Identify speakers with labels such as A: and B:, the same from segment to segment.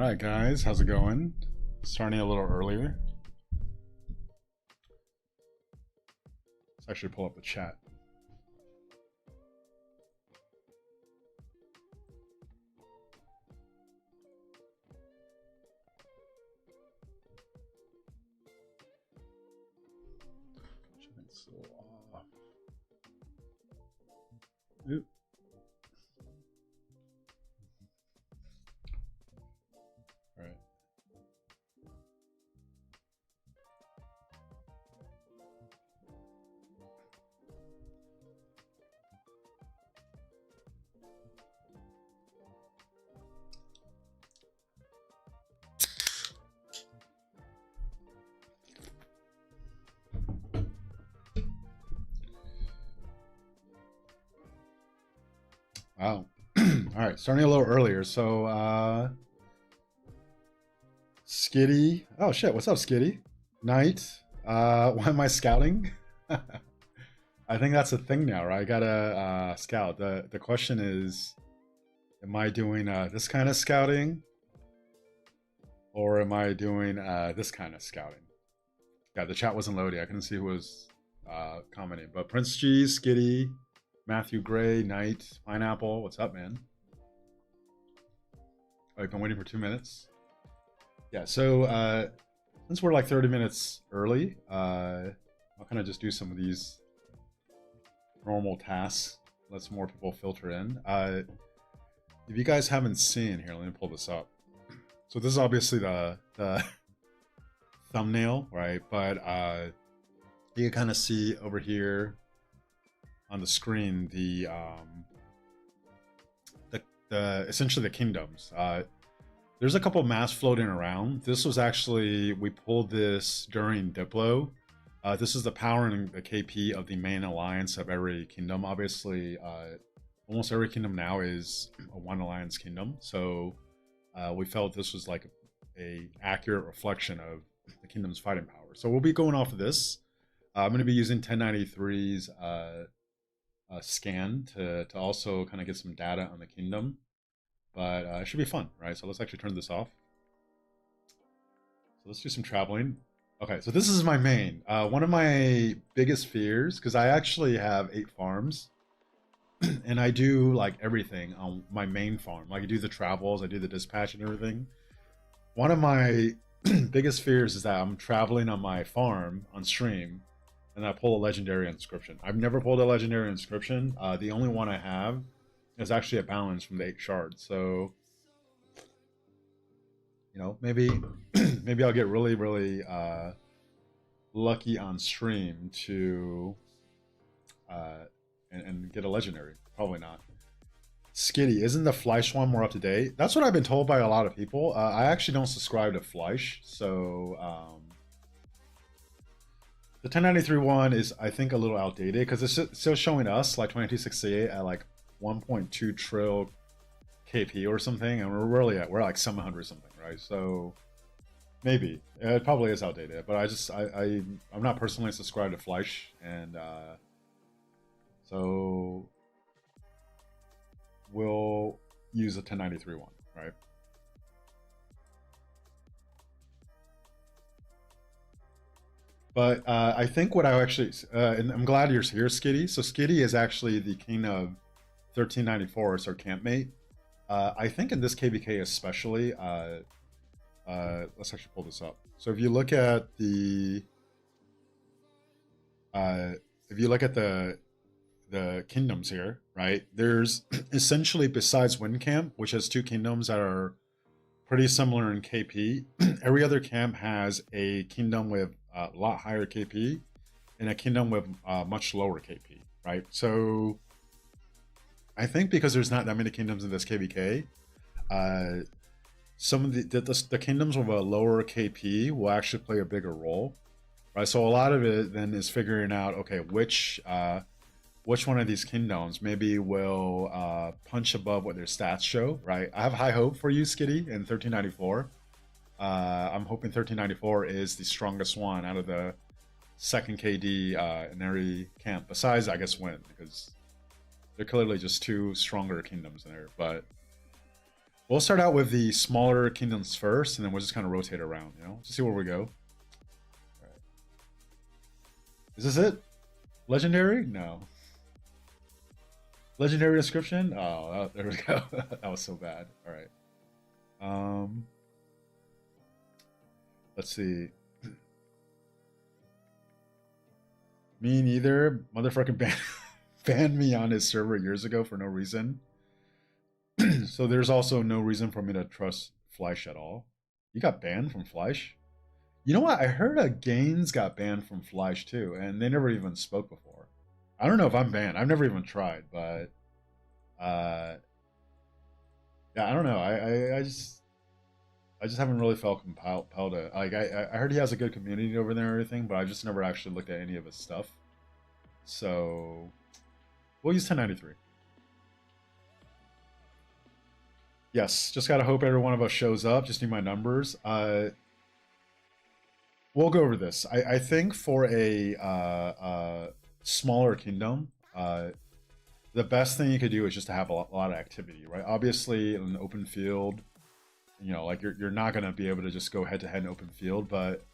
A: Alright guys, how's it going? Starting a little earlier. Let's actually pull up the chat. So off. Oop. All right. Wow. All right, starting a little earlier. So, Skitty. Oh shit, what's up, Skitty? Knight. Why am I scouting? I think that's a thing now, right? I gotta scout. The question is, am I doing this kind of scouting, or am I doing this kind of scouting? Yeah, the chat wasn't loading. I couldn't see who was commenting. But Prince G, Skitty, Matthew Gray, Knight, Pineapple. What's up, man? Oh, you've been waiting for 2 minutes. Yeah. So since we're like 30 minutes early, I'll kind of just do some of these normal tasks. Let some more people filter in. If you guys haven't seen here, let me pull this up. So this is obviously the thumbnail, right? But you can kind of see over here on the screen the essentially the kingdoms. There's a couple maps floating around. This was actually, we pulled this during Diplo. This is the power and the KP of the main alliance of every kingdom. Obviously, almost every kingdom now is a one alliance kingdom. So we felt this was like a accurate reflection of the kingdom's fighting power. So we'll be going off of this. I'm going to be using 1093's scan to also kind of get some data on the kingdom. But it should be fun, right? So let's actually turn this off. So let's do some traveling. Okay, so this is my main. One of my biggest fears, because I actually have 8 farms, and I do like everything on my main farm. Like I do the travels, I do the dispatch and everything. One of my biggest fears is that I'm traveling on my farm on stream, and I pull a legendary inscription. I've never pulled a legendary inscription. The only one I have is actually a balance from the 8 shards. So, you know, maybe maybe I'll get really lucky on stream to and get a legendary. Probably not. Skitty, isn't the Fleisch one more up to date? That's what I've been told by a lot of people. I actually don't subscribe to Fleisch, so the 1093 one is, I think, a little outdated because it's still showing us like 2268 at like 1.2 trill KP or something, and we're like 700 something, right? So maybe it probably is outdated, but I'm not personally subscribed to Fleisch, and so we'll use a 1093 one, right? But I think what I actually, and I'm glad you're here, Skitty. So Skitty is actually the king of 1394, it's our campmate. I think in this KVK especially, let's actually pull this up. So if you look at the kingdoms here, right? There's essentially, besides Wind Camp, which has 2 kingdoms that are pretty similar in KP, every other camp has a kingdom with a lot higher KP and a kingdom with much lower KP, right? So I think because there's not that many kingdoms in this KVK, some of the kingdoms with a lower KP will actually play a bigger role, right? So a lot of it then is figuring out, okay, which one of these kingdoms maybe will punch above what their stats show, right? I have high hope for you, Skitty, in 1394. I'm hoping 1394 is the strongest one out of the second KD in every camp, besides, I guess, Wind, because they're clearly just 2 stronger kingdoms in there. But We'll start out with the smaller kingdoms first, and then we'll just kind of rotate around, you know, to see where we go. All right. Is this it? Legendary? No. Legendary description? Oh, there we go. That was so bad. All right. Let's see. Me neither. Motherfucking banned me on his server years ago for no reason. So there's also no reason for me to trust Fleisch at all. You got banned from Fleisch? You know what? I heard a Gaines got banned from Fleisch too, and they never even spoke before. I don't know if I'm banned. I've never even tried, but yeah, I don't know. I just haven't really felt compelled to like. I heard he has a good community over there and everything, but I just never actually looked at any of his stuff. So we'll use 1093. Yes, just gotta hope every one of us shows up. Just need my numbers. We'll go over this. I think for a smaller kingdom, the best thing you could do is just to have a lot of activity, right? Obviously, in an open field, you know, like you're not gonna be able to just go head to head in open field. But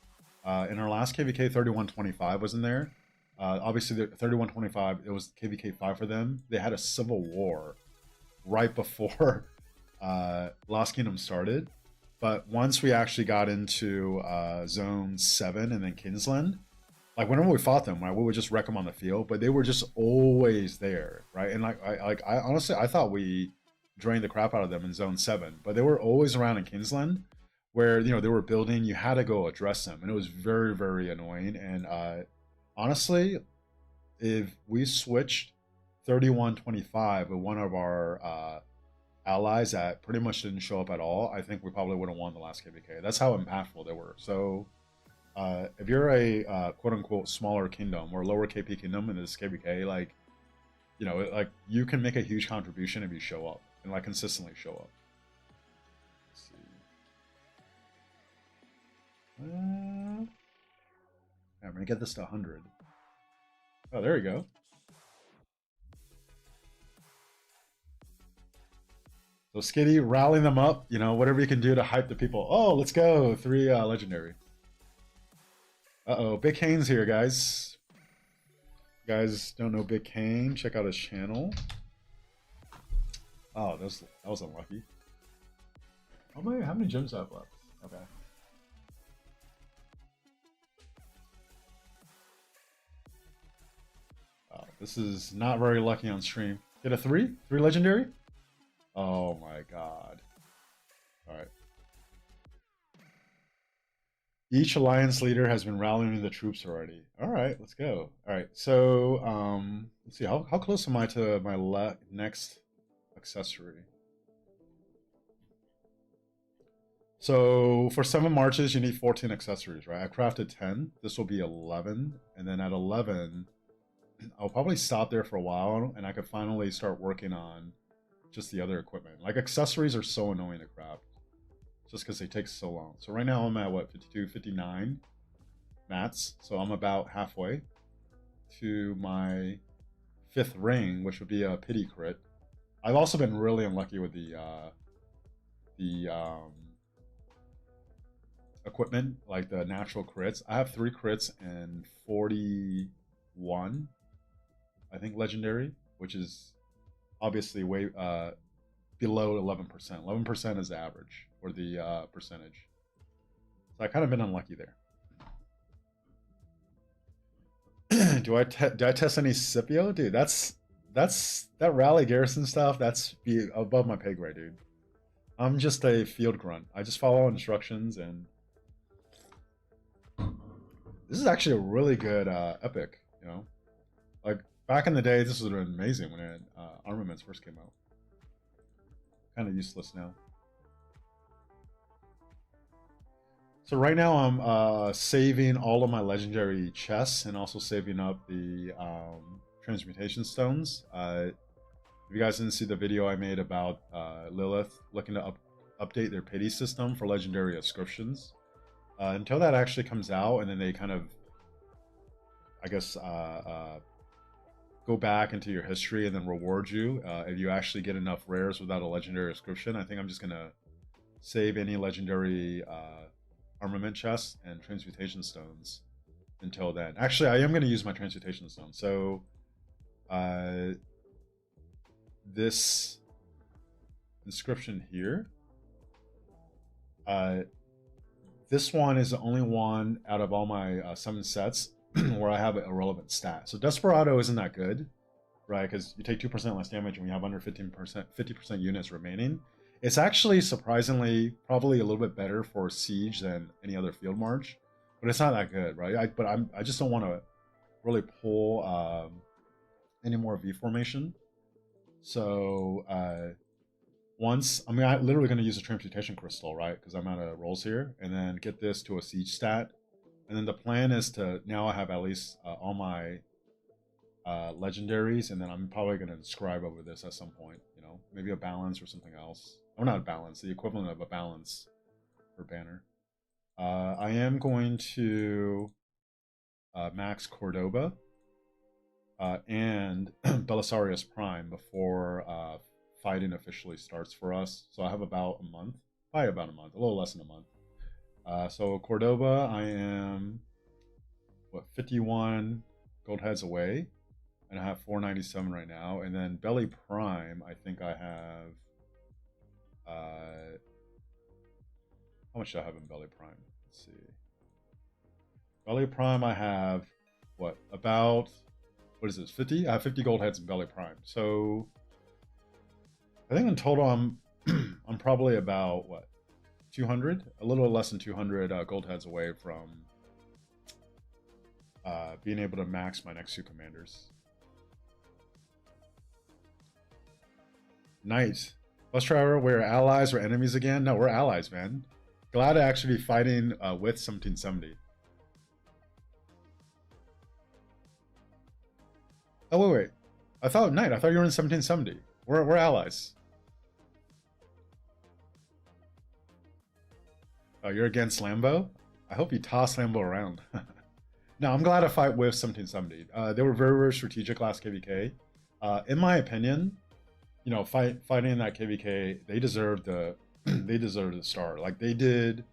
A: in our last KVK, 3125 was in there. Obviously, the 3125, it was KVK 5 for them. They had a civil war right before Lost Kingdom started. But once we actually got into Zone 7 and then Kingsland, like whenever we fought them, right, we would just wreck them on the field, but they were just always there, right? And I honestly, I thought we drained the crap out of them in Zone 7, but they were always around in Kingsland where, you know, they were building, you had to go address them, and it was very, very annoying. And honestly, if we switched 3125 with one of our allies that pretty much didn't show up at all, I think we probably would have won the last KVK. That's how impactful they were. So if you're a quote-unquote smaller kingdom or lower KP kingdom in this KVK, like, you know, like you can make a huge contribution if you show up and like consistently show up. Let's see. I'm gonna get this to 100. Oh, there you go. So Skitty, rallying them up, you know, whatever you can do to hype the people. Oh, let's go. 3 legendary. Uh-oh, Big Kane's here, guys. You guys don't know Big Kane, check out his channel. Oh, that was unlucky. How many gems do I have left? Okay. Oh, this is not very lucky on stream. Get a 3? 3 legendary? Oh my god. Alright. Each alliance leader has been rallying the troops already. Alright, let's go. Alright, so let's see, how close am I to my next accessory? So for 7 marches, you need 14 accessories, right? I crafted 10. This will be 11. And then at 11, I'll probably stop there for a while, and I could finally start working on just the other equipment. Like accessories are so annoying to craft just because they take so long. So right now I'm at what, 52, 59 mats. So I'm about halfway to my 5th ring, which would be a pity crit. I've also been really unlucky with the equipment, like the natural crits. I have 3 crits and 41, I think, legendary, which is obviously way below 11%. 11% is the average, or the percentage. So I kind of been unlucky there. Do I test any Scipio? Dude, that rally garrison stuff, that's be above my pay grade, dude. I'm just a field grunt. I just follow instructions, and this is actually a really good epic, you know? Like, back in the day, this was amazing when armaments first came out. Kind of useless now. So right now I'm saving all of my legendary chests and also saving up the transmutation stones. If you guys didn't see the video I made about Lilith looking to update their pity system for legendary ascriptions, until that actually comes out, and then they kind of, I guess, go back into your history and then reward you if you actually get enough rares without a legendary description. I think I'm just gonna save any legendary armament chests and transmutation stones until then. Actually, I am gonna use my transmutation stone. So this inscription here, this one is the only one out of all my 7 sets where I have a relevant stat. So Desperado isn't that good, right? Because you take 2% less damage and we have under 50% units remaining. It's actually surprisingly probably a little bit better for Siege than any other field march, but it's not that good, right? I just don't want to really pull any more V formation. So I'm literally going to use a transmutation crystal, right? Because I'm out of rolls here, and then get this to a siege stat. And then the plan is to now I have at least all my legendaries, and then I'm probably going to inscribe over this at some point. You know, maybe a balance or something else. Or not a balance, the equivalent of a balance for banner. I am going to max Cordoba and Belisarius Prime before fighting officially starts for us. So I have about a month, probably about a month, a little less than a month. So Cordoba, I am, 51 gold heads away, and I have 497 right now. And then Belly Prime, I think I have, how much do I have in Belly Prime? Let's see. Belly Prime, I have, what is this, 50? I have 50 gold heads in Belly Prime. So I think in total I'm probably about 200, a little less than 200 gold heads away from being able to max my next 2 commanders. Nice. Bus driver, we're allies or enemies again? No, we're allies, man. Glad to actually be fighting with 1770. Oh wait. I thought Knight. I thought you were in 1770. We're allies. Oh, you're against Lambo? I hope you toss Lambo around. No, I'm glad to fight with 1770. They were very, very strategic last KVK. In my opinion, you know, fighting in that KVK, they deserved the they deserved the star. Like, they did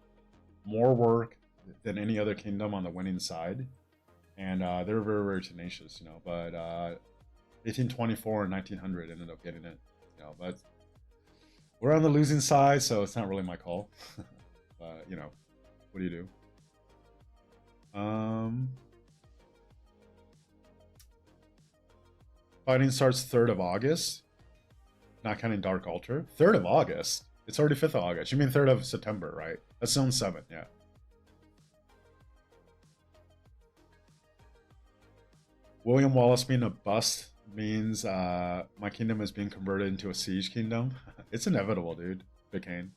A: more work than any other kingdom on the winning side, and they were very, very tenacious, you know. But 1824 and 1900 ended up getting it, you know. But we're on the losing side, so it's not really my call. You know, what do you do? Fighting starts 3rd of August. Not counting Dark Altar. 3rd of August? It's already 5th of August. You mean 3rd of September, right? That's zone 7, yeah. William Wallace being a bust means my kingdom is being converted into a siege kingdom. It's inevitable, dude. Big Kane.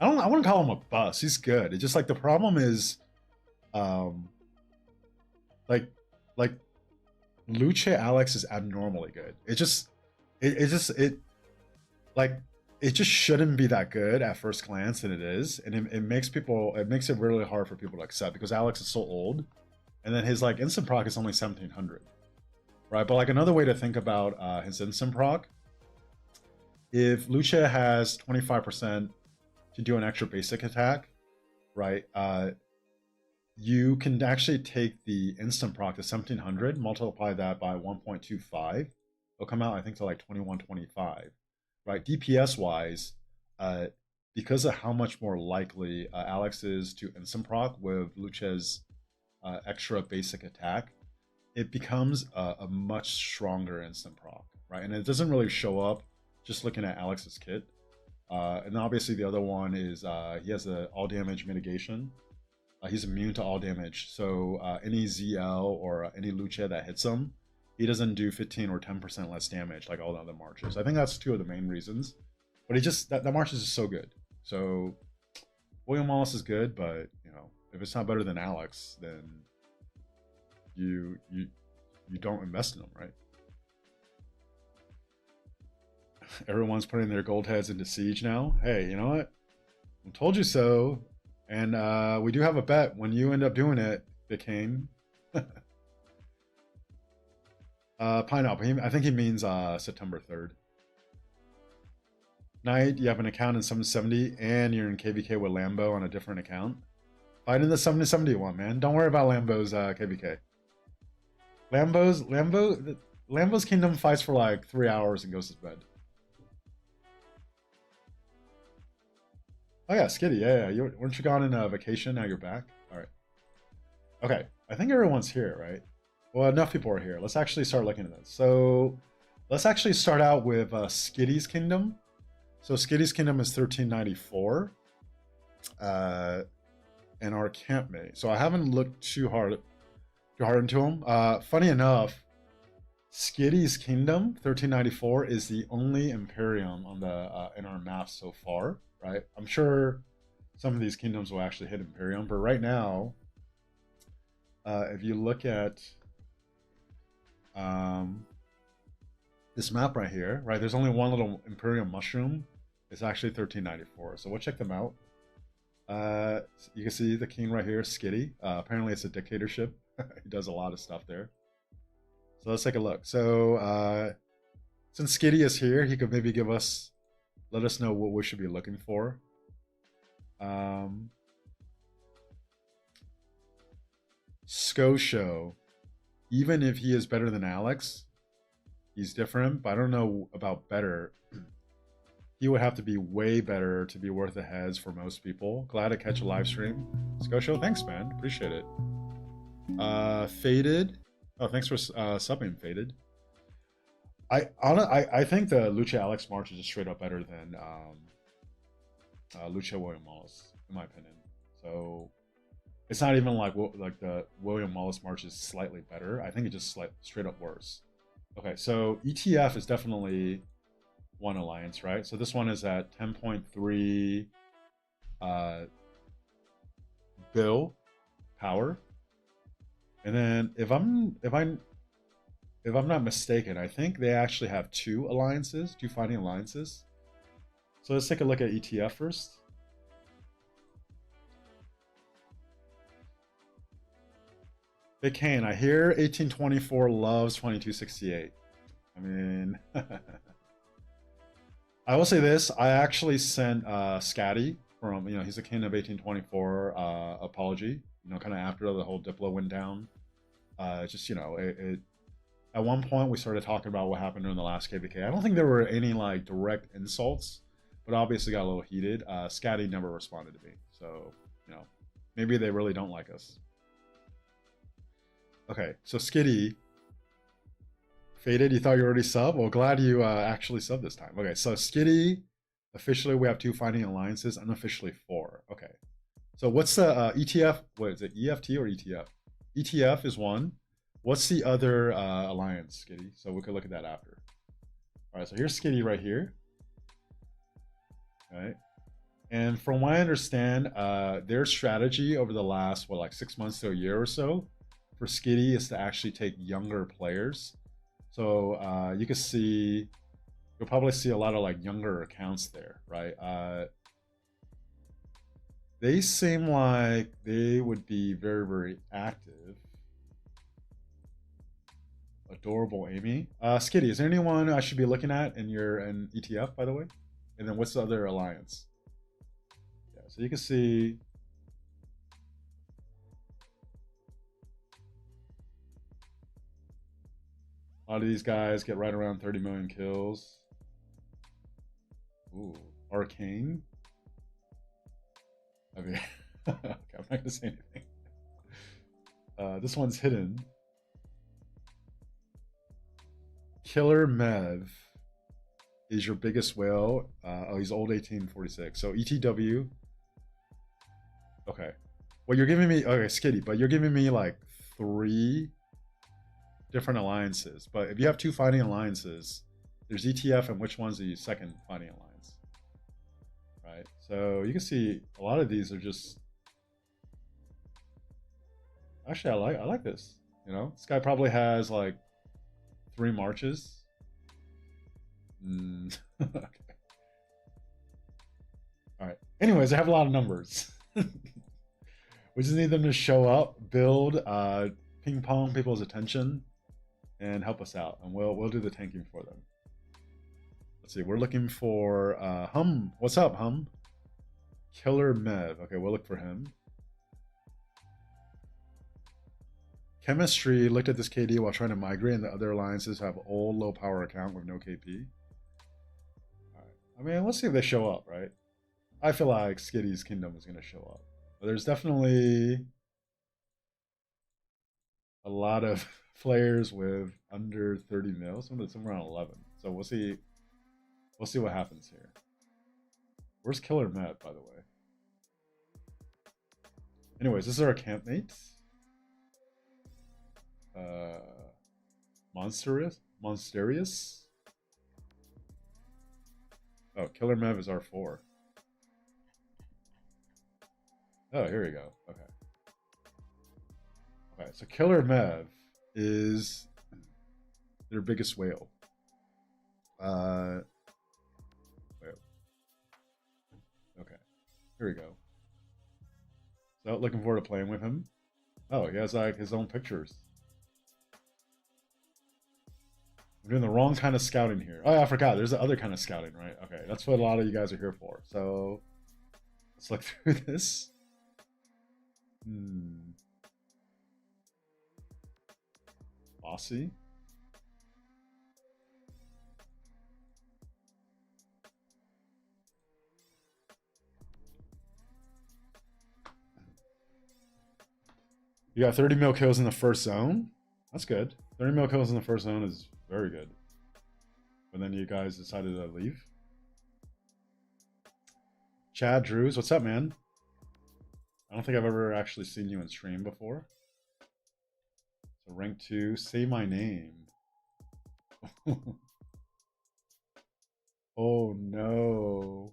A: I wouldn't call him a bust. He's good. It's just like the problem is like Luce Alex is abnormally good. It just shouldn't be that good at first glance, and it is, and it makes it really hard for people to accept because Alex is so old, and then his like instant proc is only 1700, right? But like another way to think about his instant proc, if Lucia has 25% to do an extra basic attack, right? You can actually take the instant proc to 1700, multiply that by 1.25. It'll come out, I think, to like 2125, right? DPS wise, because of how much more likely Alex is to instant proc with Lucha's extra basic attack, it becomes a much stronger instant proc, right? And it doesn't really show up just looking at Alex's kit. And obviously the other one is he has the all damage mitigation. He's immune to all damage, so any ZL or any Lucha that hits him, he doesn't do 15 or 10% less damage like all the other marches. I think that's 2 of the main reasons. But that march is just so good. So William Wallace is good, but you know, if it's not better than Alex, then you don't invest in him, right? Everyone's putting their gold heads into siege now. Hey, you know what? I told you so. And we do have a bet when you end up doing it, Big Kane. Pineapple. I think he means September 3rd. Knight, you have an account in 770 and you're in KVK with Lambo on a different account. Fight in the 7071, man. Don't worry about Lambo's KVK. Lambo's Kingdom fights for like 3 hours and goes to bed. Oh yeah, Skitty, yeah. Weren't you gone in a vacation? Now you're back. All right. Okay, I think everyone's here, right? Well, enough people are here. Let's actually start looking at this. So let's actually start out with Skitty's Kingdom. So Skitty's Kingdom is 1394. And our campmate. So I haven't looked too hard into him. Funny enough, Skitty's Kingdom 1394 is the only Imperium on the in our map so far, right? I'm sure some of these kingdoms will actually hit Imperium, but right now, if you look at this map right here, right, there's only one little Imperium mushroom. It's actually 1394, so we'll check them out. You can see the king right here, Skitty. Apparently it's a dictatorship. He does a lot of stuff there. So let's take a look. So since Skitty is here, he could maybe let us know what we should be looking for. Scotia, even if he is better than Alex, he's different, but I don't know about better. He would have to be way better to be worth the heads for most people. Glad to catch a live stream. Scotia, thanks, man. Appreciate it. Faded. Oh, thanks for subbing, Faded. I think the Lucha Alex March is just straight up better than Lucha William Wallace, in my opinion. So it's not even like the William Wallace March is slightly better. I think it's just straight up worse. Okay, so ETF is definitely one alliance, right? So this one is at 10.3 bill power, and then if I'm not mistaken, I think they actually have two fighting alliances. So let's take a look at ETF first. Big Kane, I hear 1824 loves 2268. I mean, I will say this. I actually sent Scatty from, he's a king of 1824 apology, kind of after the whole Diplo went down. Just, at one point we started talking about what happened during the last KVK. I don't think there were any like direct insults, but obviously got a little heated. Scatty never responded to me. So, maybe they really don't like us. Okay, so Skitty. Faded, you thought you already subbed? Well, glad you actually subbed this time. Okay, so Skitty, officially we have two fighting alliances, unofficially 4. Okay, so what's the ETF? What is it, EFT or ETF? ETF is one. What's the other alliance, Skitty? So we could look at that after. All right, so here's Skitty right here. All right, and from what I understand, their strategy over the last, 6 months to a year or so for Skitty is to actually take younger players. So you can see, you'll probably see a lot of like younger accounts there, right? They seem like they would be very, very active. Adorable Amy. Skitty, is there anyone I should be looking at in your ETF, by the way? And then what's the other alliance? Yeah, so you can see. A lot of these guys get right around 30 million kills. Ooh, Arcane. I mean, okay, I'm not gonna say anything. This one's hidden. Killer Mev is your biggest whale. Oh, he's old 1846. So ETW. Okay. Well, you're giving me, okay, Skitty, but you're giving me like 3 different alliances. But if you have 2 fighting alliances, there's ETF, and which one's the second fighting alliance? Right. So you can see a lot of these are just. Actually, I like this. This guy probably has like 3 marches. Okay. All right. Anyways, I have a lot of numbers. We just need them to show up, build, ping pong people's attention, and help us out, and we'll do the tanking for them. Let's see. We're looking for Hum. What's up, Hum? Killer Mev. Okay, we'll look for him. Chemistry looked at this KD while trying to migrate, and the other alliances have old low power account with no KP. All right. I mean, let's see if they show up, right? I feel like Skitty's Kingdom is going to show up. But there's definitely a lot of players with under 30 mil, somewhere around 11. So we'll see. We'll see what happens here. Where's Killer Matt, by the way? Anyways, this is our campmates. Monsterious. Oh, Killer Mev is R4. Oh, here we go. Okay. Okay, so Killer Mev is their biggest whale. Okay, here we go. So looking forward to playing with him. Oh, he has like his own pictures. I'm doing the wrong kind of scouting here. Oh, yeah, I forgot. There's the other kind of scouting, right? Okay, that's what a lot of you guys are here for. So let's look through this. Bossy. You got 30 mil kills in the first zone. That's good. 30 mil kills in the first zone is very good. But then you guys decided to leave. Chad Drews, what's up, man? I don't think I've ever actually seen you in stream before. So rank 2, say my name. Oh no.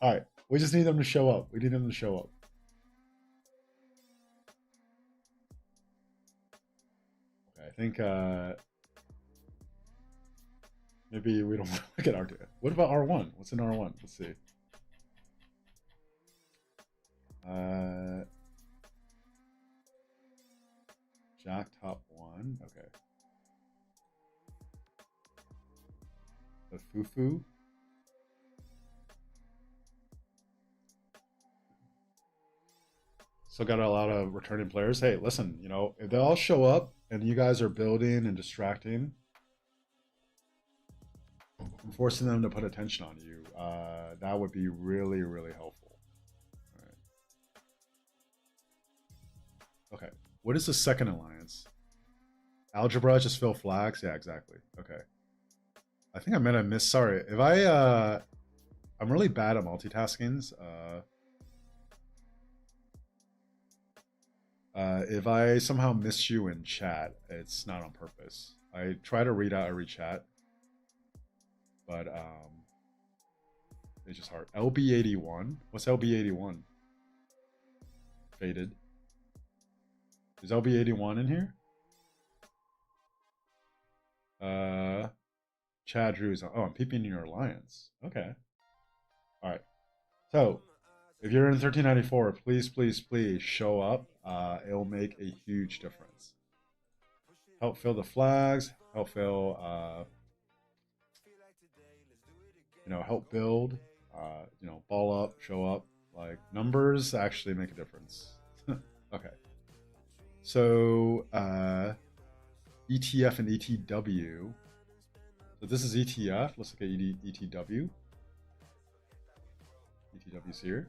A: Alright, we just need them to show up. We need them to show up. Okay, I think maybe we don't want to look at R2. What about R1? What's in R1? Let's see. Jack top 1. Okay. The Fufu. Still got a lot of returning players. Hey, listen, you know, if they all show up and you guys are building and distracting and forcing them to put attention on you, that would be really, really helpful. All right. Okay. What is the second alliance? Algebra, just fill flags? Yeah, exactly. Okay. I think I might have missed. Sorry. If I'm really bad at multitaskings. If I somehow miss you in chat, it's not on purpose. I try to read out every chat, but it's just hard. LB81. What's LB81? Faded. Is LB81 in here? Chad Drews. Oh, I'm peeping in your alliance. Okay. All right. So, if you're in 1394, please show up. It'll make a huge difference. Help fill the flags. Help fill. Help build. Ball up, show up. Like numbers actually make a difference. Okay. So ETF and ETW. So this is ETF. Let's look at ETW. ETW's here.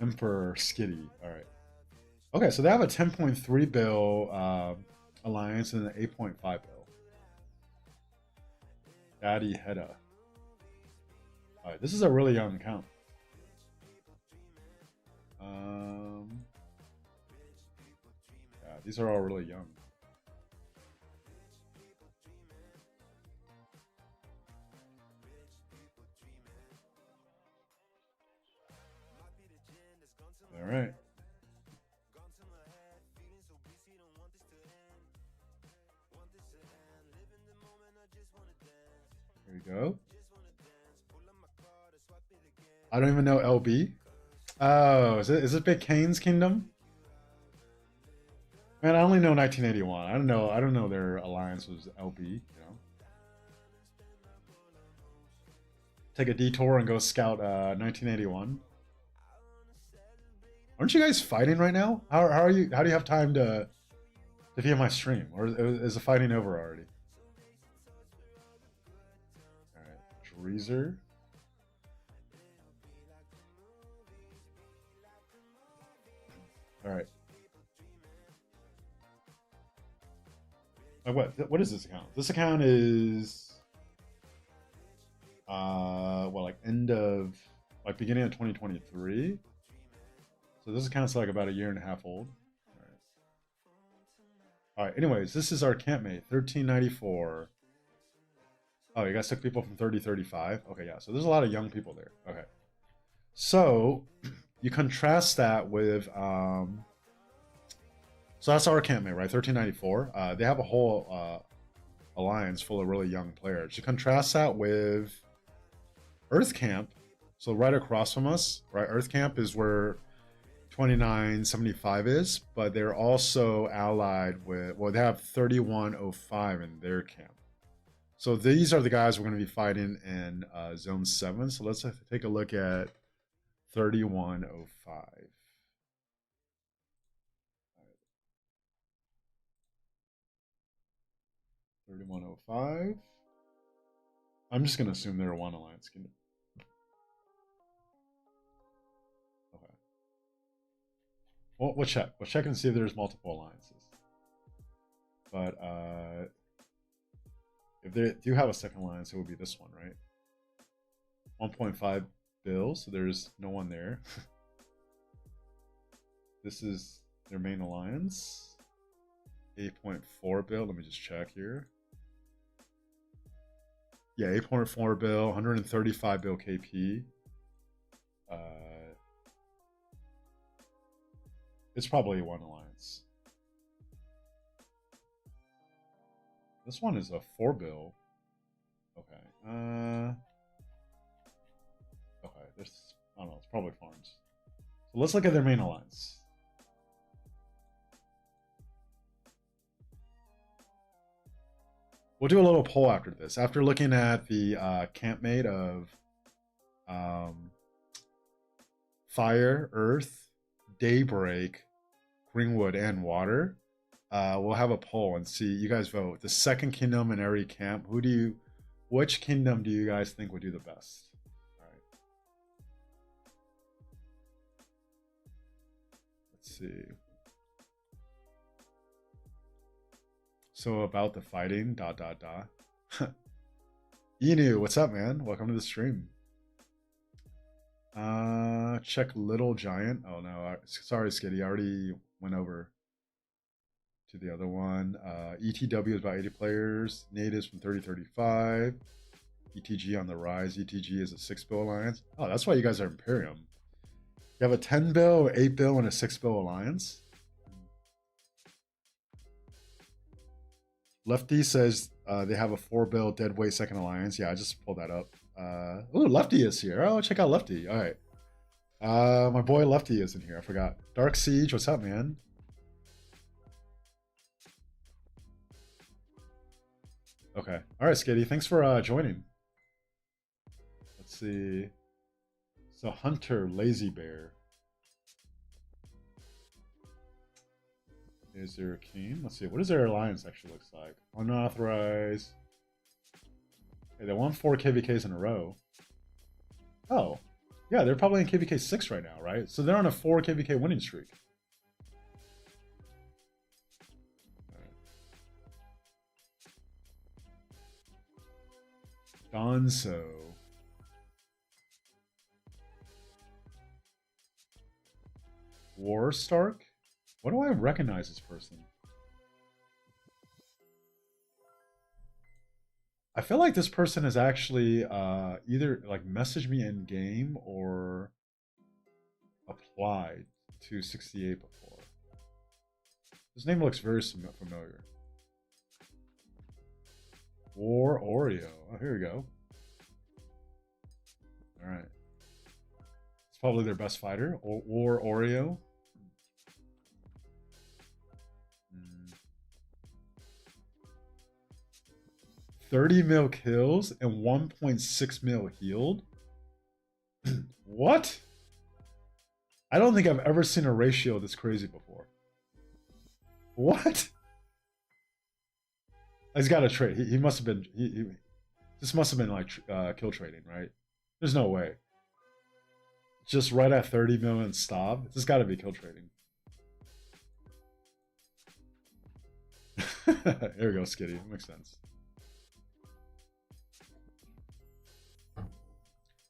A: Emperor Skitty. All right. Okay, so they have a 10.3 bill alliance and an 8.5 bill. Daddy Hedda. All right, this is a really young account. Yeah, these are all really young. All right. There we go. I don't even know LB. Oh, is it Big Kane's kingdom? Man, I only know 1981. I don't know their alliance was LB, you know. Take a detour and go scout 1981. Aren't you guys fighting right now? How are you? How do you have time to view my stream, or is the fighting over already? All right, Dreezer. All right. What is this account? This account is well, like end of like beginning of 2023. So this account's like about a year and a half old. All right. All right. Anyways, this is our campmate 1394. Oh, you guys took people from 3035. Okay, yeah. So there's a lot of young people there. Okay. So you contrast that with so that's our campmate, right? 1394. They have a whole alliance full of really young players. You contrast that with Earth Camp. So right across from us, right? Earth Camp is where 2975 is, but they're also allied with, well, they have 3105 in their camp. So these are the guys we're going to be fighting in Zone 7. So let's take a look at 3105. 3105. I'm just going to assume they're one alliance kingdom. Okay. Well, we'll check. We'll check and see if there's multiple alliances. But if they do have a second alliance, it would be this one, right? 1.5 bill, so there's no one there. This is their main alliance. 8.4 bill. Let me just check here. Yeah, 8.4 bill, 135 bill KP. It's probably one alliance. This one is a 4 bill. Okay. Okay. There's, I don't know. It's probably farms. So let's look at their main alliance. We'll do a little poll after this. After looking at the campmate of Fire, Earth, Daybreak, Greenwood, and Water, we'll have a poll and see. You guys vote. The second kingdom in every camp. Which kingdom do you guys think would do the best? All right. Let's see. So about the fighting, dot dot dot. Inu, what's up, man? Welcome to the stream. Check Little Giant. Oh no, sorry, Skitty. I already went over to the other one. ETW is about 80 players. Natives from 3035. ETG on the rise. ETG is a 6 bill alliance. Oh, that's why you guys are Imperium. You have a 10 bill, 8 bill, and a 6 bill alliance. Lefty says they have a 4 bill deadweight second alliance. Yeah, I just pulled that up. Ooh, Lefty is here. Oh, check out Lefty. All right. My boy Lefty is in here. I forgot. Dark Siege, what's up, man? Okay. All right, Skitty. Thanks for joining. Let's see. So Hunter, Lazy Bear. Is there a king? Let's see. What does their alliance actually looks like? Unauthorized. Okay, they won 4 KVKs in a row. Oh. Yeah, they're probably in KVK 6 right now, right? So they're on a 4 KVK winning streak. Gonzo. War Stark? Why do I recognize this person? I feel like this person has actually either like messaged me in game or applied to 68 before. His name looks very familiar. War Oreo. Oh, here we go. All right. It's probably their best fighter, or Oreo. 30 mil kills and 1.6 mil healed. What? I don't think I've ever seen a ratio this crazy before. What? He's got a trade. He must have been. This must have been like kill trading, right? There's no way. Just right at 30 million stop. This has got to be kill trading. There we go, Skitty. That makes sense.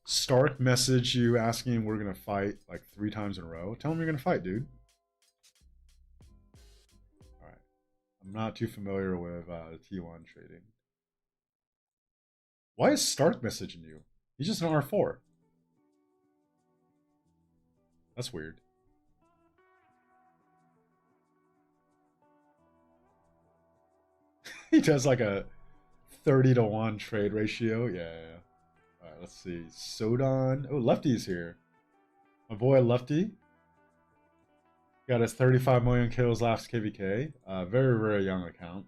A: Stark message you asking we're gonna fight like 3 times in a row. Tell him you're gonna fight, dude. All right. I'm not too familiar with T1 trading. Why is Stark messaging you? He's just an R4. That's weird. He does like a 30-to-1 trade ratio. Yeah. All right, let's see. Sodan. Oh, Lefty's here. My boy Lefty. Got his 35 million kills last KVK. Very, very young account.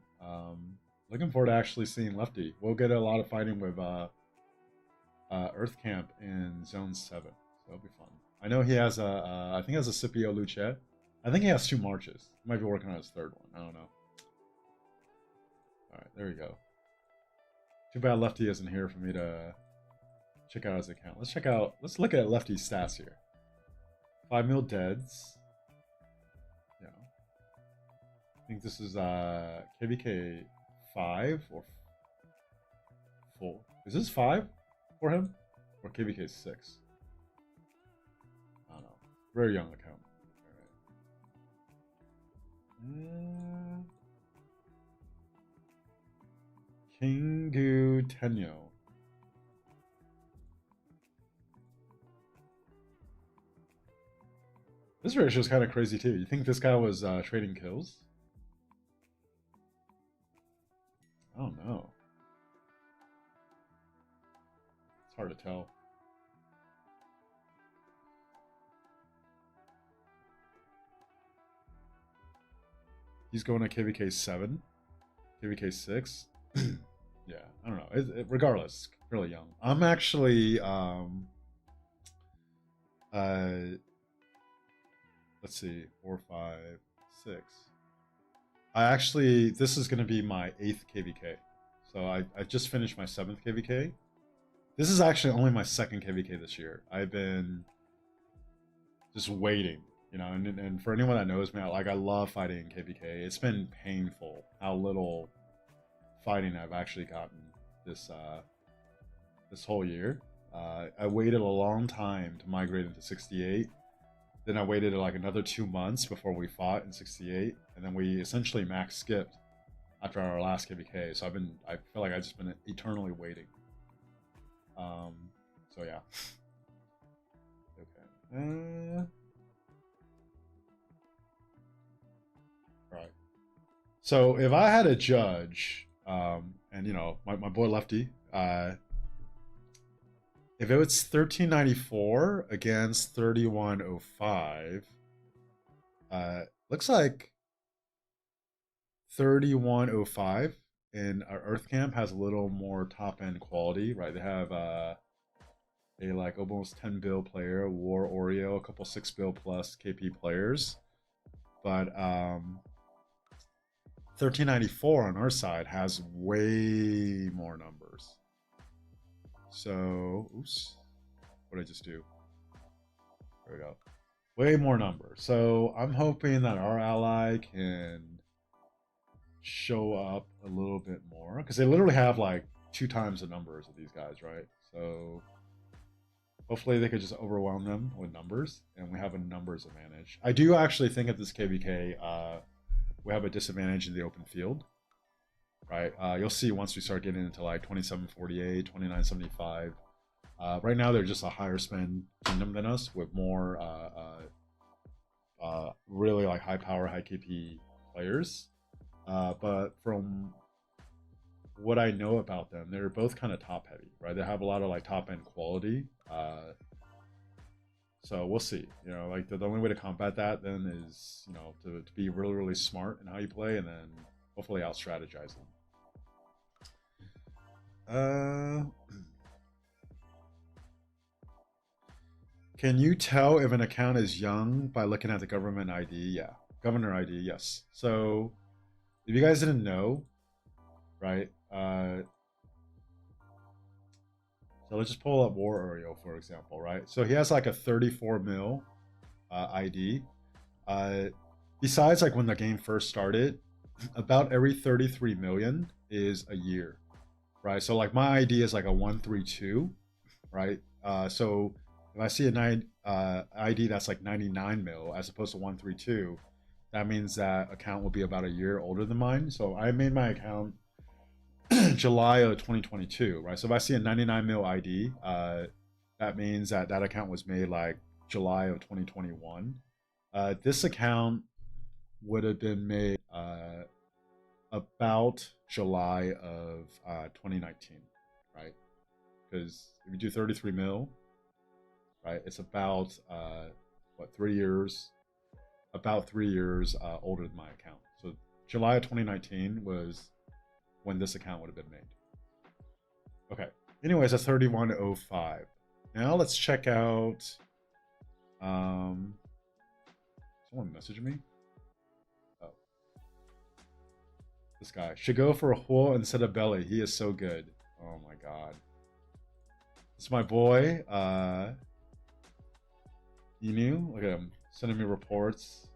A: Looking forward to actually seeing Lefty. We'll get a lot of fighting with Earth Camp in Zone 7. So it'll be fun. I know he has a, I think he has a Scipio Luchet. I think he has 2 marches. He might be working on his 3rd one. I don't know. Alright, there we go. Too bad Lefty isn't here for me to check out his account. Let's look at Lefty's stats here. 5 mil deads. Yeah. I think this is KVK 5 or 4. Is this 5 for him? Or KVK 6? I don't know. Very young account. Alright. Kingu Tenyo. This ratio is kind of crazy too. You think this guy was trading kills? I don't know. It's hard to tell. He's going to KVK 7, KVK 6. Yeah, I don't know. Regardless, really young. I'm actually let's see, 4, 5, 6. This is going to be my 8th KVK. So I just finished my 7th KVK. This is actually only my 2nd KVK this year. I've been just waiting, you know, and for anyone that knows me, I love fighting in KVK. It's been painful how little fighting I've actually gotten this whole year. I waited a long time to migrate into 68. Then I waited like another 2 months before we fought in 68, and then we essentially max skipped after our last KVK. So I feel like I've just been eternally waiting. So yeah. Okay. Right. So if I had a judge, and you know, my boy Lefty, if it was 1394 against 3105, looks like 3105 in our Earth Camp has a little more top end quality, right? They have a like almost 10 bill player, War Oreo, a couple 6 bill plus KP players, but 1394 on our side has way more numbers. So, oops, what did I just do? There we go. Way more numbers. So I'm hoping that our ally can show up a little bit more, because they literally have like 2 times the numbers of these guys, right? So hopefully they could just overwhelm them with numbers, and we have a numbers advantage. I do actually think at this KVK, we have a disadvantage in the open field. Right, you'll see once we start getting into like 2748, 2975. Right now, they're just a higher spend kingdom than us with more really like high power, high KP players. But from what I know about them, they're both kind of top heavy, right? They have a lot of like top end quality. So we'll see. You know, like the only way to combat that then is, you know, to be really, really smart in how you play and then hopefully out strategize them. Can you tell if an account is young by looking at the government ID? Yeah. Governor ID, yes. So if you guys didn't know, right? So let's just pull up War Oriole, for example, right? So he has like a 34 mil ID. Uh, Besides, like when the game first started, about every 33 million is a year, right? So like my ID is like a 132, right? So if I see a ID that's like 99 mil as opposed to 132, that means that account will be about a year older than mine. So I made my account July of 2022, right? So if I see a 99 mil ID, that means that that account was made like July of 2021. This account would have been made about July of 2019, right? Because if you do 33 mil, right, it's about what 3 years, about 3 years older than my account. So July of 2019 was when this account would have been made. Okay. Anyways, that's 3105. Now let's check out. Someone messaged me. Oh, this guy should go for a Huo instead of Belly. He is so good. Oh my god. It's my boy. Inu. Look at him sending me reports.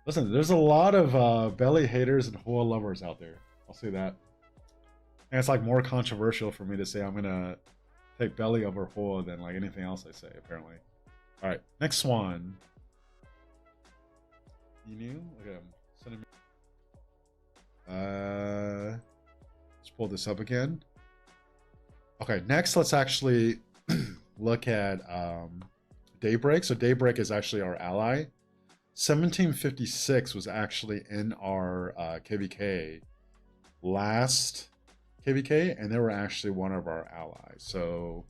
A: Listen, there's a lot of Belly haters and Huo lovers out there. I'll say that. And it's like more controversial for me to say I'm gonna take Belly over Huo than like anything else I say, apparently. Alright, next one. Inu, look at him. Sending me. Let's pull this up again. Okay, next let's actually look at Daybreak. So Daybreak is actually our ally. 1756 was actually in our KVK last KVK, and they were actually one of our allies. So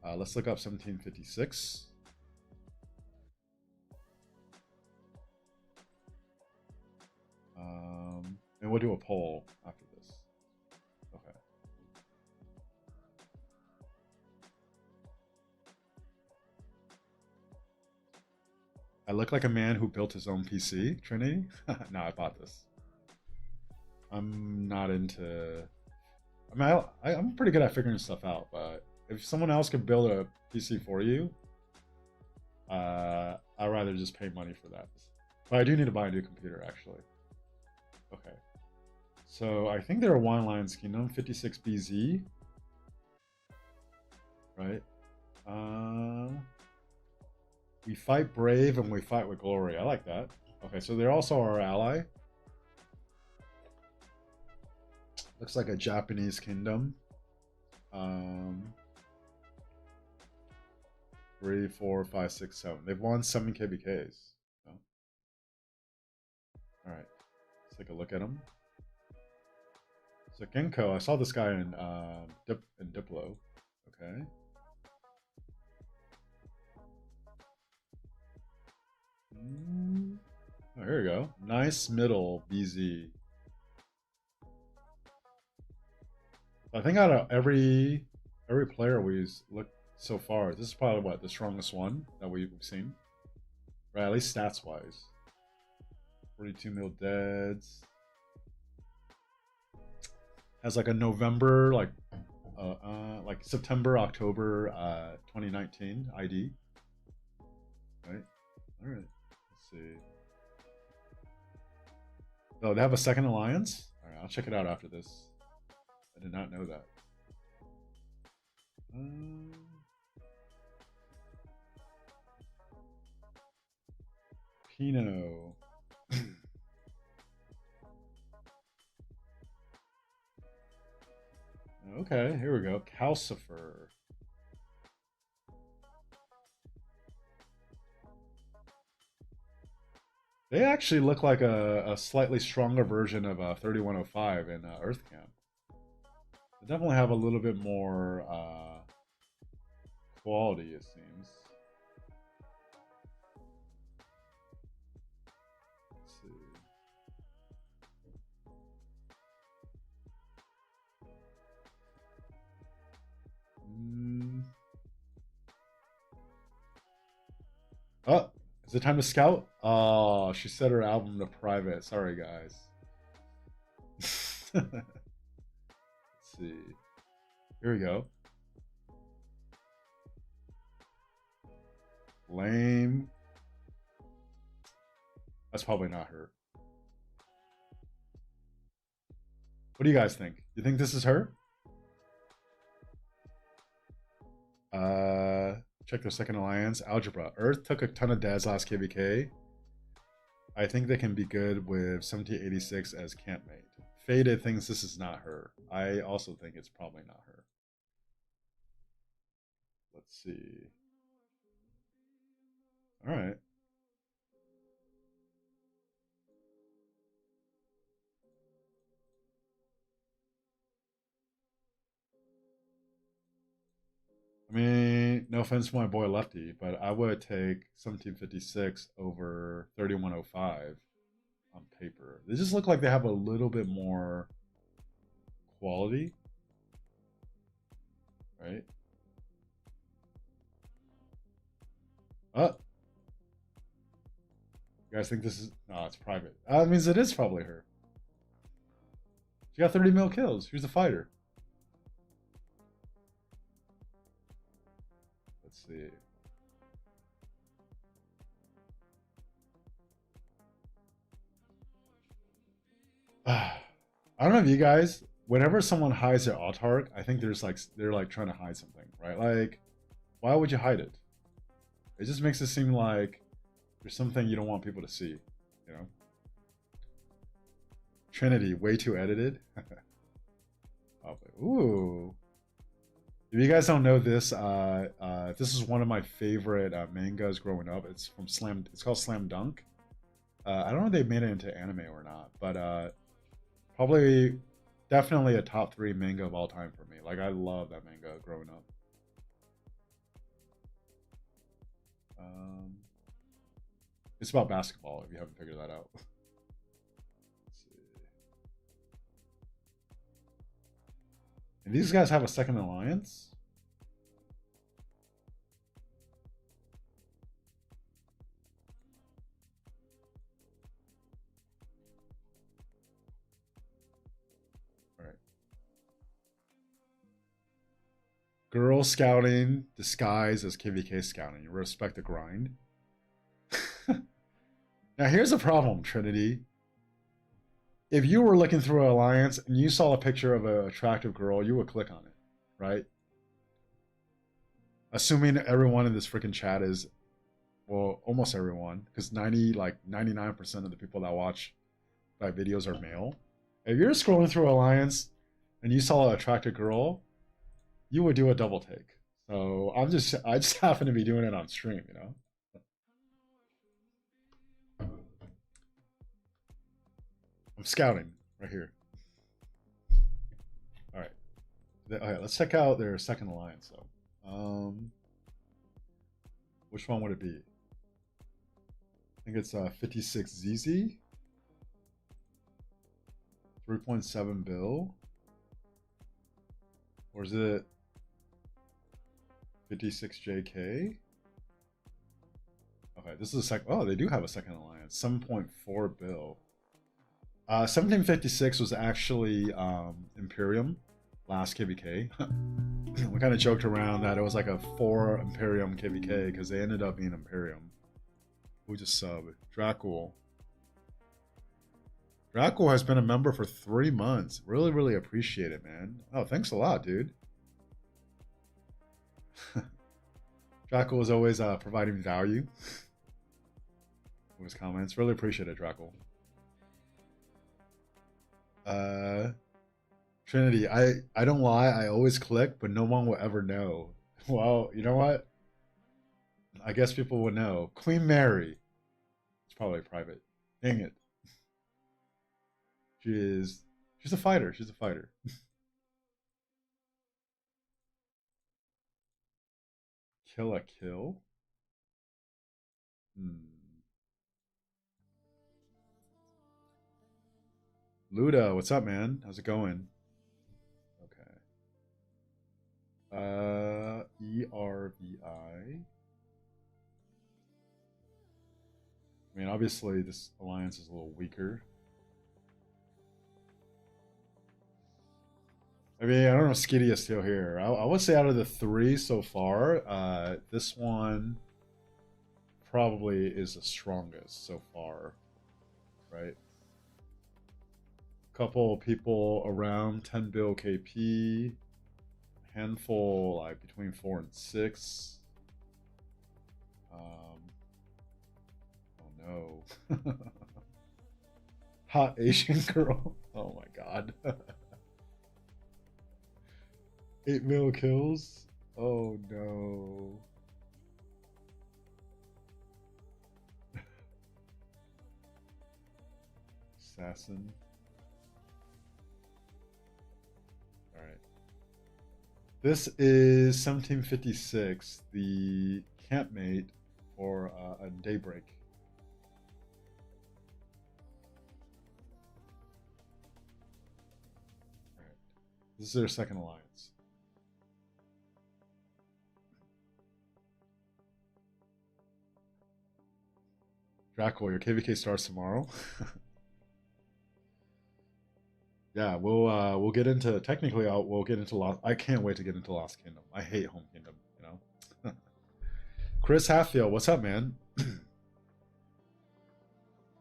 A: let's look up 1756. And we'll do a poll after this. Okay. I look like a man who built his own PC, Trinity? No, I bought this. I'm not into... I mean, I'm pretty good at figuring stuff out, but if someone else could build a PC for you, I'd rather just pay money for that. But I do need to buy a new computer, actually. Okay. So I think they're Wine Lions Kingdom, 56BZ. Right? We fight brave and we fight with glory. I like that. Okay, so they're also our ally. Looks like a Japanese kingdom. 3, 4, 5, 6, 7. They've won 7 KVKs. So. All right, let's take a look at them. So Genko, I saw this guy in Diplo. Okay. Oh, here we go. Nice middle BZ. I think out of every player we've looked so far, this is probably what the strongest one that we've seen, right? At least stats wise. 42 mil deads. Has like a November, like September, October, 2019 ID. Right. All right. Let's see. Oh, they have a second alliance. All right, I'll check it out after this. I did not know that. Pinot. Okay, here we go. Calcifer. They actually look like a slightly stronger version of 3105 in Earth Camp. They definitely have a little bit more quality, it seems. Let's see. Oh, is it time to scout? Oh, she set her album to private. Sorry, guys. Let's see. Here we go. Lame. That's probably not her. What do you guys think? You think this is her? Check their second alliance. Algebra. Earth took a ton of dads last KVK. I think they can be good with 1786 as campmate. Faded thinks this is not her. I also think it's probably not her. Let's see. All right. I mean, no offense to my boy Lefty, but I would take 1756 over 3105 on paper. They just look like they have a little bit more quality, right? You guys think this is? No, it's private. That means it is probably her. She got 30 mil kills. Who's the fighter? Let's see. I don't know if you guys. Whenever someone hides their autark, I think they're like trying to hide something, right? Like, why would you hide it? It just makes it seem like there's something you don't want people to see, you know? Trinity, way too edited. Ooh. If you guys don't know this, this is one of my favorite mangas growing up. It's from Slam. It's called Slam Dunk. I don't know if they made it into anime or not, but probably, definitely a top 3 manga of all time for me. Like I love that manga growing up. It's about basketball. If you haven't figured that out. Let's see. And these guys have a second alliance. Girl scouting disguised as KVK scouting. You respect the grind. Now here's the problem, Trinity. If you were looking through an alliance and you saw a picture of an attractive girl, you would click on it, right? Assuming everyone in this freaking chat is, well, almost everyone, because 99% of the people that watch my videos are male. If you're scrolling through alliance and you saw an attractive girl, you would do a double take. So I just happen to be doing it on stream, you know. I'm scouting right here. All right. All right, let's check out their second alliance though. Which one would it be? I think it's 56 ZZ, 3.7 bill, or is it 56 JK? Okay, this is a second. Oh, they do have a second alliance. 7.4 bill. 1756 was actually Imperium last KVK. We kind of joked around that it was like a 4 Imperium KVK because they ended up being Imperium. Who just sub? Dracul. Dracul has been a member for 3 months. Really, really appreciate it, man. Oh, thanks a lot, dude. Dracul is always providing value with his comments. Really appreciate it, Dracul. Trinity, I don't lie, I always click, but no one will ever know. Well, you know what? I guess people would know. Queen Mary. It's probably private. Dang it. She's a fighter. She's a fighter. Kill a kill? Hmm. Luda, what's up, man? How's it going? Okay. ERVI. I mean, obviously, this alliance is a little weaker. I mean, I don't know if Skitty is still here. I would say out of the three so far, this one probably is the strongest so far, right? Couple people around 10 bill KP, handful like between 4 and 6. Oh no. Hot Asian girl. Oh my god. 8 mil kills. Oh no. Assassin. Alright. This is 1756, the campmate for a daybreak. Alright. This is their second alliance. Dracul, your KVK starts tomorrow. Yeah, we'll get into technically. We'll get into Lost. I can't wait to get into Lost Kingdom. I hate Home Kingdom. You know. Chris Hatfield, what's up, man?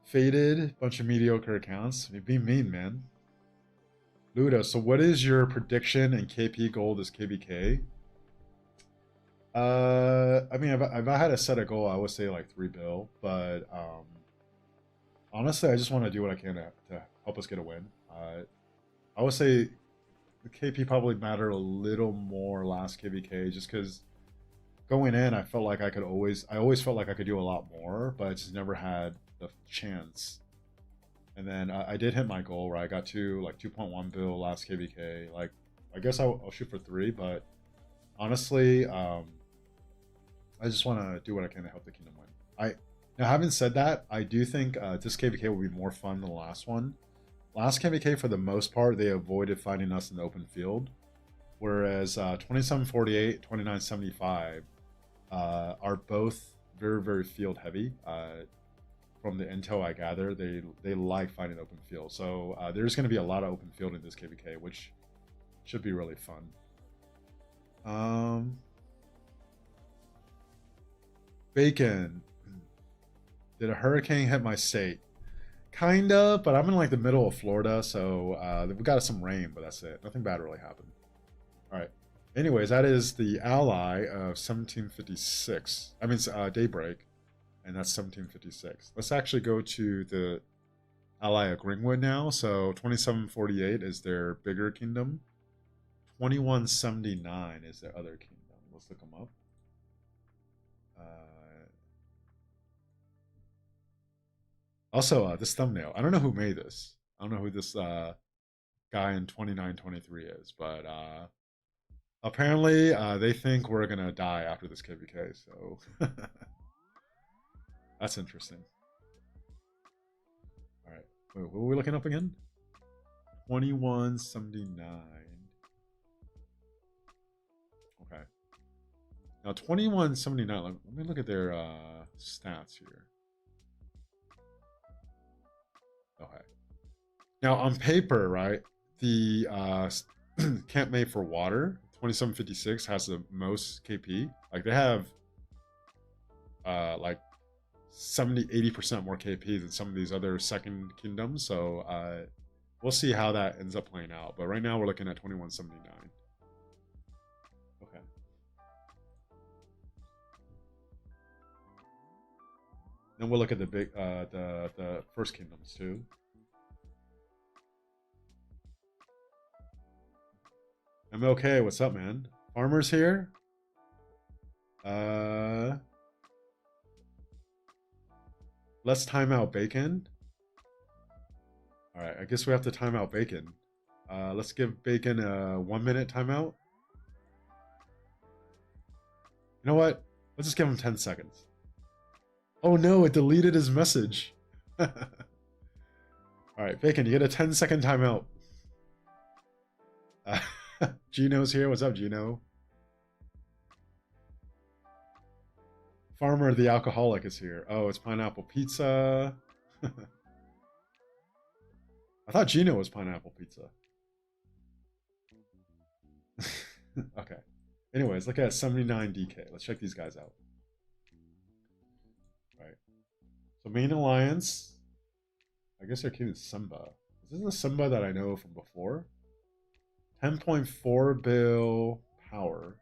A: Faded, bunch of mediocre accounts. You be mean, man. Luda, so what is your prediction in KP goal this KVK? I mean, if I had to set a goal, I would say like 3 bill, but honestly, I just want to do what I can to help us get a win. I would say the KP probably mattered a little more last KVK, just because going in, I always felt like I could do a lot more, but I just never had the chance. And then I did hit my goal where I got to like 2.1 bill last KVK. Like, I guess I'll shoot for 3, but honestly, I just want to do what I can to help the kingdom win. Now, having said that, I do think this KVK will be more fun than the last one. Last KVK, for the most part, they avoided fighting us in the open field, whereas 2748, 2975 are both very, very field heavy. From the intel I gather, they like fighting open field. So there's going to be a lot of open field in this KVK, which should be really fun. Bacon. Did a hurricane hit my state? Kinda, but I'm in like the middle of Florida, so we got some rain, but that's it. Nothing bad really happened. All right. Anyways, that is the ally of 1756. I mean, Daybreak, and that's 1756. Let's actually go to the ally of Greenwood now. So 2748 is their bigger kingdom. 2179 is their other kingdom. Let's look them up. Also, this thumbnail. I don't know who made this. I don't know who this guy in 2923 is, but apparently they think we're gonna die after this KVK. So that's interesting. All right. Wait, what were we looking up again? 2179. Okay. Now 2179. Let me look at their stats here. Okay. Now on paper, right, the camp made for water 2756 has the most KP. Like they have like 70-80% more KP than some of these other second kingdoms. So we'll see how that ends up playing out. But right now we're looking at 2179. Okay. Then we'll look at the big the first kingdoms too. MLK, what's up, man? Farmers here? Let's time out Bacon. Alright, I guess we have to time out Bacon. Let's give Bacon a 1 minute timeout. You know what? Let's just give him 10 seconds. Oh no, it deleted his message. All right, Bacon, you get a 10-second timeout. Gino's here. What's up, Gino? Farmer the alcoholic is here. Oh, it's pineapple pizza. I thought Gino was pineapple pizza. Okay. Anyways, look at 79 DK. Let's check these guys out. All right. So main alliance. I guess they're keeping Simba. Is this a Simba that I know from before? 10.4 bill power.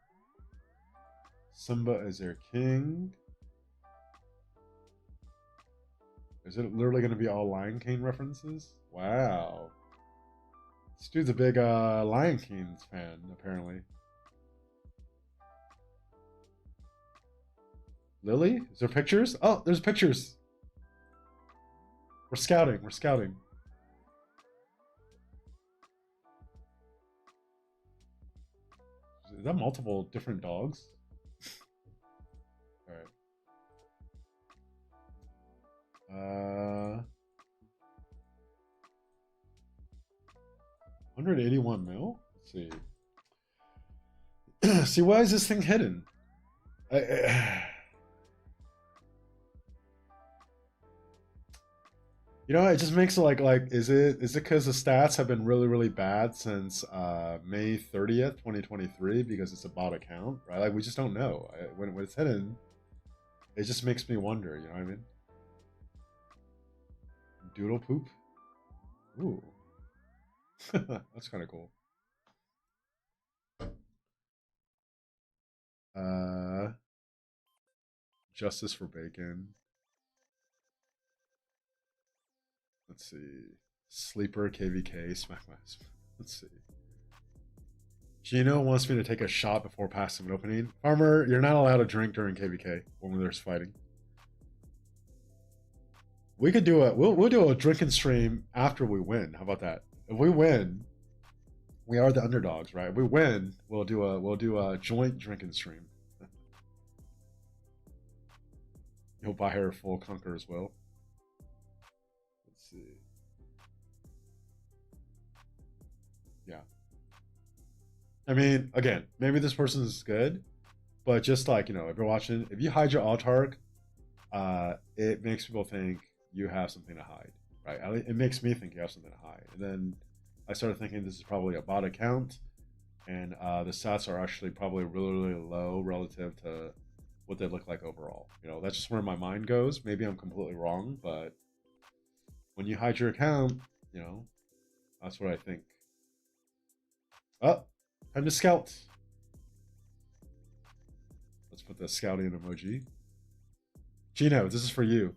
A: Simba is their king. Is it literally going to be all Lion King references? Wow. This dude's a big Lion King fan, apparently. Lily? Is there pictures? Oh, there's pictures. We're scouting. We're scouting. Is that multiple different dogs? All right. 181 mil? Let's see. See, why is this thing hidden? You know, it just makes it like is it because the stats have been really bad since May 30th, 2023 because it's a bot account, right? Like we just don't know. When it's hidden, it just makes me wonder, you know what I mean? Doodle poop? Ooh. That's kind of cool. Justice for Bacon. Let's see. Sleeper KVK. Smack my. Let's see. Gino wants me to take a shot before passive opening. Farmer, you're not allowed to drink during KVK when there's fighting. We could do we'll do a drinking stream after we win. How about that? If we win, we are the underdogs, right? If we win, we'll do a joint drinking stream. You'll buy her a full conquer as well. Let's see. Yeah. I mean, again, maybe this person is good, but just like, you know, if you're watching, if you hide your autark, it makes people think you have something to hide, right? It makes me think you have something to hide. And then I started thinking this is probably a bot account, and the stats are actually probably really low relative to what they look like overall. You know, that's just where my mind goes. Maybe I'm completely wrong, but when you hide your account, you know, that's what I think. Oh, time to scout. Let's put the scouting emoji. Gino, this is for you.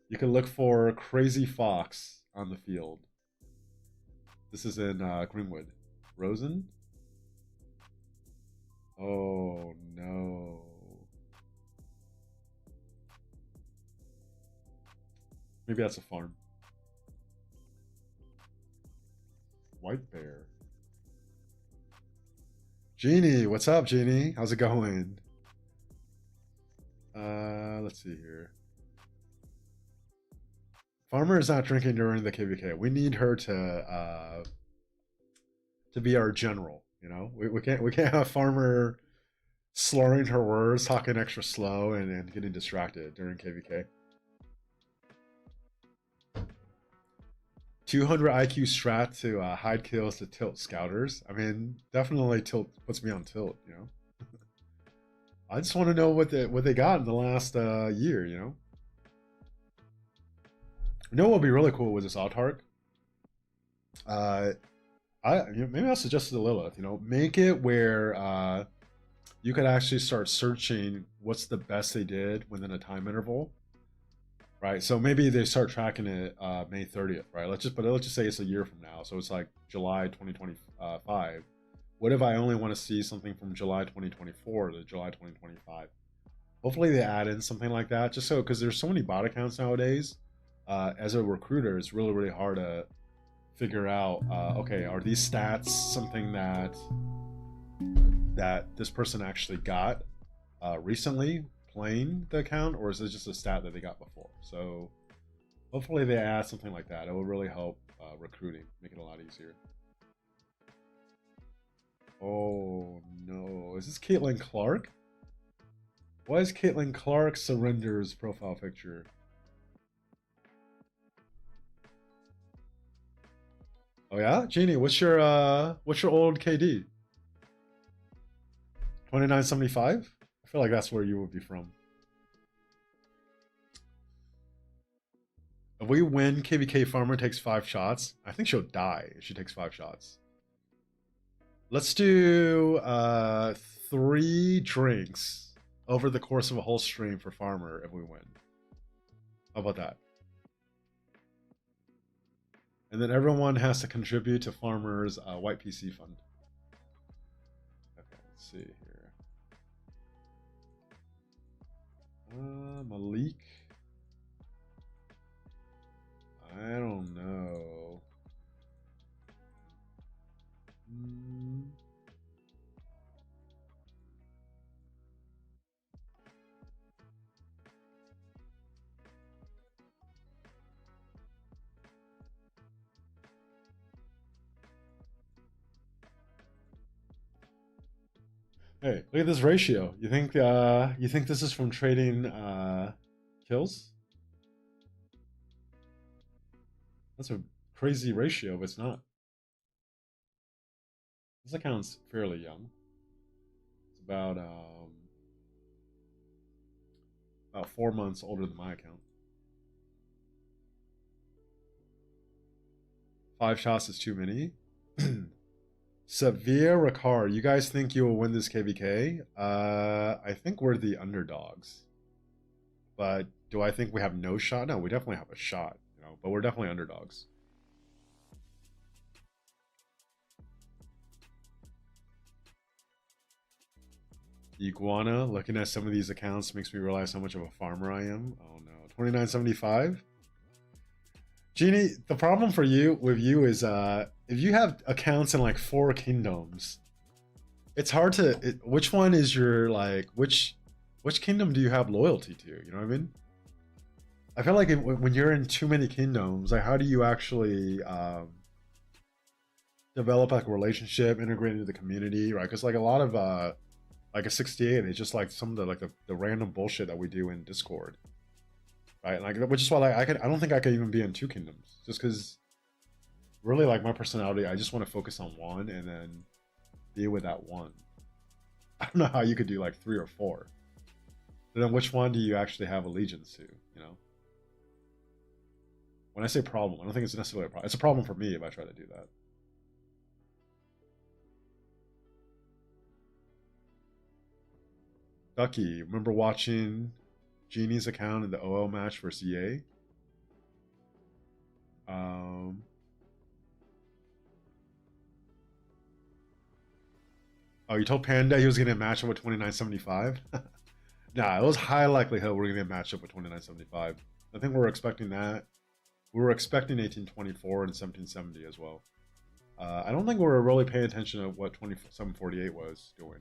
A: You can look for Crazy Fox on the field. This is in Greenwood. Rosen? Oh no. Maybe that's a farm. White Bear. Jeannie, what's up, Jeannie? How's it going? Let's see here. Farmer is not drinking during the KVK. We need her to be our general. You know, we can't have Farmer slurring her words, talking extra slow, and getting distracted during KVK. 200 IQ strat to hide kills to tilt scouters. I mean, definitely tilt puts me on tilt. You know, I just want to know what they got in the last year. You know. You know what would be really cool with this autark? Maybe I'll suggest to Lilith. You know, make it where you could actually start searching what's the best they did within a time interval, right? So maybe they start tracking it May 30th, right? Let's just say it's a year from now, so it's like July 2025. What if I only want to see something from July 2024 to July 2025? Hopefully they add in something like that, just so because there's so many bot accounts nowadays. As a recruiter, it's really hard to figure out, okay, are these stats something that that this person actually got recently playing the account, or is it just a stat that they got before? So hopefully they add something like that. It will really help recruiting, make it a lot easier. Oh no, is this Caitlin Clark? Why is Caitlin Clark surrenders profile picture? Oh yeah, Jeannie, what's your old KD? 2975? I feel like that's where you would be from. If we win, KVK Farmer takes 5 shots. I think she'll die if she takes 5 shots. Let's do 3 drinks over the course of a whole stream for Farmer if we win. How about that? And then everyone has to contribute to Farmer's white PC fund. Okay, let's see here. Malik. I don't know. Hey, look at this ratio. You think this is from trading kills? That's a crazy ratio, but it's not. This account's fairly young. It's about 4 months older than my account. 5 shots is too many. Severe Ricard, you guys think you will win this KVK? I think we're the underdogs. But do I think we have no shot? No, we definitely have a shot, you know, but we're definitely underdogs. Iguana, looking at some of these accounts makes me realize how much of a farmer I am. Oh no, 2975. Jeannie, the problem for you is if you have accounts in like 4 kingdoms, it's hard to which one is your like which kingdom do you have loyalty to? You know what I mean? I feel like when you're in too many kingdoms, like how do you actually develop like a relationship, integrate into the community, right? Because like a lot of like a 68, it's just like some of the like the random bullshit that we do in Discord, right? Like which is why like I don't think I could even be in 2 kingdoms just because really like my personality, I just want to focus on one and then deal with that one. I don't know how you could do like 3 or 4. But then which one do you actually have allegiance to, you know? When I say problem, I don't think it's necessarily a problem. It's a problem for me if I try to do that. Ducky, remember watching Genie's account in the OL match versus EA? Oh, you told Panda he was going to match up with 2975? Nah, it was high likelihood we're going to match up with 2975. I think we were expecting that. We were expecting 1824 and 1770 as well. I don't think we were really paying attention to what 2748 was doing.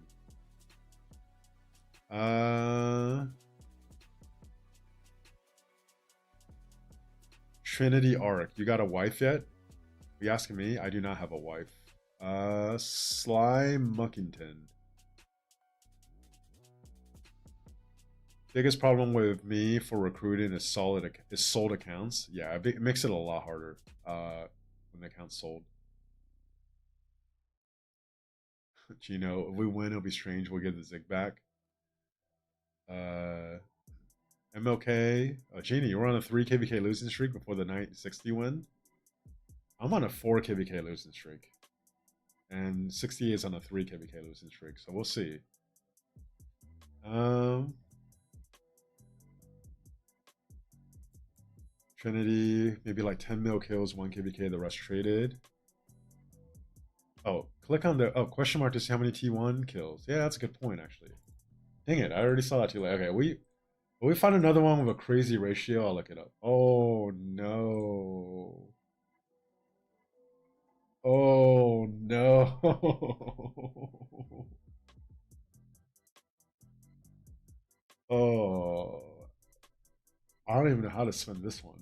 A: Trinity Arc, you got a wife yet? Are you asking me? I do not have a wife. Sly Muckington. Biggest problem with me for recruiting is sold accounts. Yeah, it makes it a lot harder when the account's sold. Gino, if we win, it'll be strange. We'll get the Zig back. MLK. Genie, you're on a 3 KVK losing streak before the 960 win. I'm on a 4 KVK losing streak. And 68 is on a 3 KVK losing streak. So we'll see. Trinity, maybe like 10 mil kills, 1 KVK, the rest traded. Oh, click on the question mark to see how many T1 kills. Yeah, that's a good point, actually. Dang it, I already saw that too late. Okay, we find another one with a crazy ratio. I'll look it up. Oh no. Oh no. how to spend this one.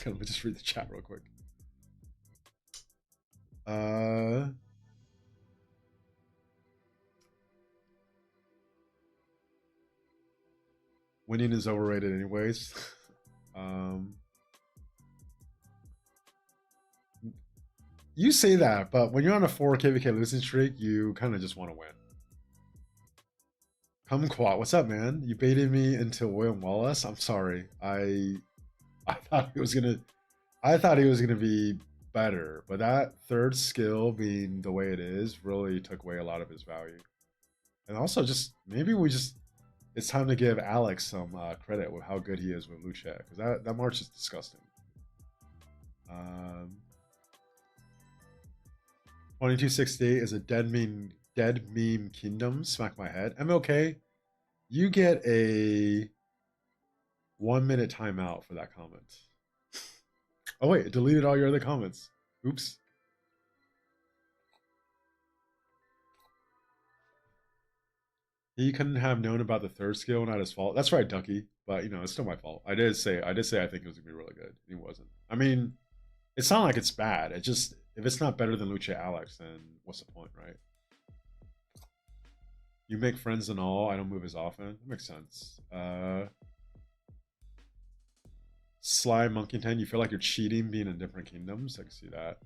A: Let me just read the chat real quick. Winning is overrated anyways. You say that, but when you're on a 4 KVK losing streak, you kind of just want to win. Kumquat, what's up, man? You baited me into William Wallace. I'm sorry. I thought he was gonna be better, but that third skill being the way it is really took away a lot of his value. And also, just maybe it's time to give Alex some credit with how good he is with Lucia, because that March is disgusting. 2268 is a dead meme kingdom. Smack my head. MLK, you get a 1 minute timeout for that comment. Oh wait, it deleted all your other comments. Oops. He couldn't have known about the third skill, not his fault. That's right, Ducky. But it's still my fault. I did say I think it was gonna be really good. He wasn't. I mean, it's not like it's bad. It just, if it's not better than Lucia Alex, then what's the point, right? You make friends and all. I don't move as often. That makes sense. Sly Monkeyton, you feel like you're cheating being in different kingdoms. I can see that.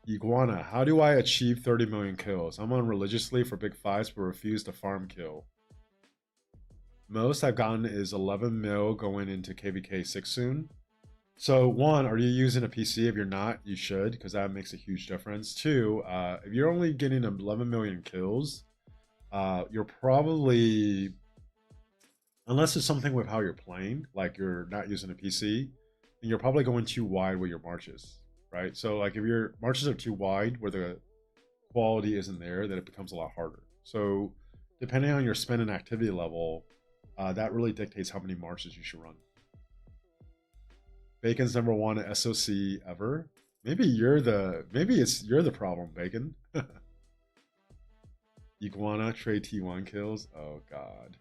A: Iguana, how do I achieve 30 million kills? I'm on religiously for big fives, but refuse to farm kill. Most I've gotten is 11 mil going into KVK 6 soon. So 1, are you using a PC? If you're not, you should, because that makes a huge difference. 2, if you're only getting 11 million kills, you're probably, unless it's something with how you're playing, like you're not using a PC, then you're probably going too wide with your marches, right? So like if your marches are too wide where the quality isn't there, then it becomes a lot harder. So depending on your spend and activity level, that really dictates how many marches you should run. Bacon's #1 SOC ever. Maybe you're the problem, Bacon. Iguana trade T1 kills. Oh god.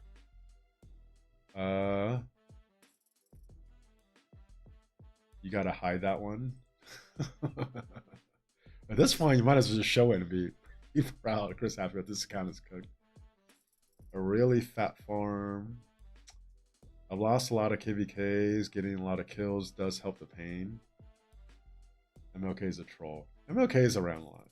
A: You gotta hide that one. At this point, you might as well just show it and be proud. Chris happy that this account is cooked. A really fat farm. I've lost a lot of KVKs. Getting a lot of kills does help the pain. MLK is a troll. MLK is around a lot.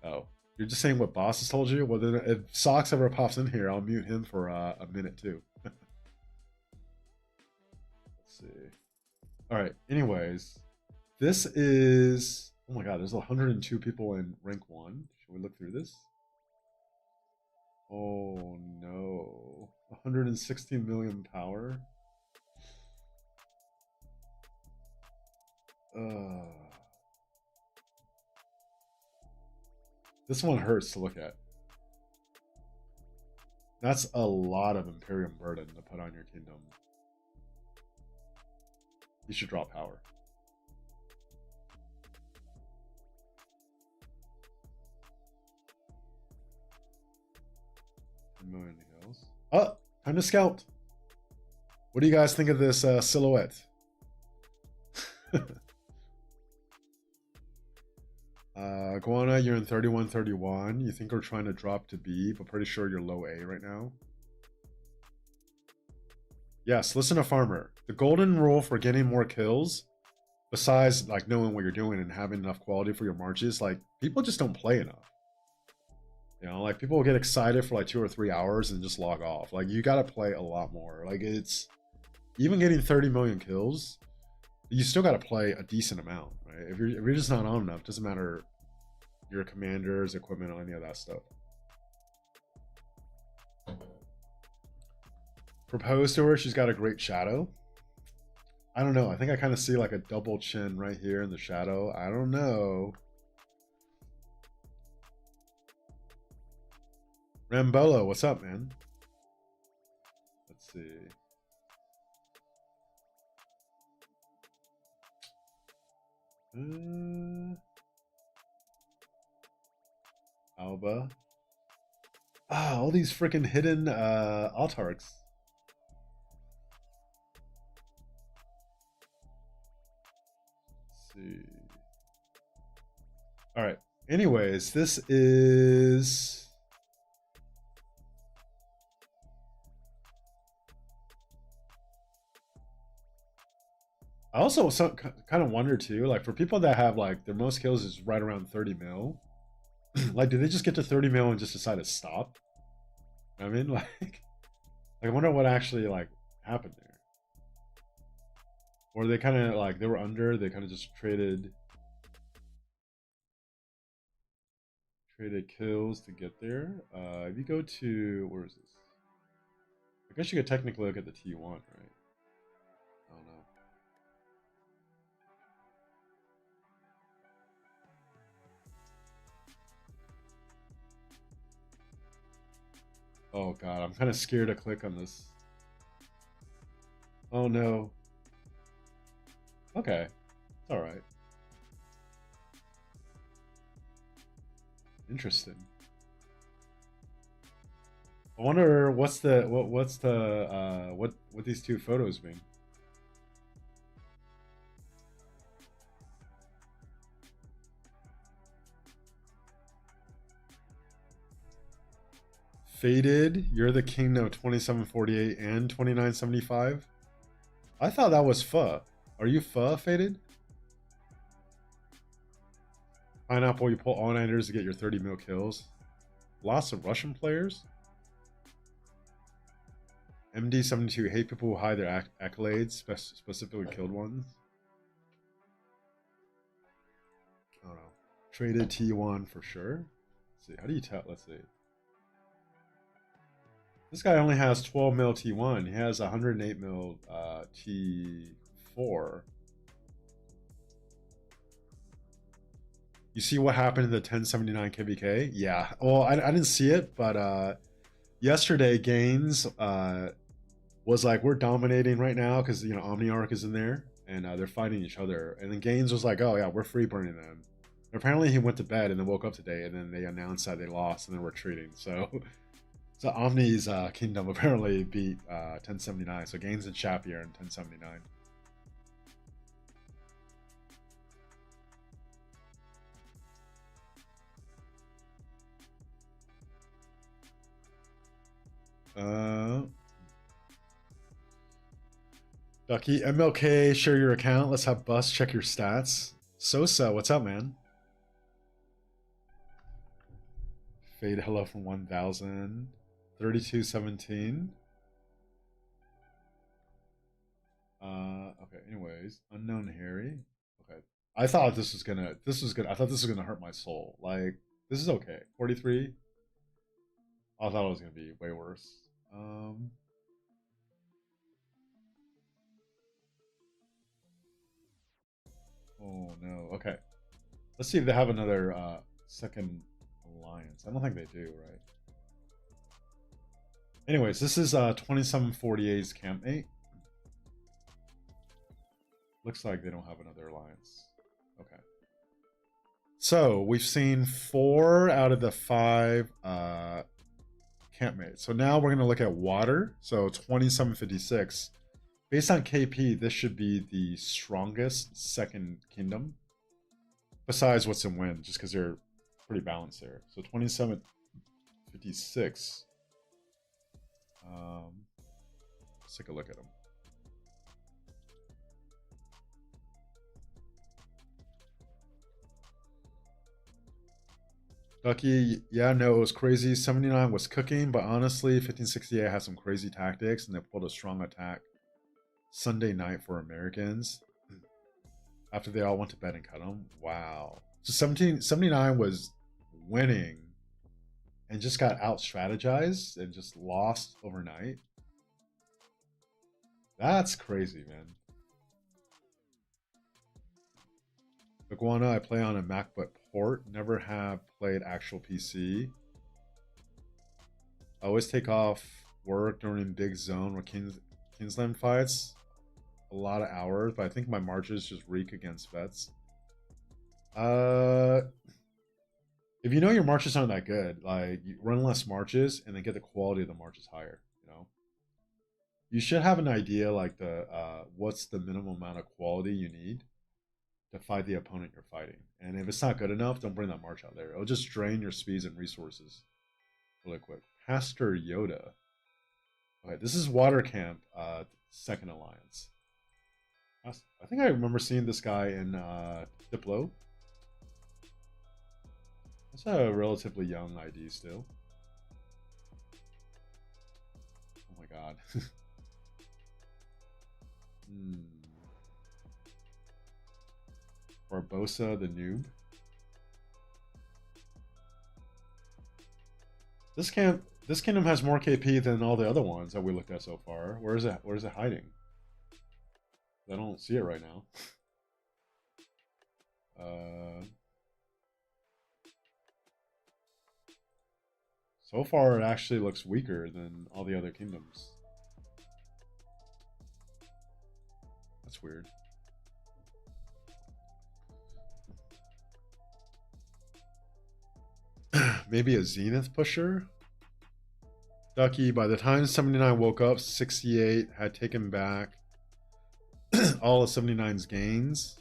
A: Oh, you're just saying what boss has told you? Well, then if Socks ever pops in here, I'll mute him for a minute too. Let's see. All right. Anyways, this is. Oh my god, there's 102 people in rank 1. Should we look through this? Oh no. 116 million power. This one hurts to look at. That's a lot of Imperium burden to put on your kingdom. You should drop power. Million hills. Oh, time to scout. What do you guys think of this silhouette? Guana, you're in 31-31. You think we're trying to drop to B, but pretty sure you're low A right now. Yes, listen to Farmer. The golden rule for getting more kills, besides like knowing what you're doing and having enough quality for your marches, like people just don't play enough. Like people will get excited for like 2 or 3 hours and just log off. Like you gotta play a lot more. Like it's even getting 30 million kills, you still gotta play a decent amount, right? If you're just not on enough, doesn't matter your commanders, equipment, or any of that stuff. Propose to her, she's got a great shadow. I don't know. I think I kind of see like a double chin right here in the shadow. I don't know. Rambolo, what's up, man? Let's see. Alba. Ah, all these freaking hidden autarks. Let's see. All right. Anyways, this is. I also kind of wonder too, like for people that have like their most kills is right around 30 mil. Like, do they just get to 30 mil and just decide to stop? I mean, like I wonder what actually like happened there. Or they kind of like they were under, they kind of just traded kills to get there. If you go to where is this? I guess you could technically look at the T1, right? I don't know. Oh god, I'm kind of scared to click on this. Oh no. Okay, it's all right. Interesting. I wonder what these two photos mean. Faded, you're the king of 2748 and 2975. I thought that was pho. Are you pho faded? Pineapple, you pull all nighters to get your 30 mil kills. Lots of Russian players. MD72 hate people who hide their accolades, specifically killed ones. I don't know. Traded T1 for sure. Let's see. How do you tell? Let's see. This guy only has 12 mil T1. He has 108 mil T4. You see what happened in the 1079 KVK? Yeah. Well, I didn't see it, but yesterday Gaines was like, we're dominating right now because OmniArc is in there and they're fighting each other. And then Gaines was like, oh yeah, we're free burning them. And apparently he went to bed and then woke up today and then they announced that they lost and then retreating. So so Omni's kingdom apparently beat 1079. So Gaines and Shapier in 1079. Ducky, MLK, share your account. Let's have Bus check your stats. Sosa, what's up, man? Fade hello from 1000. 3217. Okay, anyways. Unknown Harry. Okay. I thought this was gonna I thought this was gonna hurt my soul. Like, this is okay. 43. I thought it was gonna be way worse. Oh no. Okay. Let's see if they have another second alliance. I don't think they do, right? Anyways, this is 2748's campmate. Looks like they don't have another alliance. Okay. So we've seen 4 out of the 5 campmates. So now we're going to look at water. So 2756. Based on KP, this should be the strongest second kingdom. Besides what's in wind, just because they're pretty balanced there. So 2756. Let's take a look at them. Ducky, yeah, no, it was crazy. 79 was cooking, but honestly, 1568 had some crazy tactics, and they pulled a strong attack Sunday night for Americans after they all went to bed and cut them. Wow. So 79 was winning and just got out strategized and just lost overnight. That's crazy, man. Iguana, I play on a MacBook port. Never have played actual PC. I always take off work during big zone or Kingsland fights. A lot of hours, but I think my marches just reek against vets. if you know your marches aren't that good, like you run less marches and then get the quality of the marches higher. You should have an idea like the what's the minimum amount of quality you need to fight the opponent you're fighting. And if it's not good enough, don't bring that march out there. It'll just drain your speeds and resources really quick. Pastor Yoda. Okay, this is Water Camp, second alliance. I think I remember seeing this guy in Diplo. That's a relatively young ID still. Oh my god. Barbosa the noob. This kingdom has more KP than all the other ones that we looked at so far. Where is it? Where is it hiding? I don't see it right now. So far, it actually looks weaker than all the other kingdoms. That's weird. Maybe a Zenith pusher? Ducky, by the time 79 woke up, 68 had taken back all of 79's gains.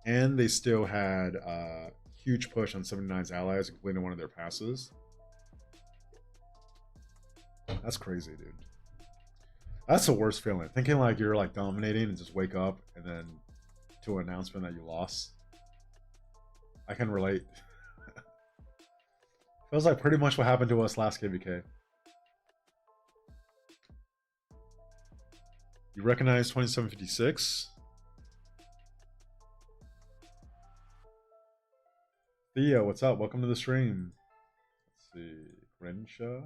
A: And they still had a huge push on 79's allies, including one of their passes. That's crazy, dude. That's the worst feeling. Thinking like you're like dominating and just wake up and then to an announcement that you lost. I can relate. Feels like pretty much what happened to us last KVK. You recognize 2756? Theo, what's up? Welcome to the stream. Let's see. Rensha.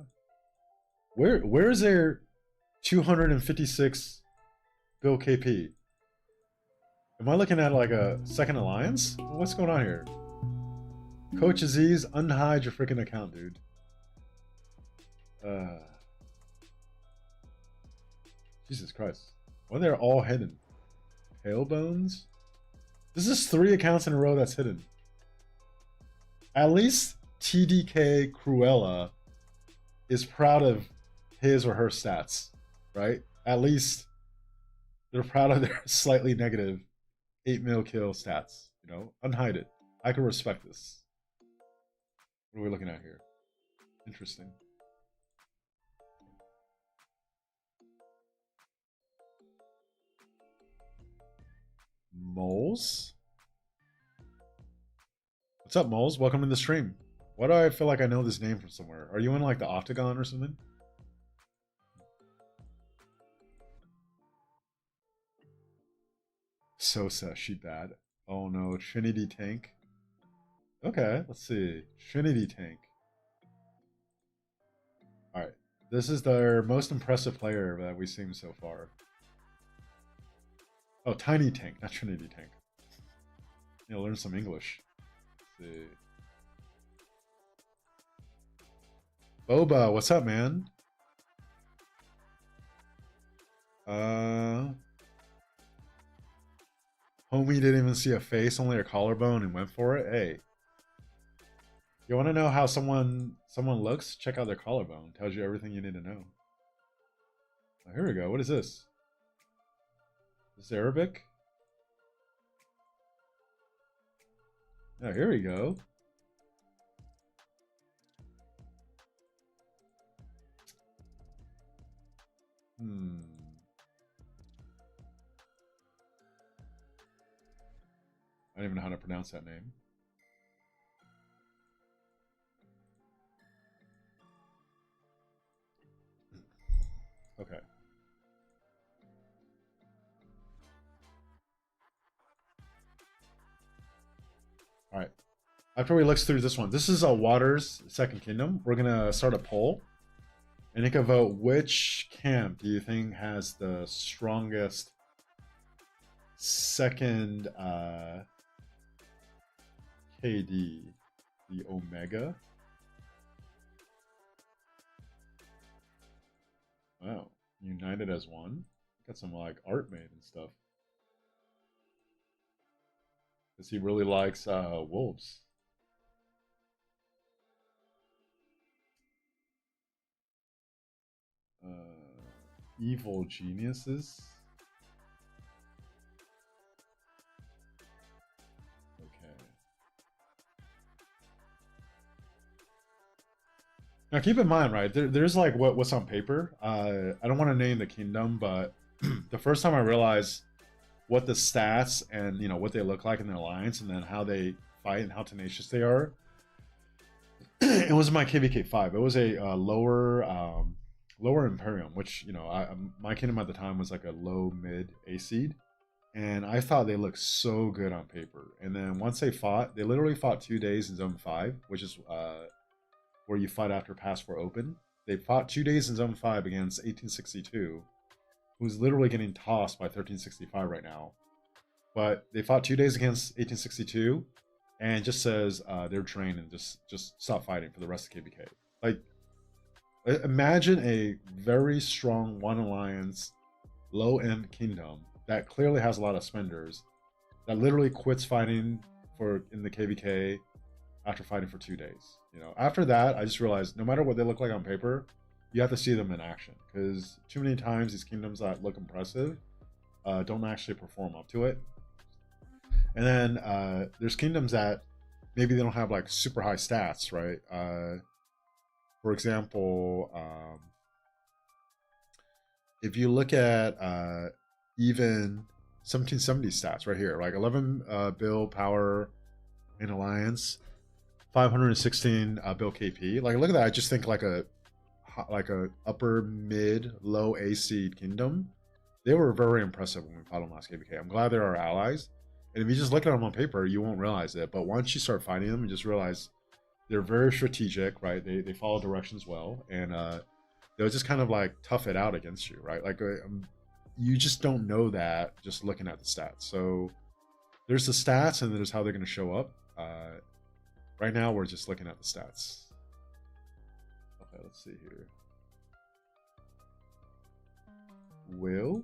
A: Where is there 256 Bill KP? Am I looking at like a second alliance? What's going on here? Coach Aziz, unhide your freaking account, dude. Jesus Christ. Why are they all hidden? Pale Bones? This is 3 accounts in a row that's hidden. At least TDK Cruella is proud of his or her stats, right? At least they're proud of their slightly negative 8 mil kill stats. Unhide it. I can respect this. What are we looking at here? Interesting. Moles? What's up, Moles? Welcome to the stream. Why do I feel like I know this name from somewhere? Are you in like the Octagon or something? Sosa, she bad. Oh no, Trinity Tank. Okay, let's see. Trinity Tank. Alright. This is their most impressive player that we've seen so far. Oh, Tiny Tank, not Trinity Tank. You'll learn some English. Let's see. Boba, what's up, man? Homie didn't even see a face, only a collarbone, and went for it. Hey, you want to know how someone looks? Check out their collarbone. Tells you everything you need to know. Oh, here we go. What is this? Is this Arabic? Oh, here we go. I don't even know how to pronounce that name. Okay. All right. After we look through this one, this is a Waters Second Kingdom. We're gonna start a poll, and you can vote which camp do you think has the strongest second KD, the Omega. Wow, united as one. Got some like art made and stuff. Because he really likes wolves. Evil geniuses. Okay. Now keep in mind, right? There's like what's on paper. I don't want to name the kingdom, but the first time I realized what the stats and what they look like in their alliance, and then how they fight and how tenacious they are, it was my KVK 5. It was a lower Imperium, which my kingdom at the time was like a low mid A seed, and I thought they looked so good on paper. And then once they literally fought 2 days in Zone 5, which is where you fight after Pass 4 open. They fought 2 days in Zone 5 against 1862, who's literally getting tossed by 1365 right now. But they fought 2 days against 1862, and just says they're trained and just stop fighting for the rest of KVK. Like, imagine a very strong one alliance, low end kingdom that clearly has a lot of spenders that literally quits fighting in the KVK after fighting for 2 days. After that, I just realized no matter what they look like on paper, you have to see them in action, because too many times these kingdoms that look impressive don't actually perform up to it. And then there's kingdoms that maybe they don't have like super high stats, right? For example, if you look at even 1770 stats right here, like 11 bill power in alliance, 516 bill KP. Like, look at that. I just think like a upper mid low A seed kingdom. They were very impressive when we fought them last KVK. I'm glad they're our allies. And if you just look at them on paper, you won't realize it. But once you start fighting them, you just realize they're very strategic, right? They follow directions well, and they'll just kind of like tough it out against you, right? Like you just don't know that just looking at the stats. So there's the stats, and there's how they're going to show up. Right now, we're just looking at the stats. Okay, let's see here. Will.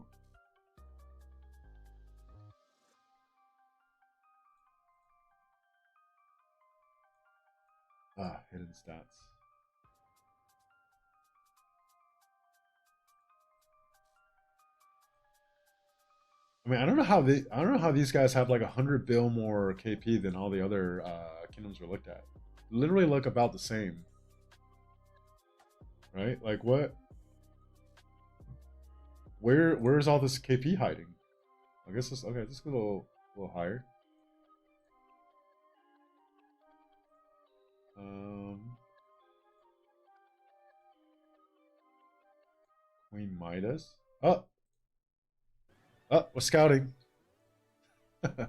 A: Hidden stats. I mean, I don't know how these guys have like 100 bill more KP than all the other kingdoms we looked at. Literally look about the same, right? Like what? Where's all this KP hiding? I guess this okay. This is a little higher. Queen Midas. Oh, we're scouting.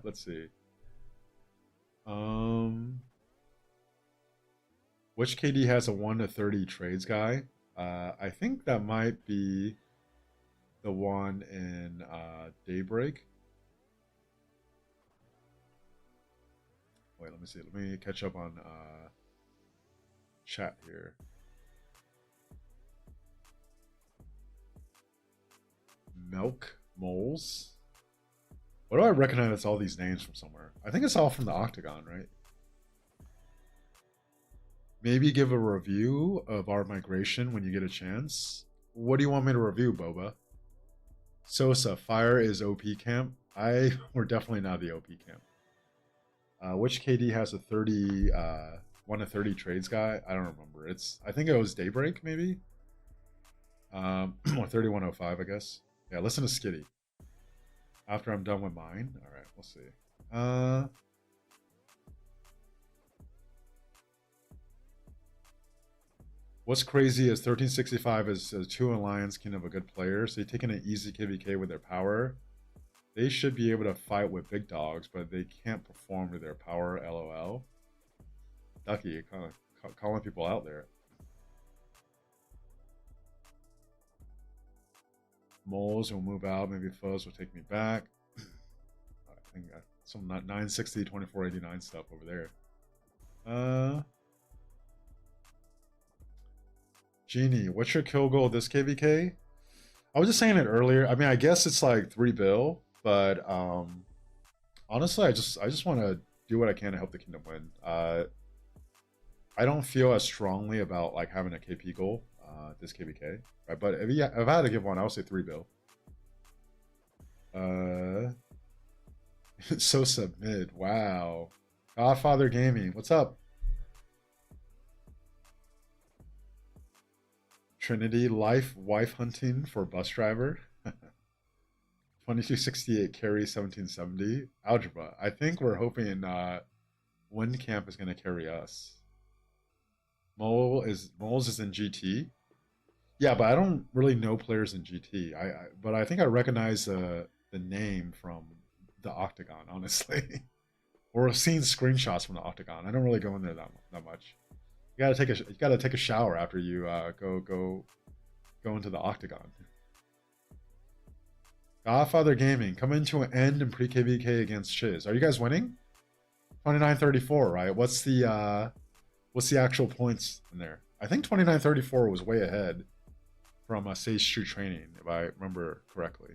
A: Let's see. Which KD has a 1-30 trades guy? I think that might be the one in Daybreak. Wait, let me see. Let me catch up on chat here. Milk Moles. What do I recognize all these names from somewhere? I think it's all from the Octagon, right? Maybe give a review of our migration when you get a chance. What do you want me to review, Boba? Sosa, Fire is OP camp. We're definitely not the OP camp. Which KD has a 30 1-30 trades guy? I don't remember. I think it was Daybreak, maybe? Or 3105, I guess. Yeah, listen to Skitty. After I'm done with mine. Alright, we'll see. What's crazy is 1365 is a 2 alliance king of a good player, so you're taking an easy KVK with their power. They should be able to fight with big dogs, but they can't perform to their power, LOL. Ducky, you're kind of calling people out there. Moles will move out, maybe foes will take me back. I think some 960, 2489 stuff over there. Genie, what's your kill goal this KVK? I was just saying it earlier. I mean, I guess it's like 3 bill, but honestly, I just want to do what I can to help the kingdom win. I don't feel as strongly about like having a KP goal. this KVK. Right, but if I had to give one, I would say 3 bill. So submit. Wow. Godfather Gaming. What's up? Trinity Life Wife Hunting for Bus Driver. 2268 carry 1770. Algebra. I think we're hoping Windcamp is going to carry us. Moles is in GT. Yeah, but I don't really know players in GT. But I think I recognize the name from the Octagon, honestly, or I've seen screenshots from the Octagon. I don't really go in there that much. You gotta take a shower after you go into the Octagon. Godfather Gaming coming to an end in pre KVK against Chiz. Are you guys winning? 29-34, right? What's the actual points in there? I think 29-34 was way ahead from Sage Street Training, if I remember correctly.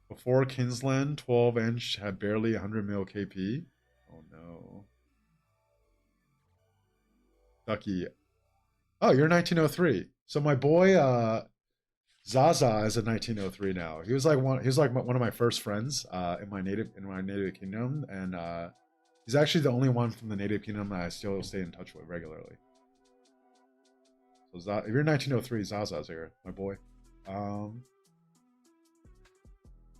A: Before Kinsland, 12-inch had barely 100 mil KP. Oh no. Ducky. Oh, you're 1903. So my boy Zaza is a 1903 now. He was like one of my first friends in my native kingdom, and he's actually the only one from the native kingdom that I still stay in touch with regularly. So if you're 1903, Zaza's here, my boy.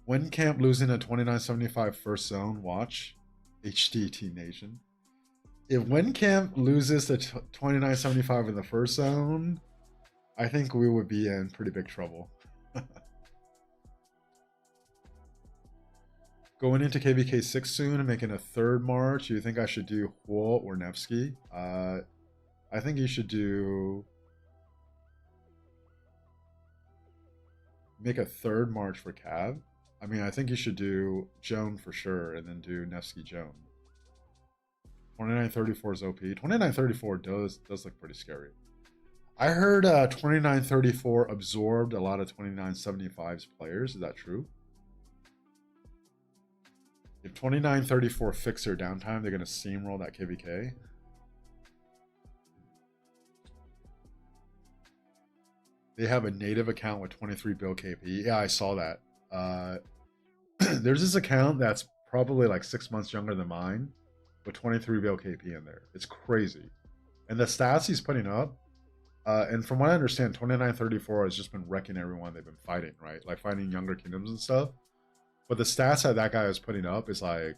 A: Windcamp losing a 2975 first zone. Watch HDT Nation. If Windcamp loses the 2975 in the first zone, I think we would be in pretty big trouble. Going into KVK 6 soon and making a third march. You think I should do Huo or Nevsky? I think you should make a third march for Cav. I mean, I think you should do Joan for sure, and then do Nevsky Joan. 2934 is OP. 2934 does look pretty scary. I heard 2934 absorbed a lot of 2975's players. Is that true? If 2934 fix their downtime, they're going to steamroll that KVK. They have a native account with 23 bill KP. Yeah, I saw that. There's this account that's probably like 6 months younger than mine with 23 bill KP in there. It's crazy. And the stats he's putting up, and from what I understand, 2934 has just been wrecking everyone they've been fighting, right? Like fighting younger kingdoms and stuff. But the stats that guy is putting up is like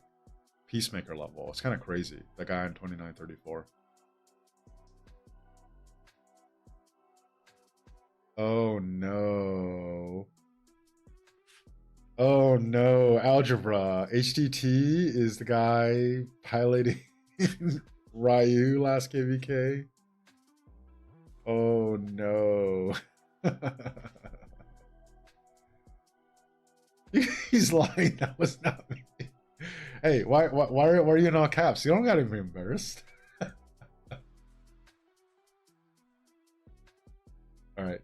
A: Peacemaker level. It's kind of crazy. The guy in 2934. Oh no. Oh no, Algebra. HDT is the guy piloting Ryu last KVK. Oh no. He's lying. That was not me. Hey, why are you in all caps? You don't gotta be embarrassed. All right.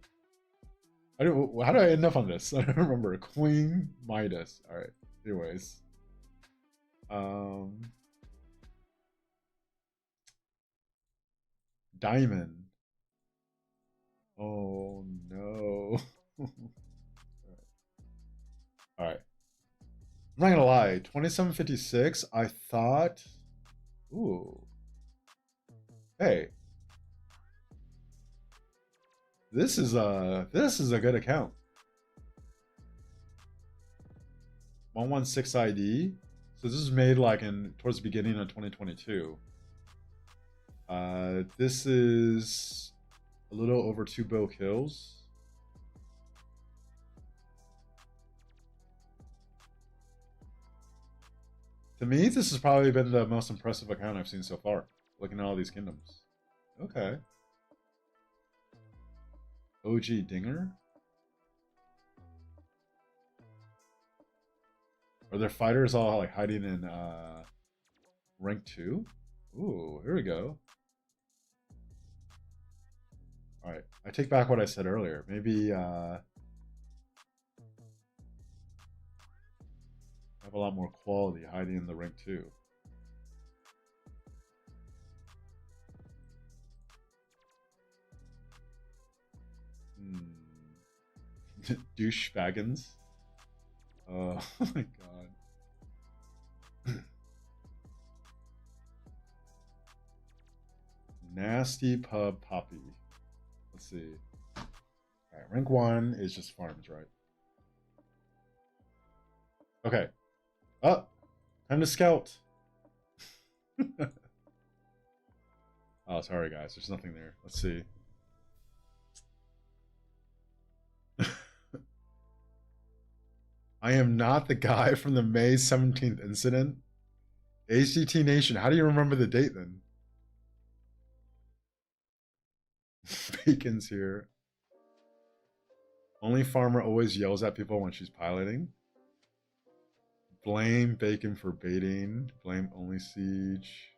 A: How do I end up on this? I don't remember. Queen Midas. All right. Anyways. Diamond. Oh no. All right. I'm not gonna lie. 2756. I thought. Ooh. Hey. This is a good account. 116 ID. So this is made like towards the beginning of 2022. This is a little over 2 bill kills. To me, this has probably been the most impressive account I've seen so far. Looking at all these kingdoms. Okay. OG Dinger? Are their fighters all like hiding in rank 2? Ooh, here we go. Alright, I take back what I said earlier. Maybe have a lot more quality hiding in the rank 2. Douchebaggins. Oh my god. Nasty Pub Poppy. Let's see. Alright, rank 1 is just farms, right? Okay. Oh! Time to scout! Oh, sorry guys, there's nothing there. Let's see. I am not the guy from the May 17th incident. HDT Nation, how do you remember the date then? Bacon's here. Only Farmer always yells at people when she's piloting. Blame Bacon for baiting. Blame only Siege.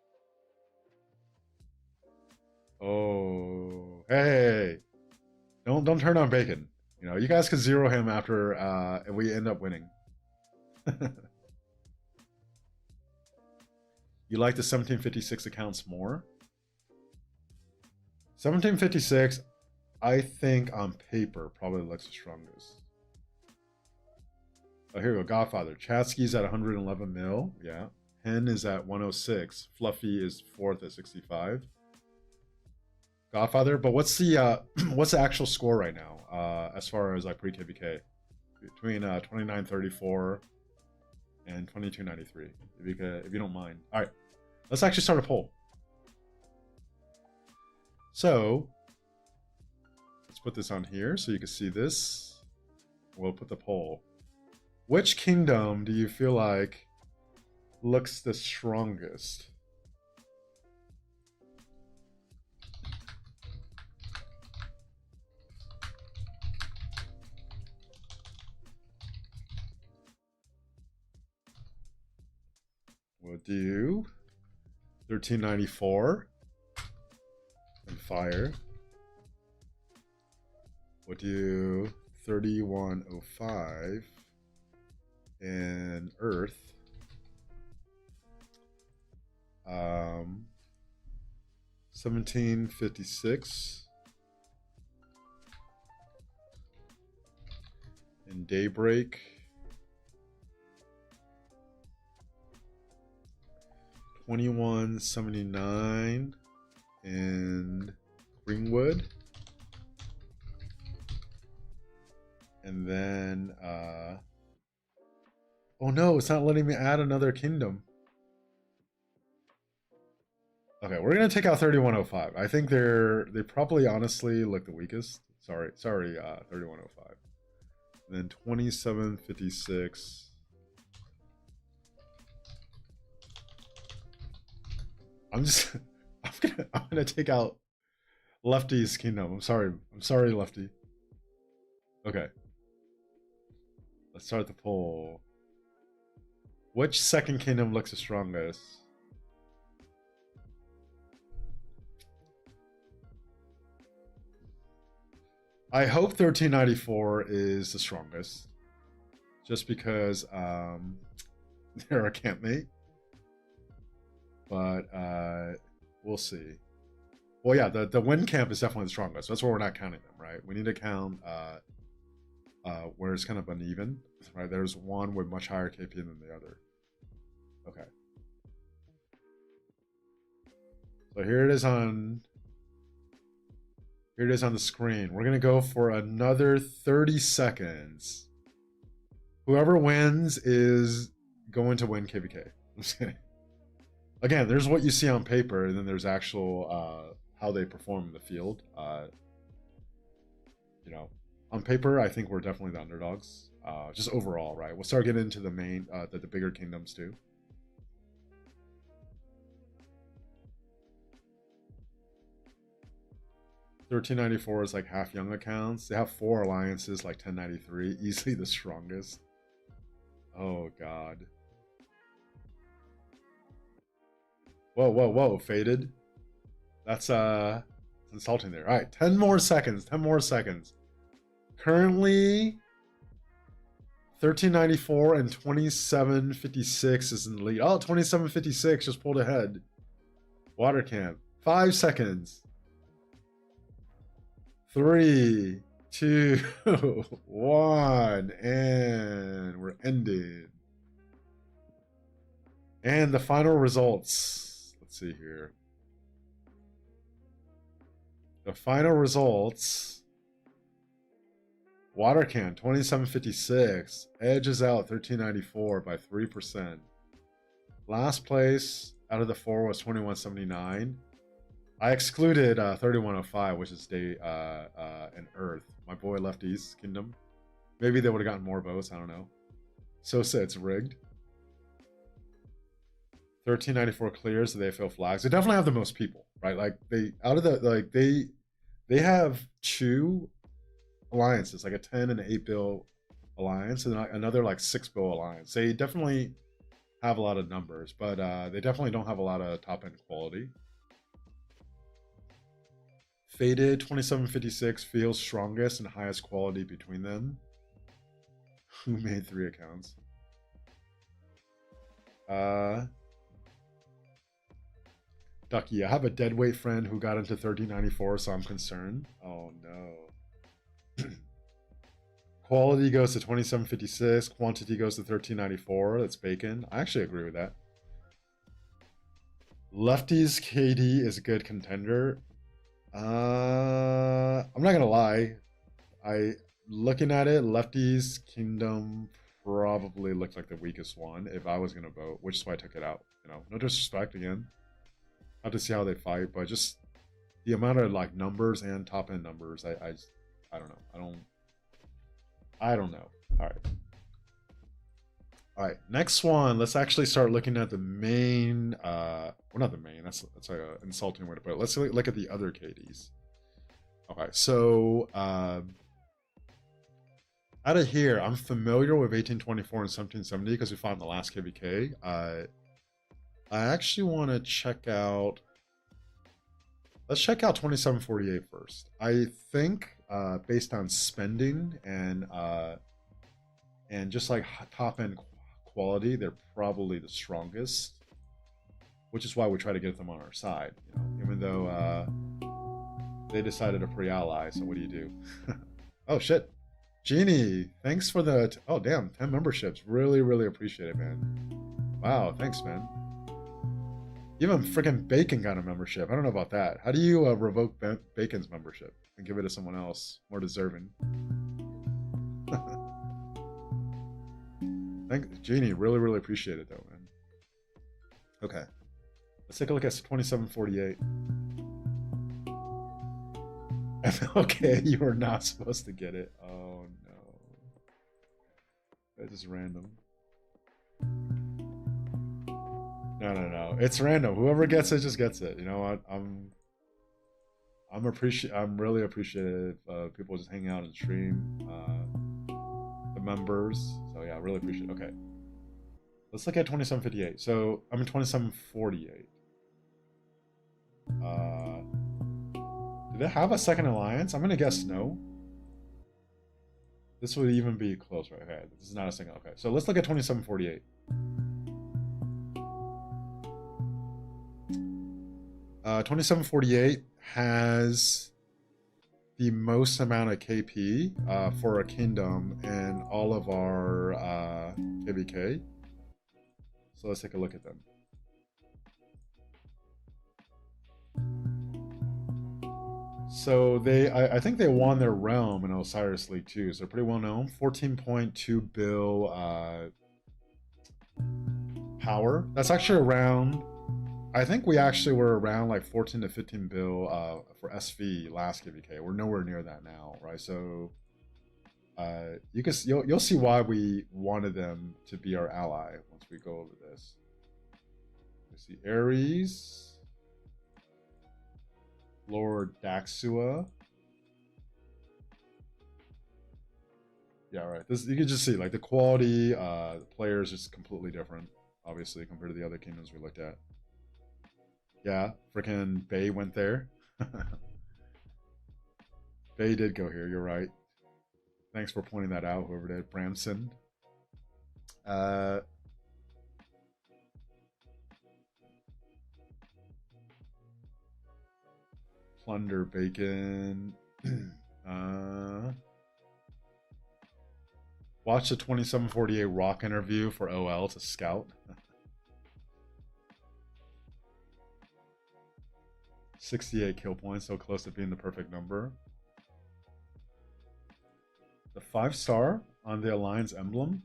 A: Oh, hey! Don't turn on Bacon. You know, you guys can zero him after if we end up winning. You like the 1756 accounts more? 1756, I think on paper probably looks the strongest. Oh, here we go. Godfather. Chatsky's at 111 mil. Yeah. Hen is at 106. Fluffy is 4th at 65. Godfather. But what's the what's the actual score right now? As far as like pre-KVK? Between 2934 and 2293. If you don't mind. All right. Let's actually start a poll. So let's put this on here so you can see this. We'll put the poll. Which kingdom do you feel like looks the strongest? We'll do 1394 and fire. We'll do 3105 and earth. 1756 and daybreak. 2179 and Greenwood. And then oh no, it's not letting me add another kingdom. Okay, we're gonna take out 3105. I think they probably honestly look the weakest. Sorry, 3105. And then 2756. I'm gonna take out Lefty's kingdom. I'm sorry, Lefty. Okay. Let's start the poll. Which second kingdom looks the strongest? I hope 1394 is the strongest. Just because they're a campmate. But we'll see. Well, yeah, the win camp is definitely the strongest. That's why we're not counting them, right? We need to count where it's kind of uneven, right? There's one with much higher KP than the other. Okay. So here it is on the screen. We're gonna go for another 30 seconds. Whoever wins is going to win KVK. I'm just kidding. Again, there's what you see on paper, and then there's actual how they perform in the field. You know, on paper, I think we're definitely the underdogs. Just overall, right? We'll start getting into the main, the bigger kingdoms too. $13.94 is like half young accounts. They have 4 alliances, like 1093, easily the strongest. Oh god. Whoa, faded. That's insulting there. All right, 10 more seconds. Currently 1394 and 2756 is in the lead. Oh, 2756 just pulled ahead. Water camp. 5 seconds. 3, 2, 1, and we're ended. And the final results. Let's see here. The final results. Water can 2756. Edge is out 1394 by 3%. Last place out of the 4 was 2179. I excluded 3105, which is Day and Earth. My boy Lefty's Kingdom. Maybe they would have gotten more votes. I don't know. Sosa, it's rigged. 1394 clears, so they fill flags. They definitely have the most people, right? Like they out of the like they have 2 alliances, like a 10 and an 8 bill alliance, and another like 6 bill alliance. They definitely have a lot of numbers, but they definitely don't have a lot of top end quality. Faded 2756 feels strongest and highest quality between them. Who made 3 accounts? Ducky, I have a deadweight friend who got into 1394, so I'm concerned. Oh no. Quality goes to 2756. Quantity goes to 1394. That's bacon. I actually agree with that. Lefty's KD is a good contender. I'm not gonna lie. Looking at it, Lefty's Kingdom probably looked like the weakest one if I was gonna vote, which is why I took it out. You know, no disrespect again. Have to see how they fight, but just the amount of like numbers and top end numbers, I don't know. I don't know. All right. Next one. Let's actually start looking at the main. Well, not the main. That's like an insulting way to put it. Let's look at the other KDs. Okay, so out of here, I'm familiar with 1824 and 1770 because we found the last KVK. I actually want to check out. Let's check out 2748 first. I think based on spending and just like top end quality, they're probably the strongest, which is why we try to get them on our side. You know, even though they decided to pre-ally. So what do you do? Oh shit, Genie, thanks for the oh damn 10 memberships. Really appreciate it, man. Wow, thanks, man. Even freaking Bacon got a membership. I don't know about that. How do you revoke Bacon's membership and give it to someone else more deserving? Thanks, Genie. Really appreciate it, though, man. Okay. Let's take a look at 2748. Okay, you are not supposed to get it. Oh, no. That's just random. No. It's random. Whoever gets it just gets it. You know what? I'm really appreciative of people just hanging out and stream. The members. So yeah, I really appreciate it. Okay. Let's look at 2758. So I'm in 2748. Do they have a second alliance? I'm gonna guess no. This would even be close right here. This is not a single. Okay, so let's look at 2748. 2748 has the most amount of KP for a kingdom in all of our KVK. So let's take a look at them. So I think they won their realm in Osiris League too. So they're pretty well known. 14.2 bill power. That's actually around. I think we actually were around like 14 to 15 bill for SV last KVK. We're nowhere near that now, right? So you'll see why we wanted them to be our ally once we go over this. We see Ares, Lord Daxua. Yeah, right. This you can just see like the quality, the players is completely different, obviously, compared to the other kingdoms we looked at. Yeah, freaking Bay went there. Bay did go here, you're right. Thanks for pointing that out, whoever did. Bramson. Plunder Bacon. Watch the 2748 Rock interview for OL to scout. 68 kill points, so close to being the perfect number. The 5-star on the Alliance emblem.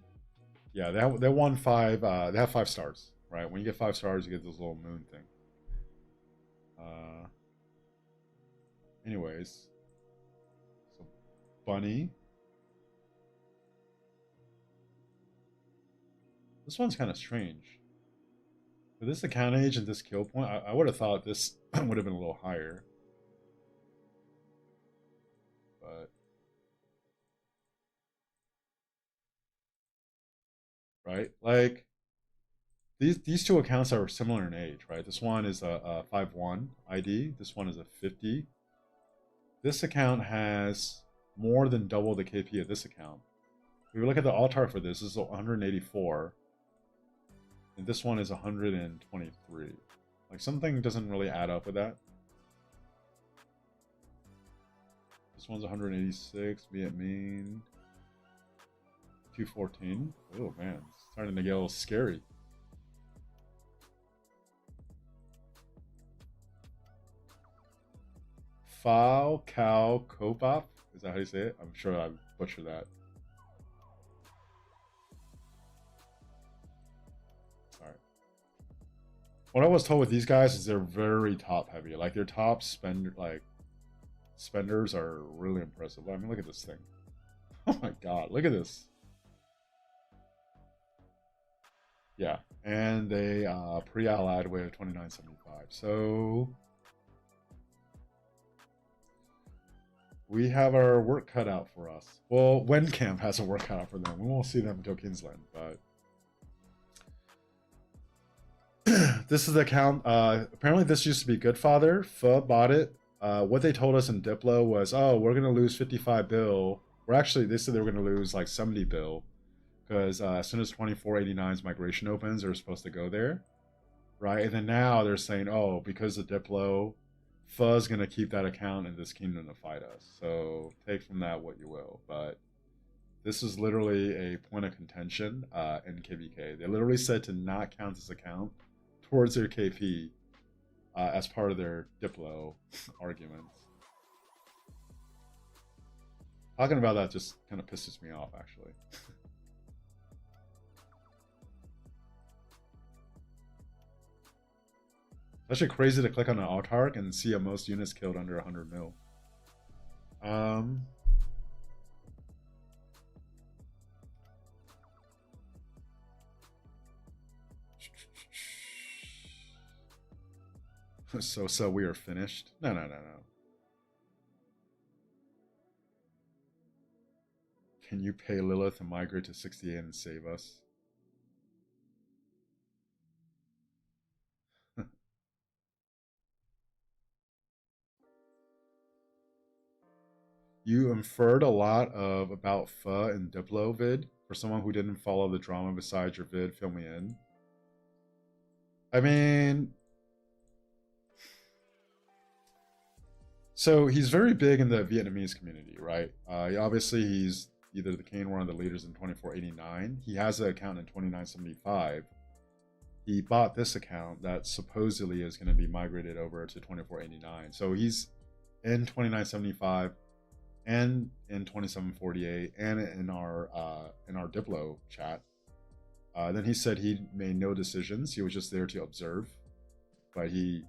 A: Yeah, they won 5. They have 5 stars, right? When you get 5 stars, you get this little moon thing. Anyways, so Bunny. This one's kind of strange. For this account age and this kill point, I would have thought this would have been a little higher. But right, like these two accounts are similar in age, right? This one is a 5-1 ID. This one is a 50. This account has more than double the KP of this account. If we look at the altar for this is 184. And this one is 123. Like, something doesn't really add up with that. This one's 186, Viet Minh. 214. Oh man, it's starting to get a little scary. Phao Cao Kopop? Is that how you say it? I'm sure I butchered that. Sorry. What I was told with these guys is they're very top heavy. Like, their top spenders are really impressive. I mean, look at this thing. Oh my god, look at this. Yeah, and they pre-allied with 2975. So we have our work cut out for us. Well, WenCamp has a work cut out for them. We won't see them until Kingsland, but this is the account. Apparently this used to be Goodfather. Pho bought it. What they told us in Diplo was, oh, we're going to lose 55 bill. Or actually, they said they were going to lose like 70 bill. Because as soon as 2489's migration opens, they're supposed to go there. Right? And then now they're saying, oh, because of Diplo, Pho's going to keep that account in this kingdom to fight us. So take from that what you will. But this is literally a point of contention in KVK. They literally said to not count this account towards their KP as part of their Diplo arguments. Talking about that just kind of pisses me off, actually. It's actually crazy to click on an autark and see a most units killed under 100 mil. So we are finished. No. Can you pay Lilith to migrate to 68 and save us? You inferred a lot of about Pho and Diplo vid. For someone who didn't follow the drama besides your vid, fill me in. I mean, so he's very big in the Vietnamese community, right? Obviously, he's either the king or one of the leaders in 2489. He has an account in 2975. He bought this account that supposedly is going to be migrated over to 2489. So he's in 2975 and in 2748 and in our Diplo chat. Then he said he made no decisions. He was just there to observe, but he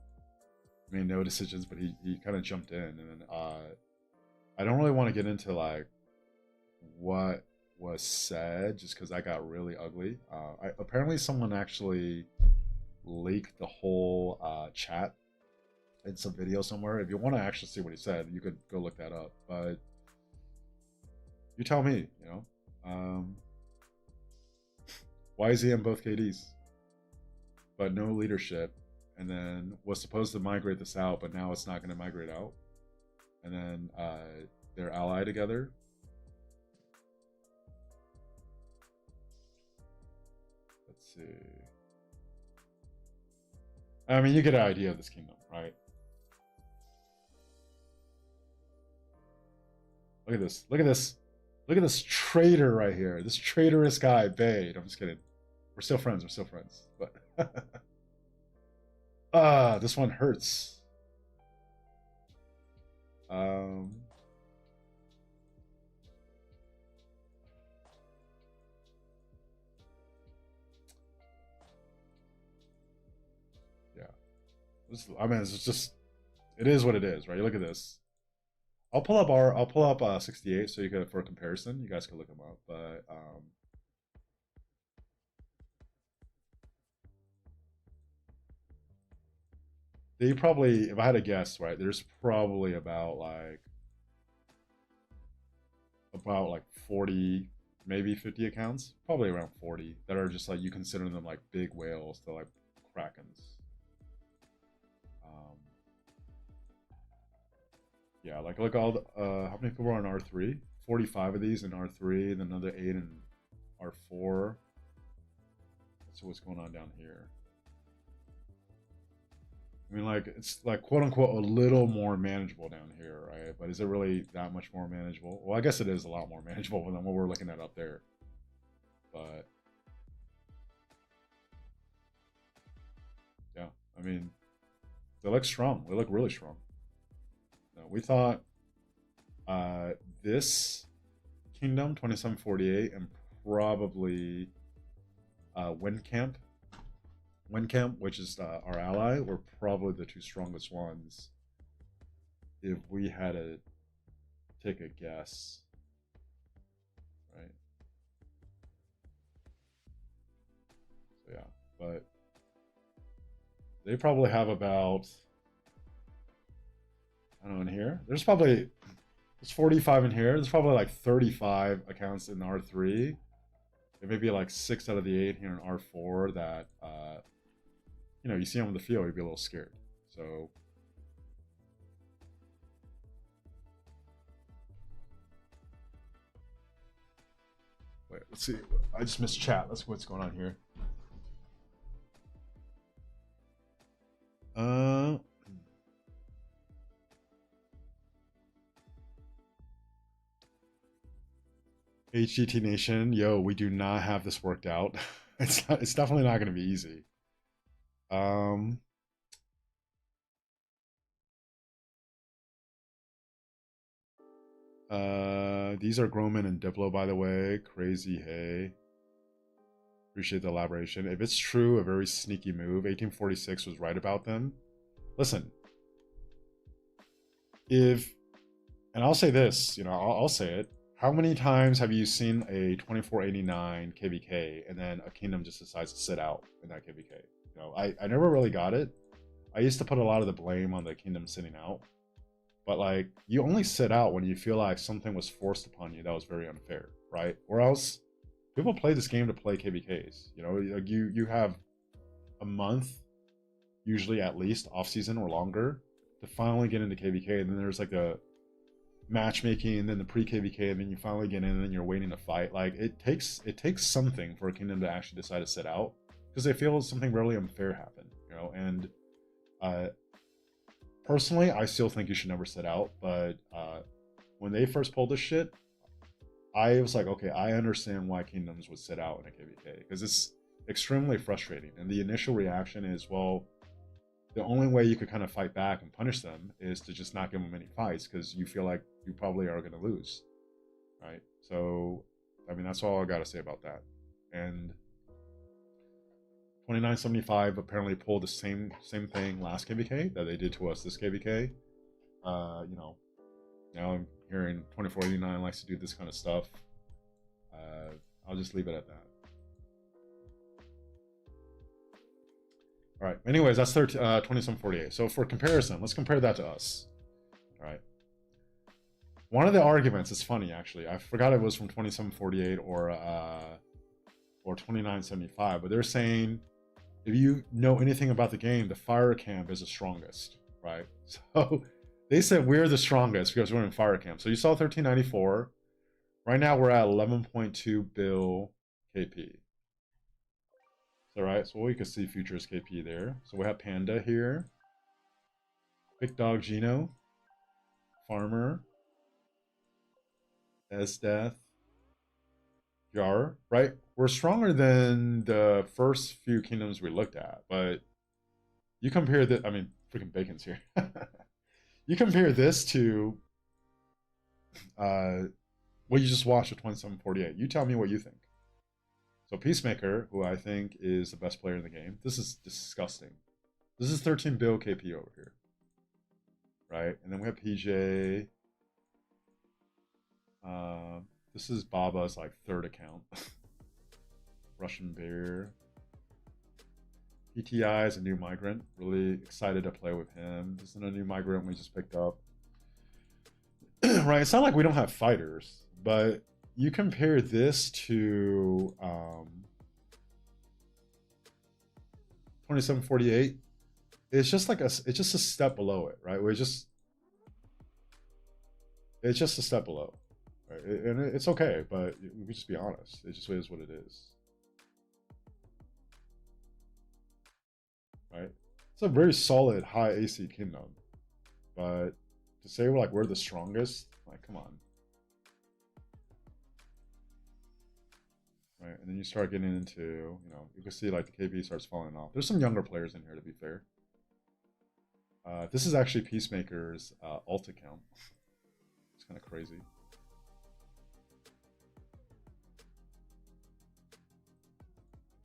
A: made no decisions. But he kind of jumped in, and then I don't really want to get into like what was said just because that got really ugly. Apparently someone actually leaked the whole chat in some video somewhere. If you want to actually see what he said, you could go look that up, but you tell me, you know. Why is he in both KDs but no leadership, and then was supposed to migrate this out, but now it's not going to migrate out, and then they're allied together? Let's see. I mean, you get an idea of this kingdom, right? Look at this. Look at this. Look at this traitor right here. This traitorous guy, Bade. I'm just kidding. We're still friends. We're still friends. But this one hurts. Um, yeah. I mean, it's just it is what it is, right? You look at this. I'll pull up 68 so you can for a comparison. You guys can look them up, but they probably, if I had to guess, right, there's probably about like 40, maybe 50 accounts, probably around 40 that are just like you consider them like big whales to like krakens. Um, yeah, like look all the, how many people are on R3? 45 of these in R3, then another 8 in R4. So what's going on down here? I mean, like it's like quote unquote a little more manageable down here, right? But is it really that much more manageable? Well, I guess it is a lot more manageable than what we're looking at up there. But yeah, I mean, they look strong. They look really strong. We thought this Kingdom 2748 and probably Windcamp, which is our ally, were probably the two strongest ones. If we had to take a guess, right? So yeah, but they probably have about, I don't know, in here. There's 45 in here. There's probably like 35 accounts in R3. There may be like 6 out of the 8 here in R4 that you see them on the field, you'd be a little scared. So wait, let's see. I just missed chat. Let's see what's going on here. HGT Nation, yo, we do not have this worked out. It's definitely not going to be easy. Um, these are Groman and Diplo, by the way. Crazy, hey. Appreciate the elaboration. If it's true, a very sneaky move. 1846 was right about them. Listen, if, and I'll say this, I'll say it. How many times have you seen a 2489 KVK and then a kingdom just decides to sit out in that KVK? I never really got it. I used to put a lot of the blame on the kingdom sitting out. But like, you only sit out when you feel like something was forced upon you that was very unfair, right? Or else people play this game to play KVKs. Like you have a month, usually at least off season or longer, to finally get into KVK, and then there's like a matchmaking, and then the pre KVK, and then you finally get in, and then you're waiting to fight. Like it takes something for a kingdom to actually decide to sit out because they feel something really unfair happened, and personally, I still think you should never sit out. But when they first pulled this shit, I was like, okay, I understand why kingdoms would sit out in a KVK because it's extremely frustrating. And the initial reaction is, well, the only way you could kind of fight back and punish them is to just not give them any fights because you feel like you probably are going to lose, right? So, I mean, that's all I got to say about that. And 2975 apparently pulled the same thing last KVK that they did to us this KVK. Now I'm hearing 2489 likes to do this kind of stuff. I'll just leave it at that. All right. Anyways, that's 2748. So for comparison, let's compare that to us. All right. One of the arguments is funny, actually. I forgot it was from 2748 or 2975, but they're saying if you know anything about the game, the fire camp is the strongest, right? So they said we're the strongest because we're in fire camp. So you saw 1394. Right now we're at 11.2 bill KP. So right, so we can see futures KP there. So we have Panda here, Big Dog Gino, Farmer, S Death, Yar, right? We're stronger than the first few kingdoms we looked at, but you compare the, I mean, freaking Bacon's here. You compare this to uh, what you just watched at 2748. You tell me what you think. So Peacemaker, who I think is the best player in the game, this is disgusting. This is 13 bill KP over here, right? And then we have PJ. This is Baba's like third account. Russian Bear. PTI is a new migrant. Really excited to play with him. This is a new migrant we just picked up. Right? It's not like we don't have fighters, but you compare this to 2748. It's just like it's just a step below it, right? It's just a step below, right? And it's okay, but we can just be honest. It just is what it is, right? It's a very solid high AC kingdom, but to say we're the strongest, like come on, right? And then you start getting into, you can see like the KB starts falling off. There's some younger players in here, to be fair. This is actually Peacemaker's alt account. It's kind of crazy.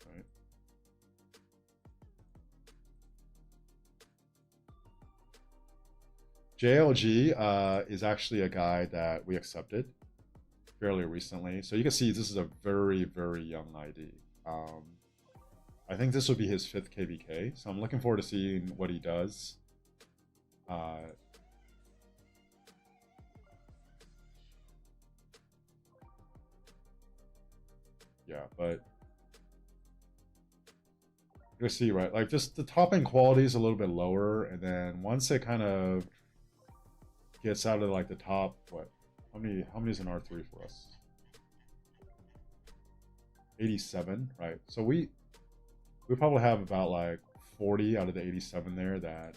A: Right. JLG is actually a guy that we accepted fairly recently. So you can see this is a very, very young ID. I think this would be his 5th KVK. So I'm looking forward to seeing what he does. Yeah, but you'll see, right? Like just the top end quality is a little bit lower, and then once it kind of gets out of like the top, what? How many is an R3 for us? 87, right? So we probably have about like 40 out of the 87 there that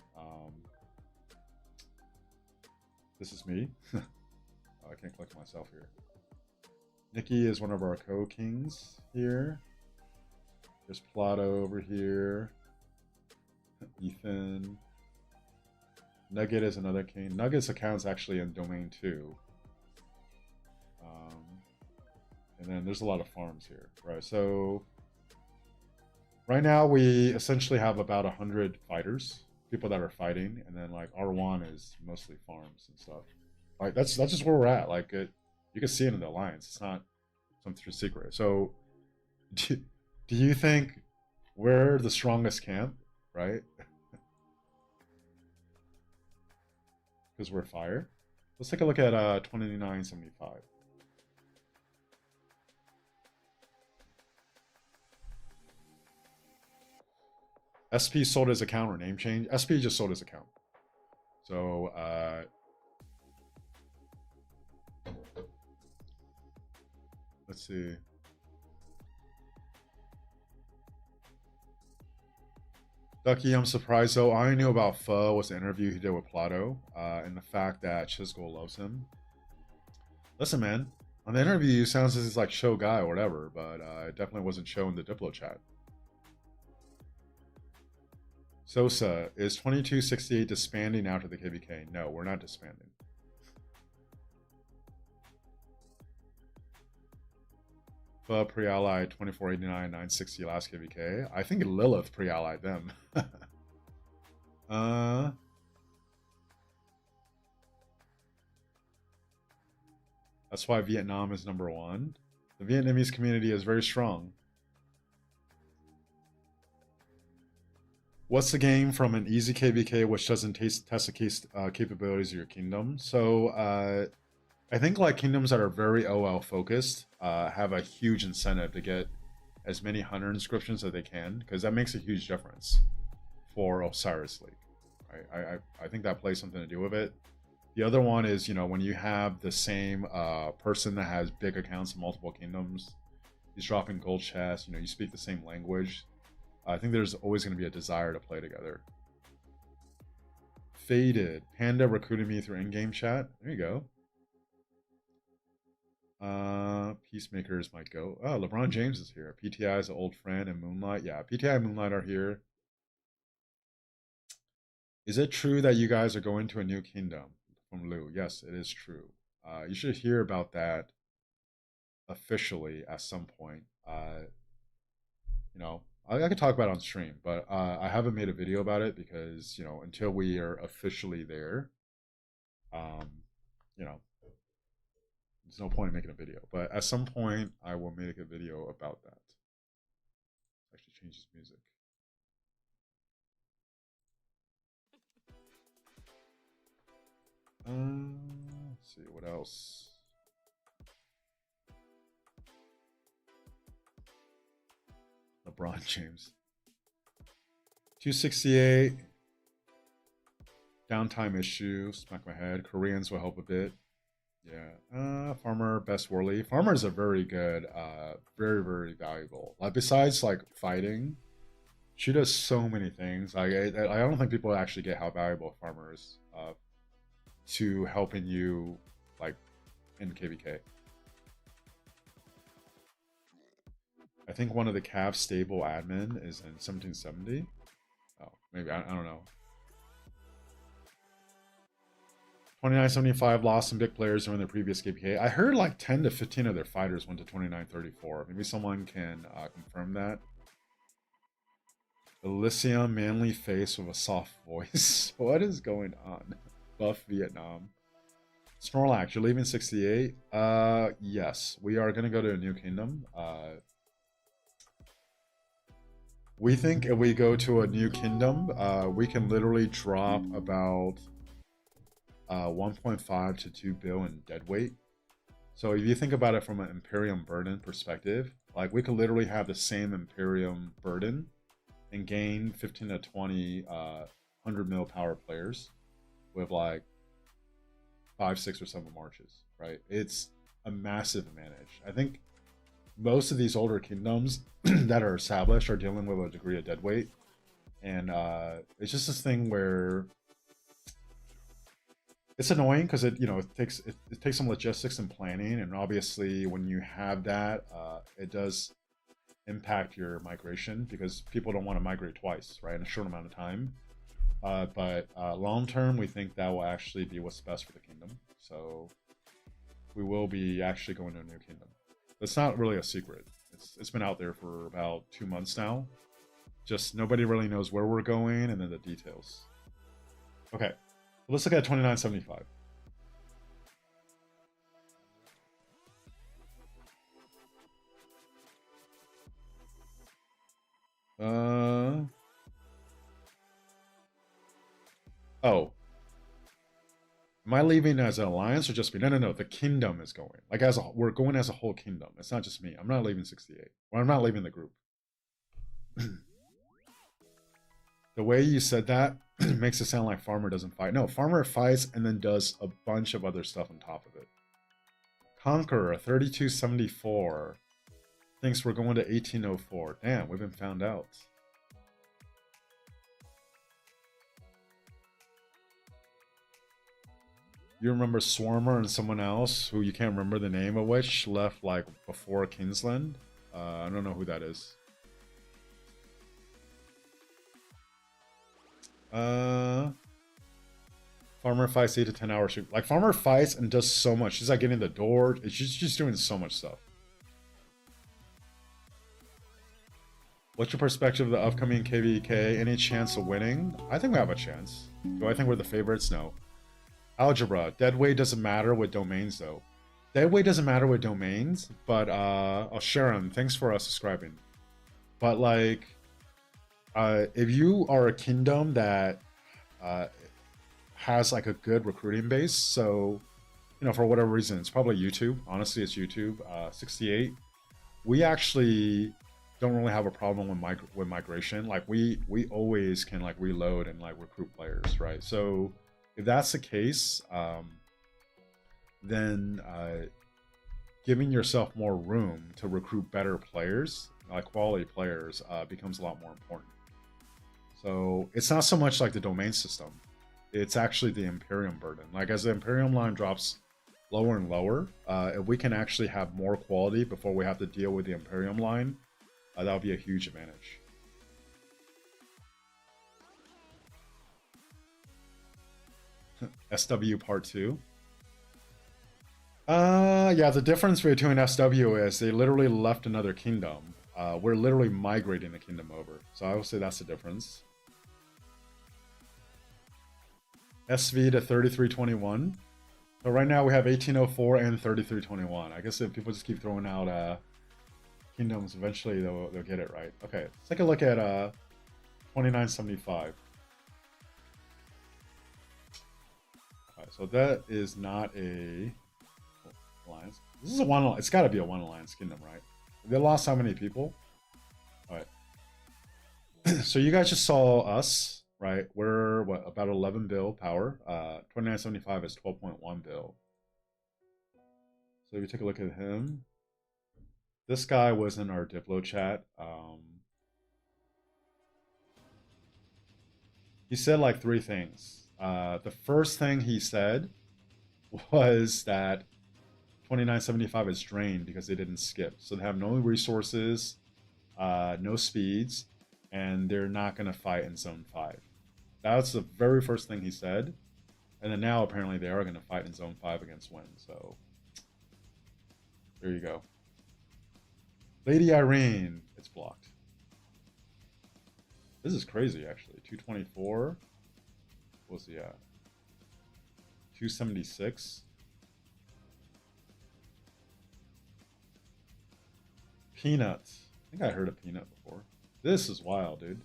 A: this is me. Oh, I can't click myself here. Nikki is one of our co-kings here. There's Plato over here. Ethan. Nugget is another king. Nugget's account's actually in domain 2. And then there's a lot of farms here, right? So right now we essentially have about 100 fighters, people that are fighting, and then like R1 is mostly farms and stuff. Like that's just where we're at. Like you can see it in the alliance. It's not something secret. So do you think we're the strongest camp, right? Because we're fire. Let's take a look at 2975. SP sold his account or name change. SP just sold his account. So let's see. Ducky, I'm surprised though. All I knew about Pho was the interview he did with Plato, and the fact that Chisgol loves him. Listen, man, on the interview, sounds as he's like show guy or whatever, but it definitely wasn't show in the Diplo chat. Sosa, is 2268 disbanding after the KVK? No, we're not disbanding. Pho pre-allied 2489, 960 last KVK. I think Lilith pre-allied them. That's why Vietnam is #1. The Vietnamese community is very strong. What's the game from an easy KVK which doesn't test the case capabilities of your kingdom? So I think like kingdoms that are very OL focused have a huge incentive to get as many hunter inscriptions as they can, because that makes a huge difference for Osiris League. Right? I think that plays something to do with it. The other one is, when you have the same person that has big accounts in multiple kingdoms, he's dropping gold chests, you speak the same language. I think there's always going to be a desire to play together. Faded. Panda recruited me through in-game chat. There you go. Peacemakers might go. Oh, LeBron James is here. PTI is an old friend, and Moonlight. Yeah, PTI and Moonlight are here. Is it true that you guys are going to a new kingdom? From Lou. Yes, it is true. You should hear about that officially at some point. You know, I could talk about it on stream, but I haven't made a video about it because, you know, until we are officially there, um, you know, there's no point in making a video. But at some point, I will make a video about that. Actually, changes music. Let's see what else. LeBron James. 268. Downtime issue. Smack my head. Koreans will help a bit. Yeah. Farmer, best Worley. Farmers are very good. Very, very valuable. Like, besides, like, fighting, she does so many things. Like, I don't think people actually get how valuable Farmer is to helping you, like, in KVK. I think one of the Cavs stable admin is in 1770. Oh, maybe. I don't know. 2975 lost some big players during their previous KPK. I heard like 10 to 15 of their fighters went to 2934. Maybe someone can confirm that. Elysium, manly face with a soft voice. What is going on? Buff Vietnam. Snorlax, you're leaving 68? Yes. We are going to go to a new kingdom. We think if we go to a new kingdom, we can literally drop about 1.5 to 2 bill in dead weight. So if you think about it from an Imperium burden perspective, like we could literally have the same Imperium burden and gain 15 to 20 100 mil power players with like 5, 6, or 7 marches, right? It's a massive advantage. I think most of these older kingdoms that are established are dealing with a degree of dead weight, and it's just this thing where it's annoying because it takes some logistics and planning, and obviously when you have that, it does impact your migration because people don't want to migrate twice, right, in a short amount of time. But long term, we think that will actually be what's best for the kingdom. So we will be actually going to a new kingdom. It's not really a secret. It's been out there for about 2 months now. Just nobody really knows where we're going and then the details. Okay, let's look at 2975. Oh. Am I leaving as an alliance or just me? No. The kingdom is going. Like we're going as a whole kingdom. It's not just me. I'm not leaving 68. Well, I'm not leaving the group. The way you said that makes it sound like Farmer doesn't fight. No, Farmer fights and then does a bunch of other stuff on top of it. Conqueror 3274 thinks we're going to 1804. Damn, we've been found out. You remember Swarmer and someone else who you can't remember the name of which left like before Kingsland? I don't know who that is. Farmer fights 8 to 10 hours. Like Farmer fights and does so much. She's like getting the door. She's just doing so much stuff. What's your perspective of the upcoming KVK? Any chance of winning? I think we have a chance. Do I think we're the favorites? No. Algebra. Deadweight doesn't matter with domains though. Deadweight doesn't matter with domains, but oh, Sharon, thanks for subscribing. But like, if you are a kingdom that has like a good recruiting base, so you know, for whatever reason, it's probably YouTube. Honestly, it's YouTube. 68. We actually don't really have a problem with migration. Like we always can like reload and like recruit players, right? So if that's the case, then giving yourself more room to recruit better players, like quality players, becomes a lot more important. So it's not so much like the domain system. It's actually the Imperium burden. Like as the Imperium line drops lower and lower. If we can actually have more quality before we have to deal with the Imperium line, that would be a huge advantage. SW Part 2. Yeah, the difference between SW is they literally left another kingdom. We're literally migrating the kingdom over. So I would say that's the difference. SV to 3321. So right now we have 1804 and 3321. I guess if people just keep throwing out kingdoms, eventually they'll get it right. Okay, let's take a look at 2975. Alright, so that is not a alliance. This is a one. It's got to be a one alliance kingdom, right? They lost how many people? All right. So you guys just saw us, right? We're what, about 11 bill power. 2975 is 12.1 bill. So if you take a look at him, this guy was in our Diplo chat. He said like three things. The first thing he said was that 2975 is drained because they didn't skip. So they have no resources, no speeds, and they're not going to fight in Zone 5. That's the very first thing he said. And then now apparently they are going to fight in Zone 5 against Win. So there you go. Lady Irene, it's blocked. This is crazy, actually. 224. What was he at? 276. Peanuts. I think I heard of Peanut before. This is wild, dude.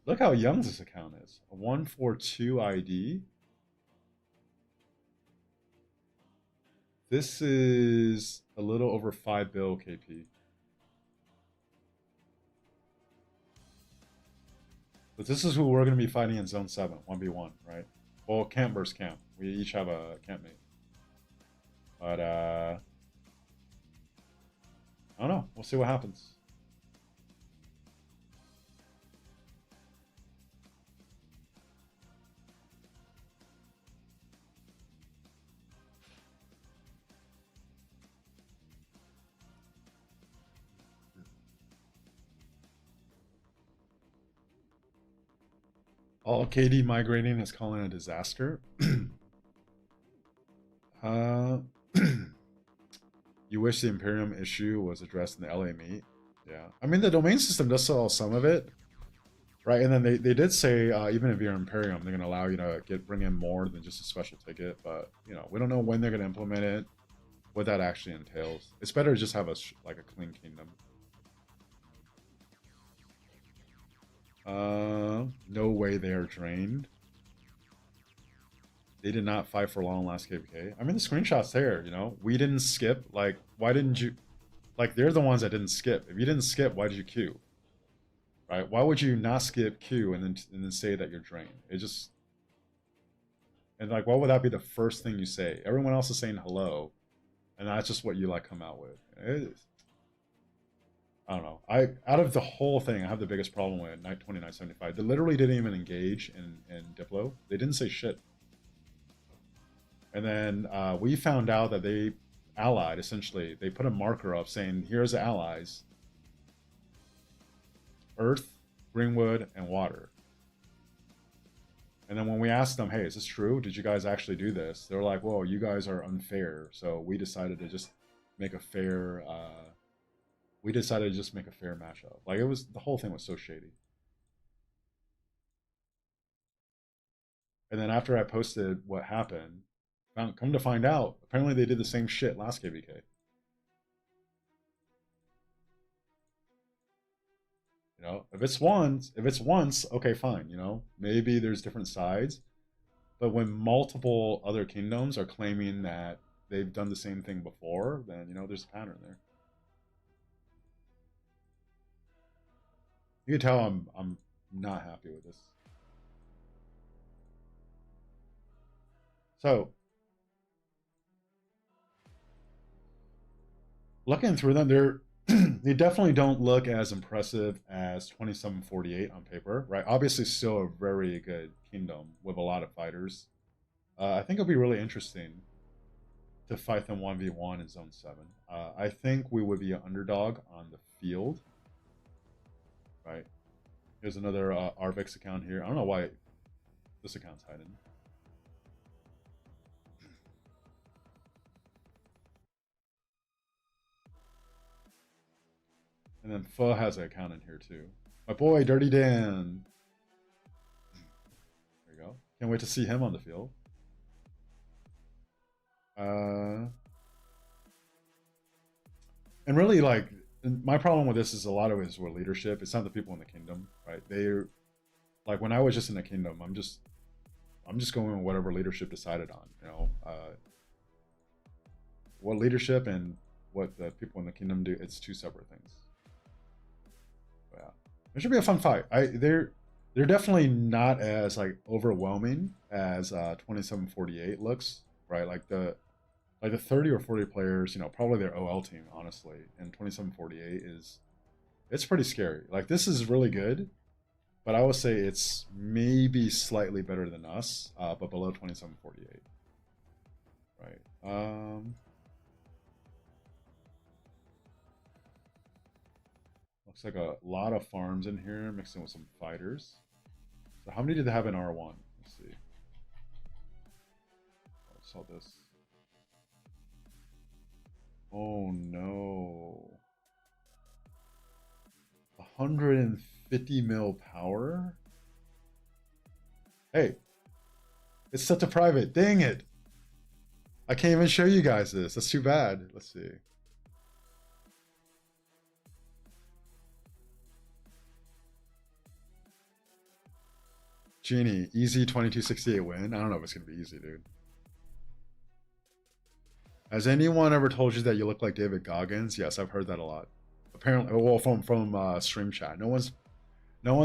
A: Look how young this account is. A 142 ID. This is a little over 5 bill KP. But this is who we're going to be fighting in Zone 7, 1v1, right? Well, camp versus camp. We each have a campmate. But, I don't know. We'll see what happens. All KD migrating is calling a disaster. You wish the Imperium issue was addressed in the LA meet. Yeah. I mean, the domain system does solve some of it. Right, and then they did say even if you're Imperium, they're going to allow you to bring in more than just a special ticket. But, you know, we don't know when they're going to implement it, what that actually entails. It's better to just have like a clean kingdom. No way they are drained. They did not fight for long last KVK. I mean, the screenshot's there, you know? We didn't skip. Like, why didn't you... Like, they're the ones that didn't skip. If you didn't skip, why did you queue? Right? Why would you not skip queue and then say that you're drained? It just... And, like, why would that be the first thing you say? Everyone else is saying hello, and that's just what you, like, come out with. It is... I don't know. Out of the whole thing, I have the biggest problem with 2975. They literally didn't even engage in Diplo. They didn't say shit. And then we found out that they allied, essentially. They put a marker up saying, here's the allies. Earth, Greenwood, and Water. And then when we asked them, hey, is this true? Did you guys actually do this? They're like, well, you guys are unfair. So we decided to just make a fair... we decided to just make a fair matchup. Like, it was... The whole thing was so shady. And then after I posted what happened... Come to find out, apparently they did the same shit last KVK. You know, if it's once, okay, fine. You know, maybe there's different sides, but when multiple other kingdoms are claiming that they've done the same thing before, then you know there's a pattern there. You can tell I'm not happy with this. So looking through them, they definitely don't look as impressive as 2748 on paper, right? Obviously, still a very good kingdom with a lot of fighters. I think it'll be really interesting to fight them 1v1 in Zone 7. I think we would be an underdog on the field. Right. Here's another Arvix account here. I don't know why this account's hiding. And then Pho has an account in here too. My boy, Dirty Dan. There you go. Can't wait to see him on the field. And really, like, my problem with this is a lot of it is with leadership. It's not the people in the kingdom, right? They're like, when I was just in the kingdom, I'm just going with whatever leadership decided on. You know, what leadership and what the people in the kingdom do, it's two separate things. But yeah, it should be a fun fight. They're definitely not as like overwhelming as 2748 looks, right? Like the 30 or 40 players, you know, probably their OL team, honestly, and 2748 it's pretty scary. Like, this is really good, but I would say it's maybe slightly better than us, but below 2748. Right. Looks like a lot of farms in here, mixed in with some fighters. So how many did they have in R1? Let's see. I saw this. Oh no. 150 mil power? Hey, it's set to private. Dang it. I can't even show you guys this. That's too bad. Let's see. Genie, easy 2268 win. I don't know if it's going to be easy, dude. Has anyone ever told you that you look like David Goggins? Yes, I've heard that a lot. Apparently, well, from stream chat. No one's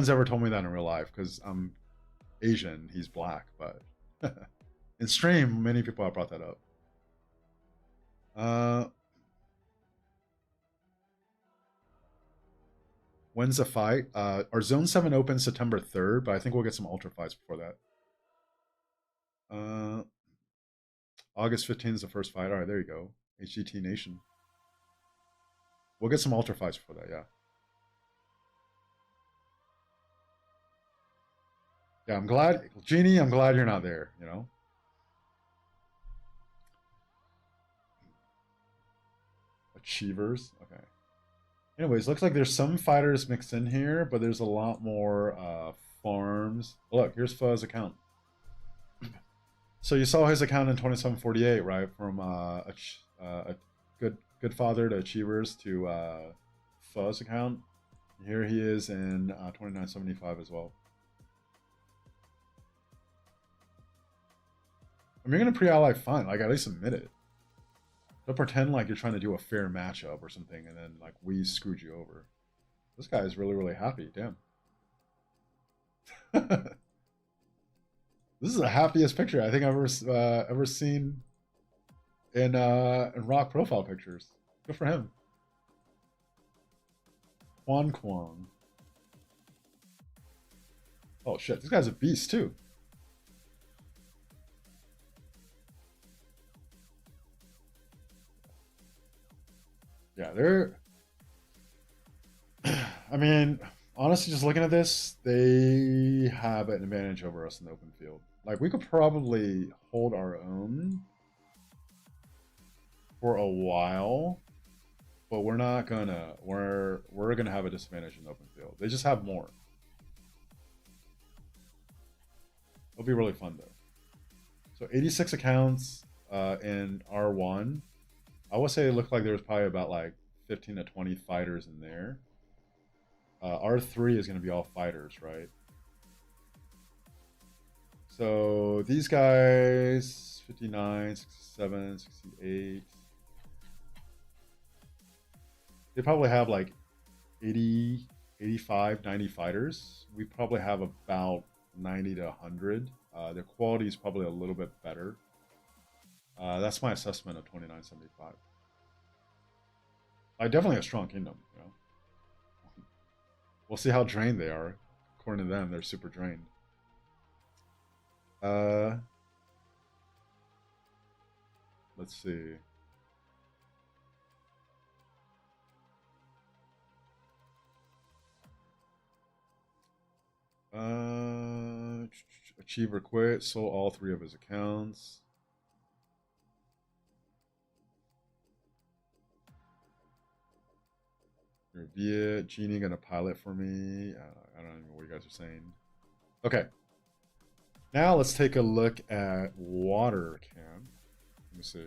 A: ever told me that in real life because I'm Asian. He's black, but in stream, many people have brought that up. When's the fight? Our Zone 7 opens September 3rd, but I think we'll get some Ultra fights before that. August 15th is the first fight. All right, there you go. HGT Nation. We'll get some Ultra fights before that, yeah. Yeah, I'm glad, Genie, I'm glad you're not there, you know? Achievers, okay. Anyways, looks like there's some fighters mixed in here, but there's a lot more farms. Look, here's Fuzz account. So you saw his account in 2748, right? From a good father to Achievers to Fuzz account. Here he is in 2975 as well. I mean, you're gonna pre-ally fun, like at least admit it. Don't pretend like you're trying to do a fair matchup or something, and then like we screwed you over. This guy is really happy. Damn. This is the happiest picture I think I've ever seen in Rock profile pictures. Good for him. Quan Kwong. Oh shit, this guy's a beast too. Yeah, they're. I mean, honestly, just looking at this, they have an advantage over us in the open field. Like, we could probably hold our own for a while, but we're not gonna. We're gonna have a disadvantage in the open field. They just have more. It'll be really fun though. So 86 accounts in R1. I would say it looked like there was probably about like 15 to 20 fighters in there. R3 is going to be all fighters, right? So these guys, 59, 67, 68. They probably have like 80, 85, 90 fighters. We probably have about 90 to 100. Their quality is probably a little bit better. That's my assessment of 2975. Definitely a strong kingdom, you know. We'll see how drained they are. According to them, they're super drained. Let's see. Achieve or quit. Sold all 3 of his accounts. Review it. Genie gonna pilot for me. I don't even know what you guys are saying. Okay. Now let's take a look at water camp. Let me see.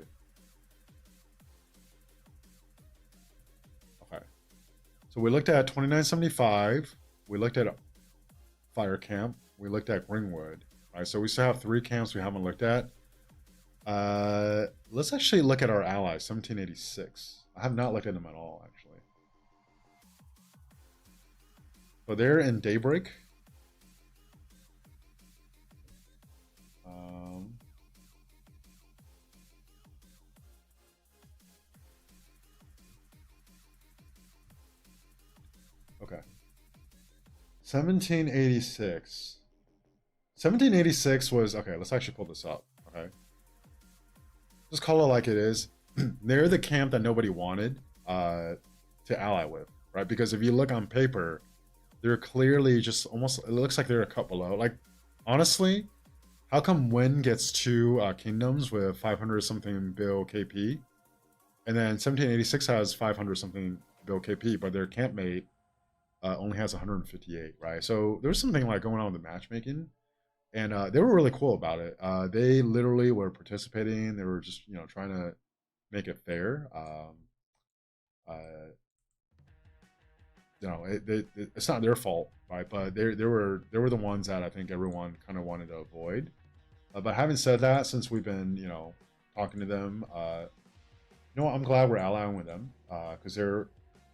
A: Okay. So we looked at 2975. We looked at fire camp. We looked at Ringwood. All right. So we still have 3 camps we haven't looked at. Let's actually look at our allies. 1786. I have not looked at them at all, actually. So they're in Daybreak. Okay. 1786. 1786 was okay. Let's actually pull this up. Okay. Just call it like it is. They're the camp that nobody wanted to ally with, right? Because if you look on paper, they're clearly just almost. It looks like they're a cut below. Like, honestly, how come Win gets 2 kingdoms with 500 something bill KP, and then 1786 has 500 something bill KP, but their campmate only has 158, right? So there's something like going on with the matchmaking, and they were really cool about it. They literally were participating. They were just trying to make it fair. Uh, it's not their fault, right? But they were the ones that I think everyone kind of wanted to avoid. But having said that, since we've been talking to them, I'm glad we're allying with them because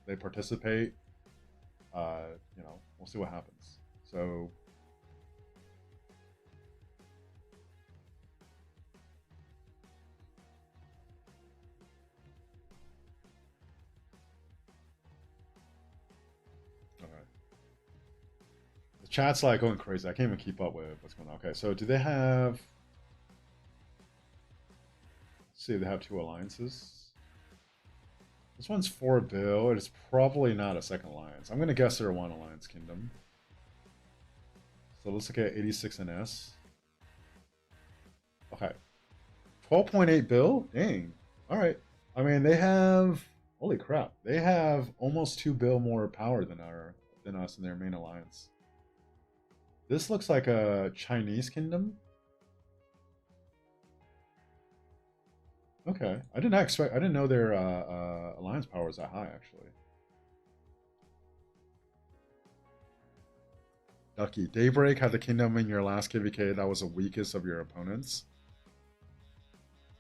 A: they participate. We'll see what happens. So. All right. The chat's like going crazy. I can't even keep up with what's going on. Okay, so do they have? Let's see, they have 2 alliances. This one's 4 bill. It is probably not a second alliance. I'm gonna guess they're 1 alliance kingdom. So let's look at 86 NS. Okay, 12.8 bill. Dang. All right. I mean, they have. Holy crap! They have almost 2 bill more power than us in their main alliance. This looks like a Chinese kingdom. Okay, I didn't know their alliance power was that high, actually. Ducky. Daybreak had the kingdom in your last KVK that was the weakest of your opponents.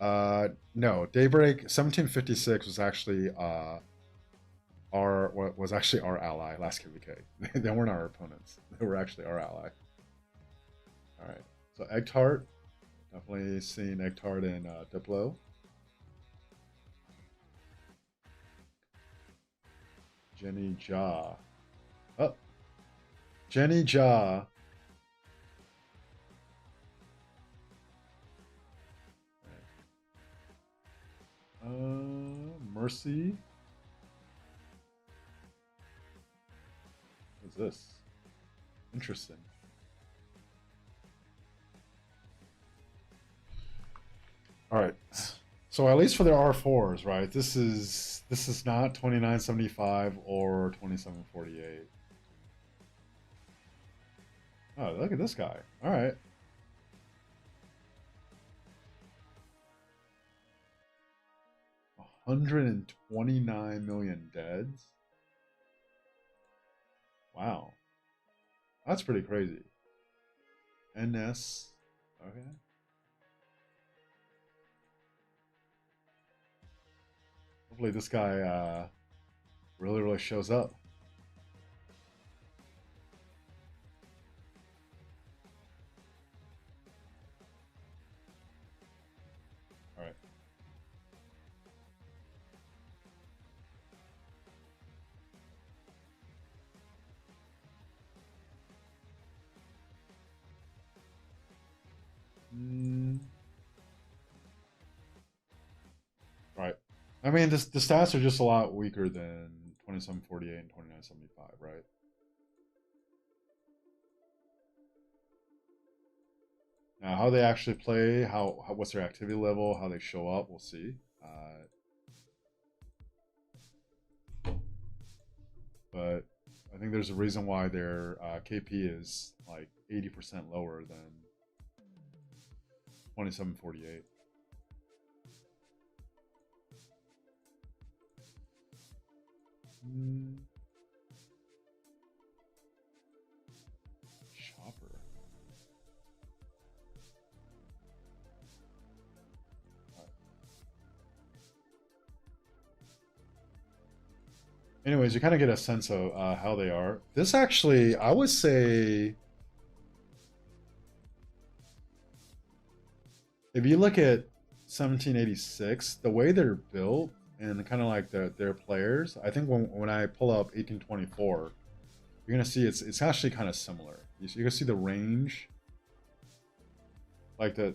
A: No, Daybreak 1756 was actually our ally last KVK. They weren't our opponents. They were actually our ally. All right. So Egg Tart, definitely seen Egg Tart in Diplo. Jenny Ja. Oh, Jenny Ja. Mercy. What's this? Interesting. All right. So at least for the R4s, right? This is not 2975 or 2748. Oh, look at this guy. All right. $129 million deads. Wow. That's pretty crazy. NS. Okay. Hopefully this guy really shows up. All right. Mm. I mean, the stats are just a lot weaker than 2748 and 2975, right? Now, how they actually play, how what's their activity level, how they show up, we'll see. But I think there's a reason why their KP is like 80% lower than 2748. Mm, Chopper. Anyways, you kind of get a sense of how they are. This actually, I would say, if you look at 1786, the way they're built and kind of like their players, I think when I pull up 1824, you're gonna see it's actually kind of similar. You can see the range, like the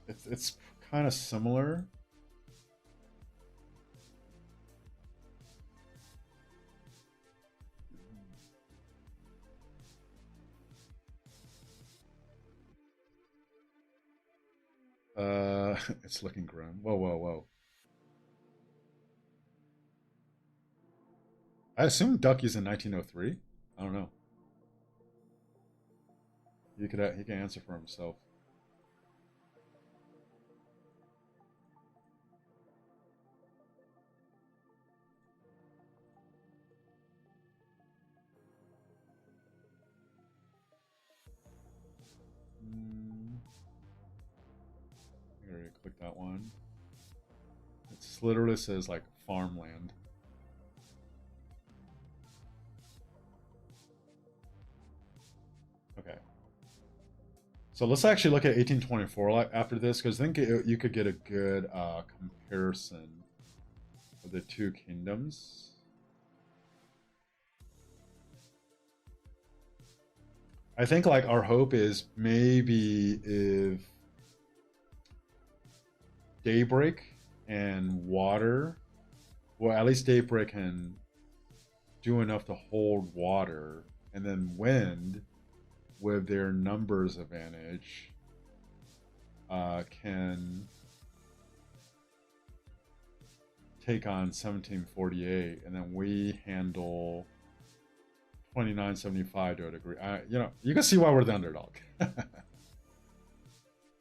A: it's kind of similar. It's looking grim. Whoa, whoa, whoa. I assume Ducky's in 1903. I don't know. He can answer for himself. Mm, I already clicked that one. It literally says like farmland. Okay. So let's actually look at 1824 after this, because I think you could get a good comparison of the two kingdoms. I think like our hope is maybe if Daybreak and Water, well, at least Daybreak can do enough to hold Water, and then Wind, with their numbers advantage, can take on 1748, and then we handle 2975 to a degree. You can see why we're the underdog. Let's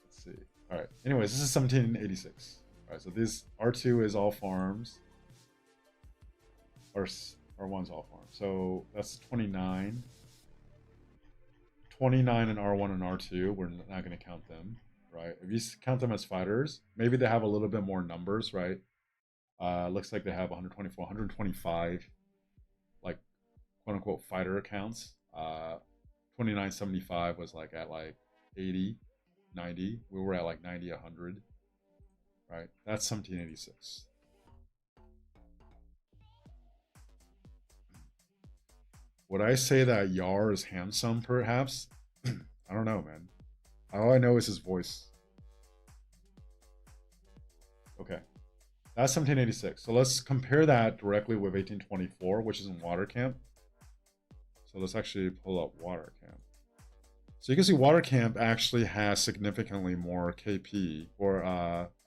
A: see. All right. Anyways, this is 1786. All right. So this R2 is all farms. R1's all farms. So that's 29. 29 and R1 and R2. We're not going to count them, right? If you count them as fighters, maybe they have a little bit more numbers, right? Looks like they have 124, 125, like quote unquote fighter accounts. 2975 was like at like 80, 90. We were at like 90, 100, right? That's 1786. Would I say that Yar is handsome, perhaps? I don't know, man. All I know is his voice. Okay. That's 1786. So let's compare that directly with 1824, which is in Water Camp. So let's actually pull up Water Camp. So you can see Water Camp actually has significantly more KP, or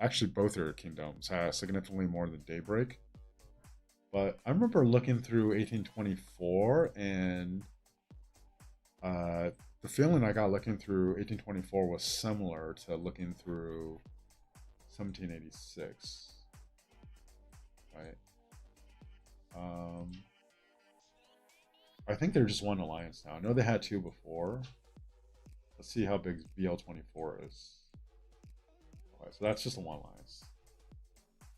A: actually both their kingdoms has significantly more than Daybreak. But I remember looking through 1824, and the feeling I got looking through 1824 was similar to looking through 1786, right? I think they're just one alliance now. I know they had two before. Let's see how big BL24 is. Okay, so that's just a one alliance.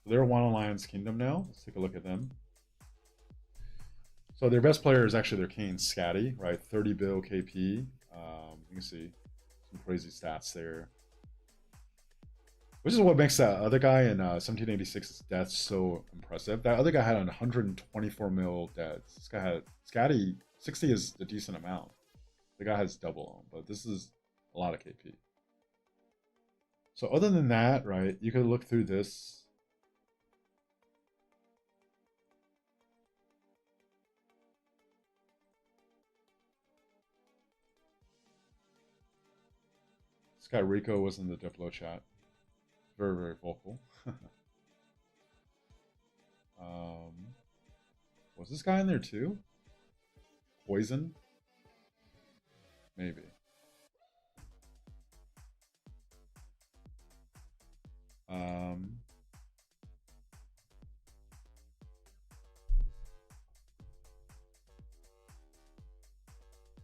A: So they're a one alliance kingdom now. Let's take a look at them. So their best player is actually their king, Scatty, right? 30 bill KP. You can see some crazy stats there. Which is what makes that other guy in 1786's death so impressive. That other guy had 124 mil deaths. This guy had Scatty 60 is a decent amount. The guy has double on, but this is a lot of KP. So other than that, right, you could look through this. This guy Rico was in the Diplo chat. Very, very vocal. Was this guy in there too? Poison? Maybe.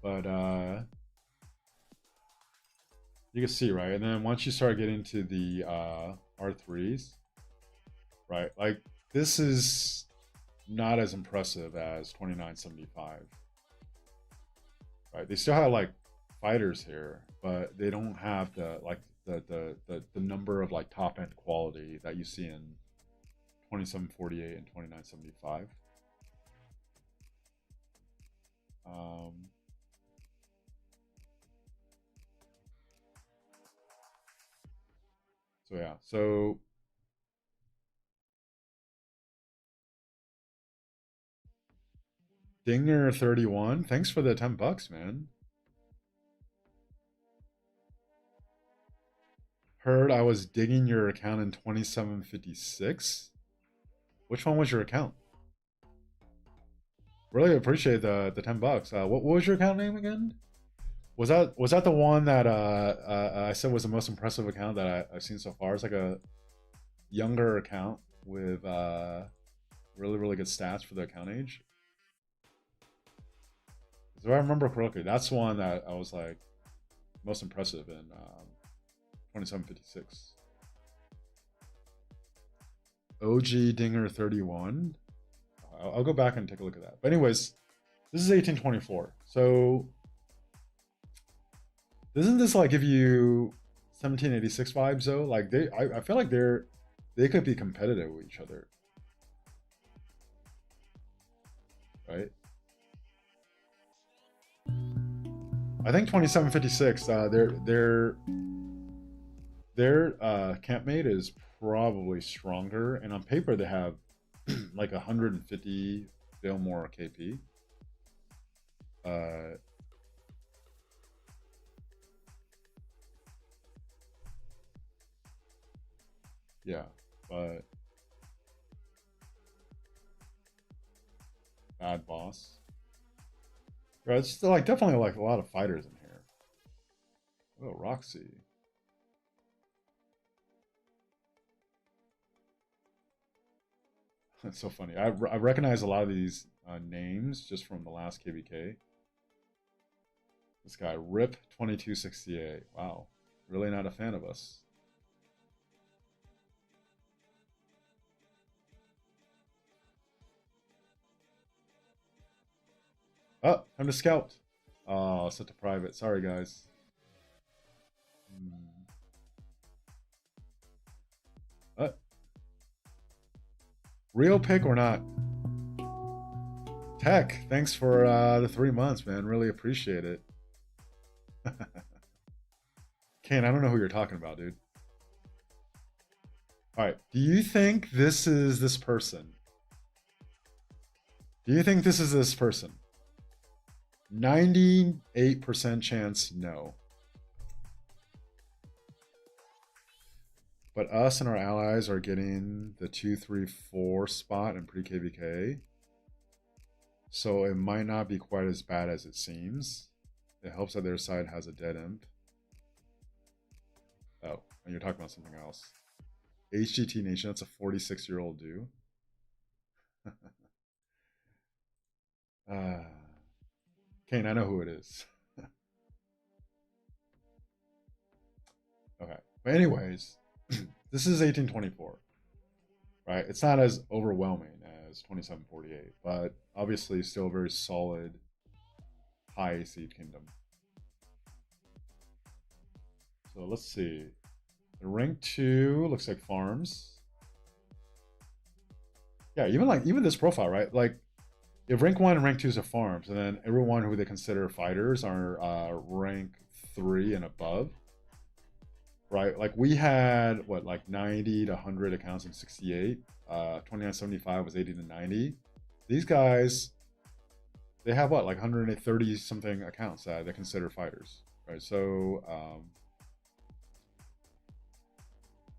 A: But you can see, right? And then once you start getting to the R3s, right? Like this is not as impressive as 2975. Right? They still have like fighters here, but they don't have the like the number of like top end quality that you see in 2748 and 2975. So yeah, so Dinger 31, thanks for the $10, man. Heard I was digging your account in 2756. Which one was your account? Really appreciate the $10. What was your account name again? Was that the one that I said was the most impressive account that I've seen so far? It's like a younger account with really, really good stats for the account age. If I remember correctly, that's one that I was like most impressive in 2756. OG Dinger 31. I'll go back and take a look at that. But anyways, this is 1824. So doesn't this like give you 1786 vibes though? Like I feel like they could be competitive with each other, right? I think 2756. Their campmate is probably stronger, and on paper they have like 150 bill more KP. Yeah, but bad boss. Right, it's still like definitely like a lot of fighters in here. Oh, Roxy. That's so funny. I recognize a lot of these names just from the last KVK. This guy, Rip 2268. Wow. Really not a fan of us. Oh, time to scout. Oh, set to private. Sorry, guys. Real pick or not? Tech, thanks for the 3 months, man. Really appreciate it. Kane, I don't know who you're talking about, dude. All right. Do you think this is this person? Do you think this is this person? 98% chance no. But us and our allies are getting the 2, 3, 4 spot in pre-KVK. So it might not be quite as bad as it seems. It helps that their side has a dead imp. Oh, and you're talking about something else. HGT Nation, that's a 46-year-old dude. Kane, I know who it is. Okay. But anyways, this is 1824. Right? It's not as overwhelming as 2748, but obviously still a very solid high seed kingdom. So let's see. The rank 2 looks like farms. Yeah, even this profile, right? Like if rank 1 and rank 2 is a farms, and then everyone who they consider fighters are rank 3 and above. Right, like we had what, like 90 to 100 accounts in 68. 2975 was 80 to 90. These guys, they have what, like 130 something accounts that they consider fighters, right? So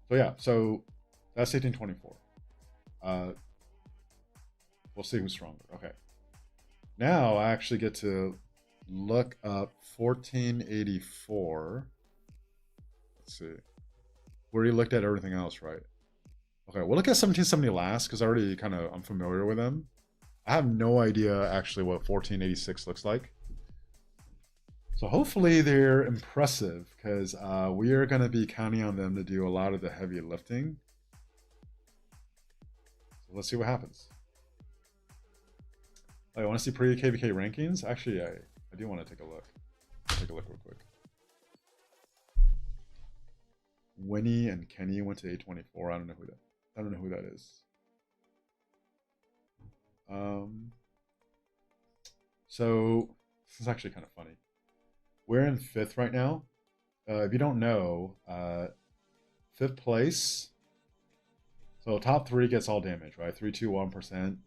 A: So yeah, so that's 1824. We'll see who's stronger. Okay. Now I actually get to look up 1484. Let's see. We already looked at everything else, right? Okay, we'll look at 1770 last because I already I'm familiar with them. I have no idea actually what 1486 looks like. So hopefully they're impressive because we are going to be counting on them to do a lot of the heavy lifting. So let's see what happens. Oh, I want to see pre-KVK rankings? Actually, I do want to take a look. Take a look real quick. Winnie and Kenny went to 824. I don't know who that is. So this is actually kind of funny. We're in 5th right now. If you don't know, 5th place. So top 3 gets all damage, right? 3, 2, 1%.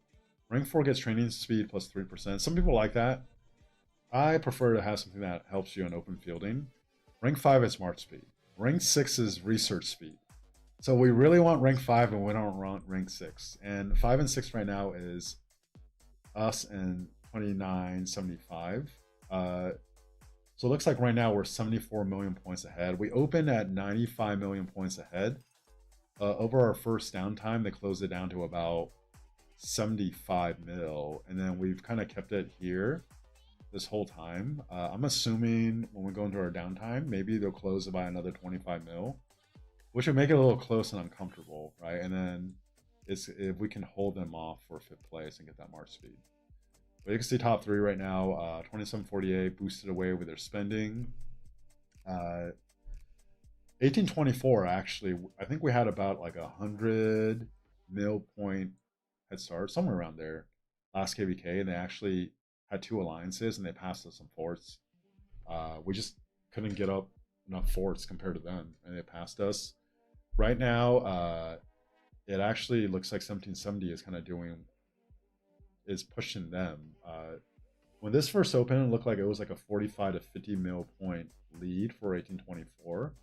A: Rank 4 gets training speed plus 3%. Some people like that. I prefer to have something that helps you in open fielding. Rank 5 is march speed. Rank 6 is research speed. So we really want rank 5 and we don't want rank 6. And 5 and 6 right now is us and 2975. So it looks like right now we're 74 million points ahead. We opened at 95 million points ahead. Over our first downtime, they closed it down to about 75 mil. And then we've kind of kept it here this whole time. I'm assuming when we go into our downtime, maybe they'll close it by another 25 mil, which would make it a little close and uncomfortable, right? And then it's if we can hold them off for 5th place and get that march speed. But you can see top 3 right now, 2748 boosted away with their spending. 1824 actually, I think we had about like 100 mil point head start, somewhere around there, last KVK, and they actually had 2 alliances and they passed us some forts. We just couldn't get up enough forts compared to them, and they passed us. Right now, it actually looks like 1770 is pushing them. When this first opened, it looked like it was like a 45 to 50 mil point lead for 1824,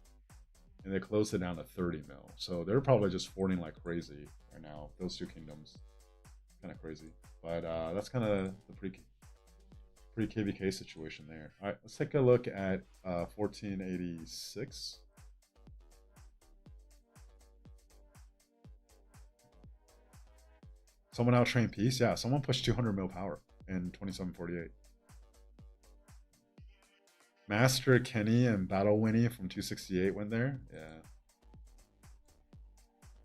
A: and they closed it down to 30 mil. So they're probably just forting like crazy right now. Those 2 kingdoms, kind of crazy. But that's kind of the pre-KVK situation there. All right, let's take a look at 1486. Someone outtrained Peace? Yeah, someone pushed 200 mil power in 2748. Master Kenny and Battle Winnie from 268 went there. Yeah.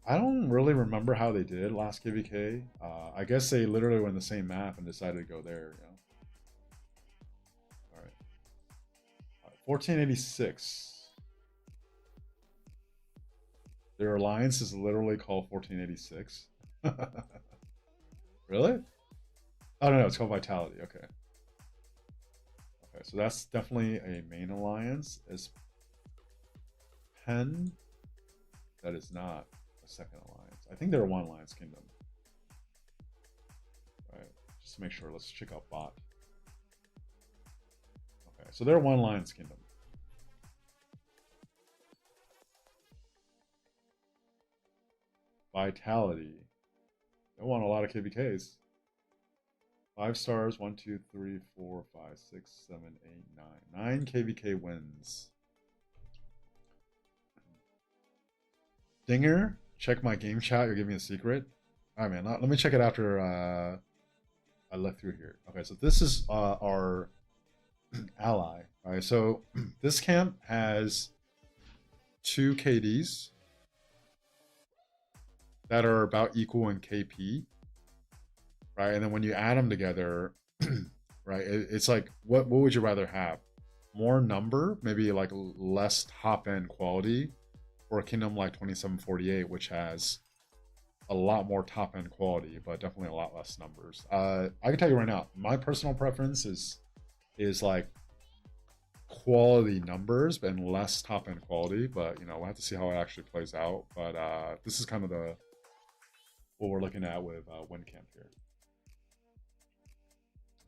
A: I don't really remember how they did last KVK. I guess they literally were in the same map and decided to go there. You know? All right. 1486. Their alliance is literally called 1486. Really? Oh no, it's called Vitality. Okay. Okay, so that's definitely a main alliance. Is Penn? That is not a second alliance. I think they're one alliance kingdom. All right, just to make sure. Let's check out bot. Okay, so they're one alliance kingdom. Vitality. They want a lot of KVKs. 5 stars, 1, 2, 3, 4, 5, 6, 7, 8, 9. 9 KVK wins. Dinger, check my game chat. You're giving me a secret. All right, man. Let me check it after I look through here. Okay, so this is our ally. All right, so this camp has 2 KDs that are about equal in KP. Right, and then when you add them together, right, it's like what would you rather have? More number, maybe like less top end quality, or a kingdom like 2748, which has a lot more top end quality, but definitely a lot less numbers. I can tell you right now, my personal preference is like quality numbers and less top end quality, but you know, we'll have to see how it actually plays out. But this is kind of what we're looking at with WinCamp here.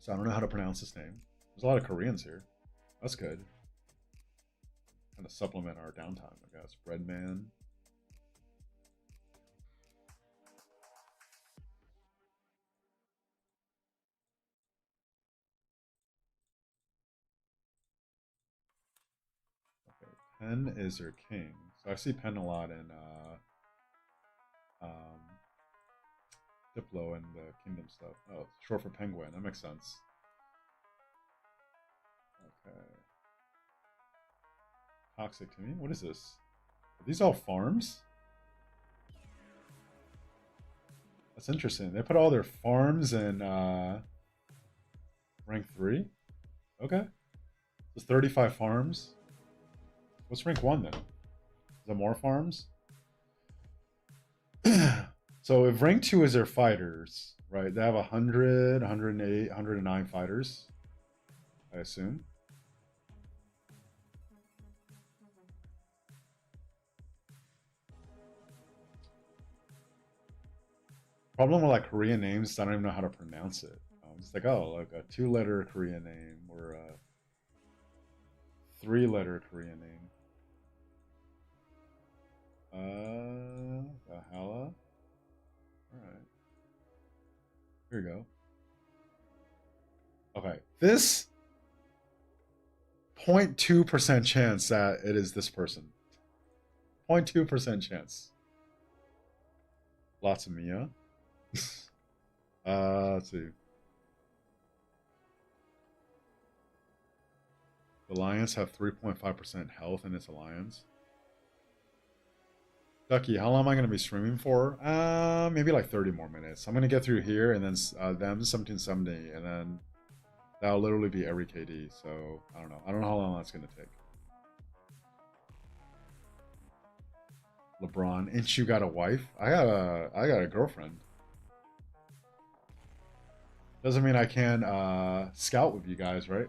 A: So I don't know how to pronounce his name. There's a lot of Koreans here. That's good. Kind of supplement our downtime, I guess. Breadman. Pen is their king. So I see Pen a lot in Diplo and the Kingdom stuff. Oh, short for Penguin. That makes sense. Okay. Toxic to me? What is this? Are these all farms? That's interesting. They put all their farms in rank 3? Okay. There's 35 farms. What's rank 1 then? Is there more farms? So if rank 2 is their fighters, right? They have 100, 108, 109 fighters, I assume. Problem with like Korean names, I don't even know how to pronounce it. It's like, oh, like a 2-letter Korean name or a 3-letter Korean name. Valhalla. All right. Here we go. Okay, this 0.2% chance that it is this person. 0.2% chance. Lots of Mia. Let's see. The Alliance have 3.5% health in its alliance. Ducky, how long am I going to be streaming for? Maybe like 30 more minutes. I'm going to get through here and then them 1770, and then that'll literally be every KD. So I don't know. I don't know how long that's going to take. LeBron, ain't you got a wife? I got a girlfriend. Doesn't mean I can scout with you guys, right?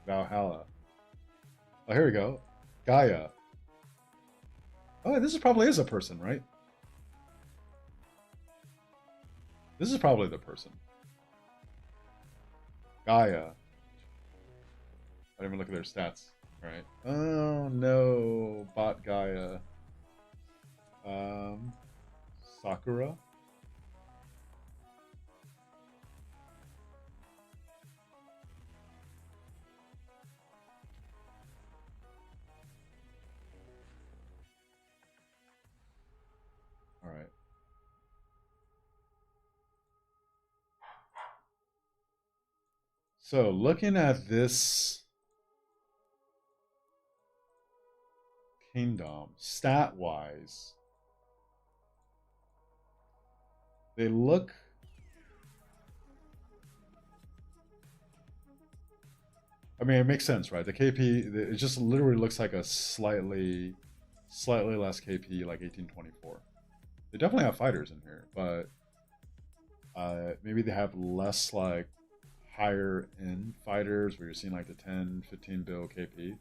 A: Valhalla. Oh, here we go. Gaia. Oh, this is probably is a person, right? This is probably the person. Gaia. I didn't even look at their stats. All right. Oh no, bot Gaia. Sakura. All right. So looking at this kingdom, stat-wise, they look... I mean, it makes sense, right? The KP, it just literally looks like a slightly less KP, like 1824. They definitely have fighters in here, but maybe they have less like higher end fighters where you're seeing like the 10, 15 bill KP.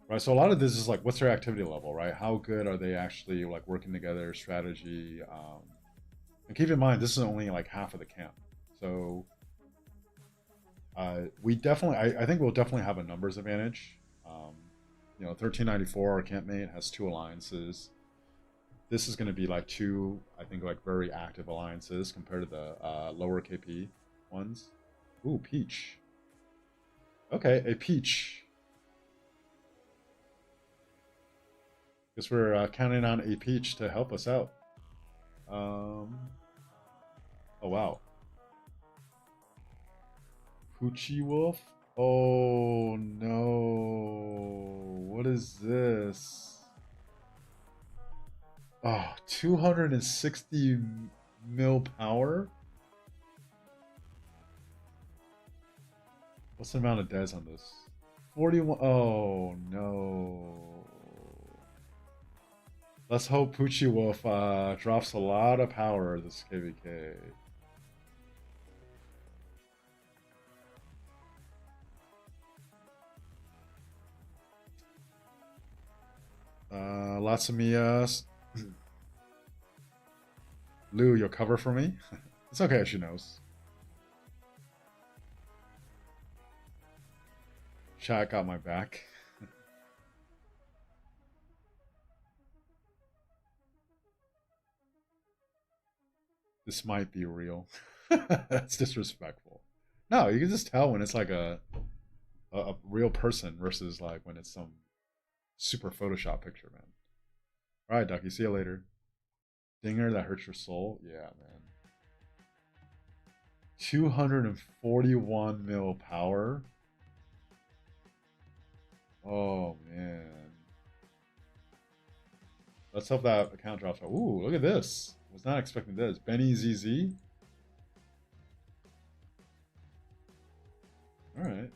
A: Right, so a lot of this is like, what's their activity level, right? How good are they actually like working together, strategy? And keep in mind, this is only like half of the camp. So we definitely, I think we'll definitely have a numbers advantage. 1394, our campmate has 2 alliances. This is going to be like 2, I think, like very active alliances compared to the lower KP ones. Ooh, Peach. Okay, a Peach. Guess we're counting on a Peach to help us out. Oh, wow. Poochie Wolf? Oh, no. What is this? Oh, 260 mil power? What's the amount of deaths on this? 41. Oh, no. Let's hope Poochie Wolf drops a lot of power this KVK. Lots of Mias. Lou, you'll cover for me? It's okay, she knows. Chat got my back. This might be real. That's disrespectful. No, you can just tell when it's like a a real person versus like when it's some super Photoshop picture, man. All right, Ducky. See you later. Dinger that hurts your soul. Yeah, man. 241 mil power. Oh man. Let's hope that account drops. Ooh, look at this. Was not expecting this. Benny ZZ. All right.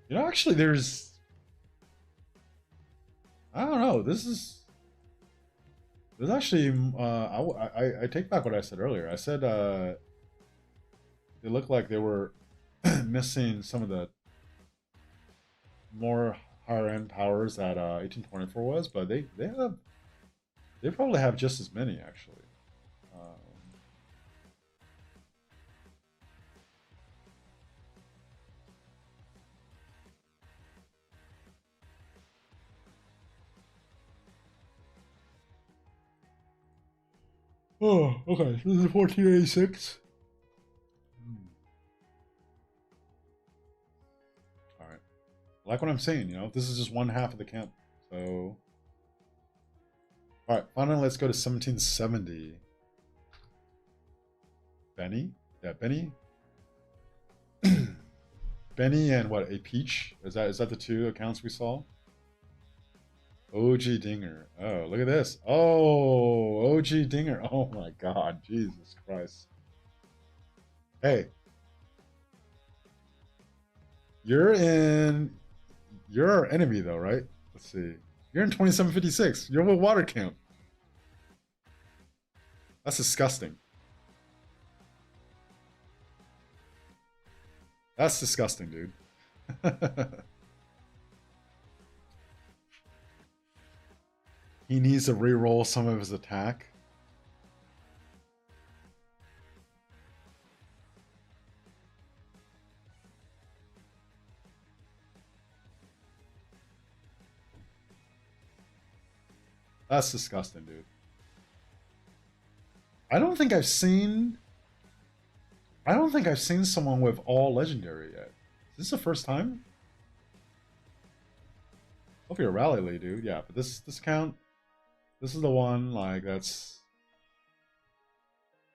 A: You know, actually, there's. I don't know. There's actually. I take back what I said earlier. I said they looked like they were missing some of the more higher end powers that 1824 was, but they probably have just as many actually. Oh, okay. This is 1486. All right. Like what I'm saying, you know, this is just one half of the camp. So, all right. Finally, let's go to 1770. Benny, yeah, Benny, Benny, and what? A peach? Is that the two accounts we saw? OG Dinger. Oh, look at this. Oh, OG Dinger. Oh my God, Jesus Christ. Hey, you're in. You're our enemy, though, right? Let's see. You're in 2756. You're with water camp. That's disgusting. That's disgusting, dude. He needs to re-roll some of his attack. That's disgusting, dude. I don't think I've seen. I don't think I've seen someone with all legendary yet. Is this the first time? Hope you're a rally lead, dude. Yeah, but this count. This is the one like that's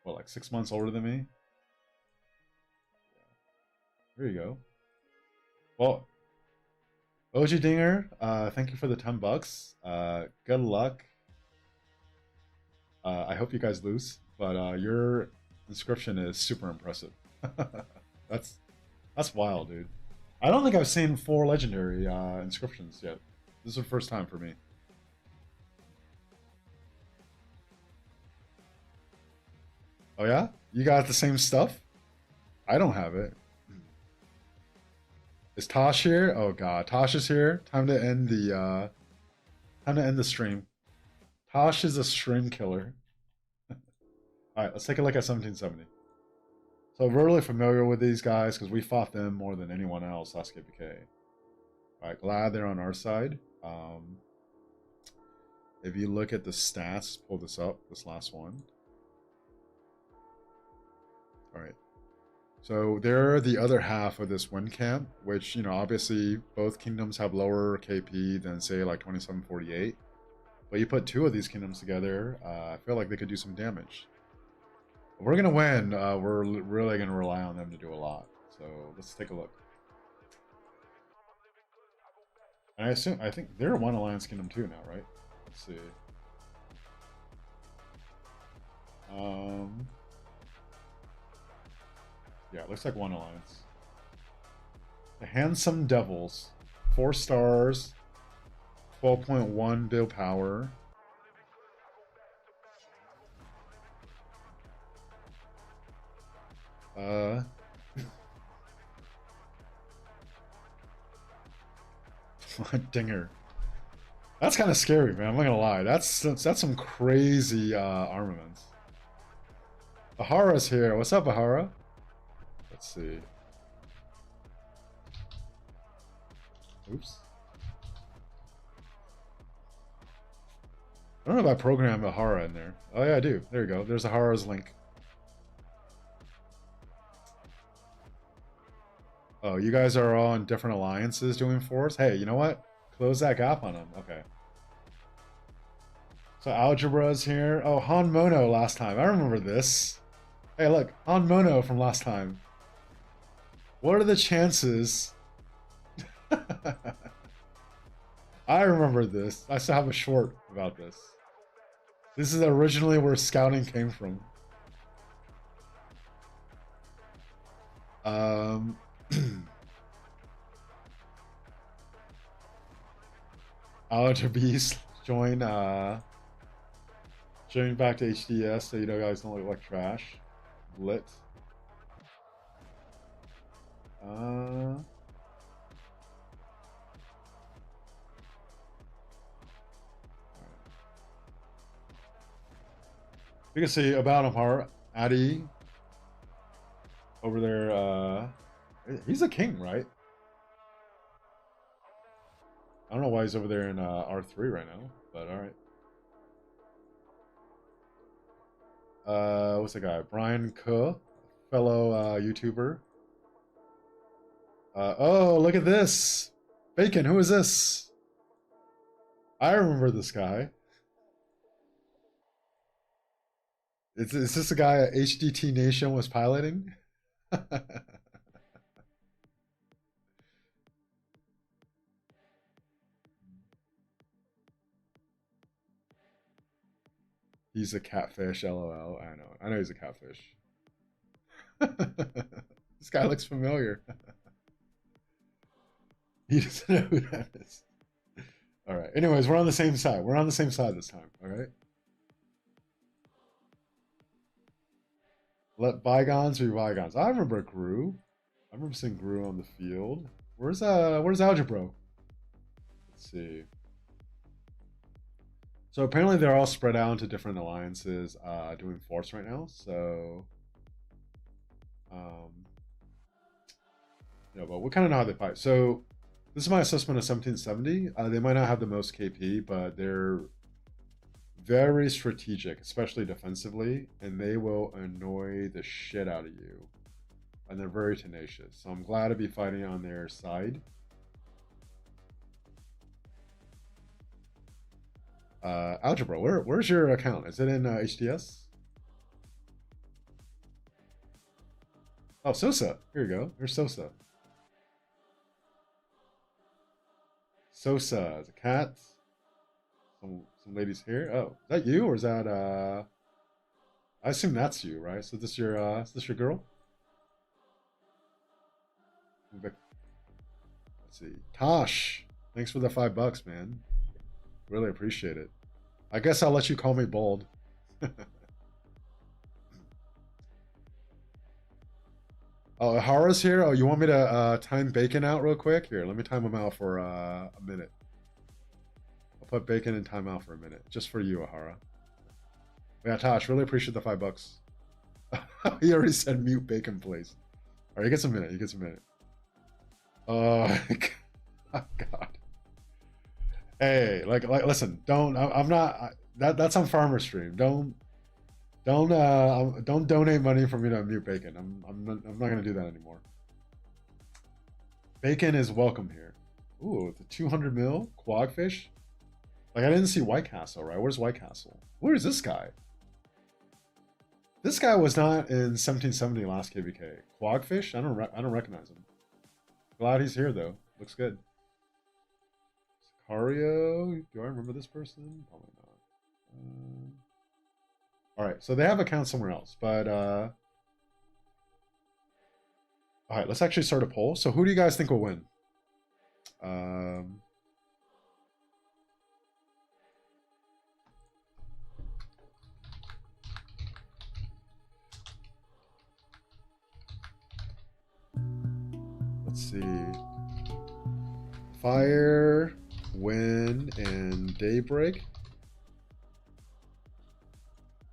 A: what, like 6 months older than me. There you go. Well, OG Dinger, thank you for the $10. Good luck. I hope you guys lose, but your inscription is super impressive. that's that's wild, dude. I don't think I've seen 4 legendary inscriptions yet. This is the first time for me. Oh yeah, you got the same stuff? I don't have it. Is Tosh here? Oh god, Tosh is here. Time to end the stream. Tosh is a stream killer. Alright, let's take a look at 1770. So we're really familiar with these guys because we fought them more than anyone else last KVK. Alright, glad they're on our side. If you look at the stats, pull this up, this last one. Alright. So they're the other half of this win camp, which, you know, obviously both kingdoms have lower KP than, say, like 2748. But you put 2 of these kingdoms together, I feel like they could do some damage. If we're going to win, we're really going to rely on them to do a lot. So let's take a look. And I think they're one alliance kingdom too now, right? Let's see. Yeah, it looks like one alliance. The Handsome Devils, 4 stars, 12.1 bill power. Dinger. That's kind of scary, man. I'm not gonna lie. That's some crazy armaments. Bahara's here. What's up, Bahara? Let's see. Oops. I don't know if I programmed Bahara in there. Oh yeah, I do. There you go. There's Bahara's link. Oh, you guys are all in different alliances doing force? Hey, you know what? Close that gap on them. Okay. So Algebra's here. Oh, Han Mono last time. I remember this. Hey, look. Han Mono from last time. What are the chances? I remember this. I still have a short about this. This is originally where scouting came from. Um... Algebra Beast join back to HDS so you know guys don't look like trash. Lit. Uh You can see about him, Addy over there. He's a king, right? I don't know why he's over there in R3 right now, but all right. What's the guy? Brian Kuh, fellow YouTuber. Oh, look at this. Bacon, who is this? I remember this guy. Is this the guy HDT Nation was piloting? He's a catfish, lol. I know he's a catfish. This guy looks familiar. He doesn't know who that is. All right. Anyways, we're on the same side. We're on the same side this time. All right. Let bygones be bygones. I remember Gru. I remember seeing Gru on the field. Where's Algebra? Let's see. So apparently they're all spread out into different alliances doing force right now. So but we kind of know how they fight. So this is my assessment of 1770. They might not have the most KP, but they're very strategic, especially defensively, and they will annoy the shit out of you. And they're very tenacious. So I'm glad to be fighting on their side. Algebra, where's your account? Is it in HDS? Oh, Sosa. Here you go. Here's Sosa. Sosa is a cat. Some ladies here. Oh, is that you or is that I assume that's you, right? So is this your girl? Let's see. Tosh. Thanks for the $5, man. Really appreciate it. I guess I'll let you call me bold. Oh, Hara's here. Oh, you want me to time Bacon out real quick? Here, let me time him out for a minute. I'll put Bacon in timeout for a minute, just for you, Ahara. Yeah, Tosh, really appreciate the $5. He already said mute Bacon, please. All right, he gets a minute. He gets a minute. Oh, oh God. Hey, listen. Don't. I'm not. That's on Farmer Stream. Don't donate money for me to mute Bacon. I'm not gonna do that anymore. Bacon is welcome here. Ooh, the 200 mil quagfish. Like I didn't see White Castle, right? Where's White Castle? Where is this guy? This guy was not in 1770 last KVK. Quagfish? I don't recognize him. Glad he's here though. Looks good. Sicario? Do I remember this person? Probably not. All right, so they have accounts somewhere else, but all right, let's actually start a poll. So who do you guys think will win? Let's see. Fire, wind, and daybreak.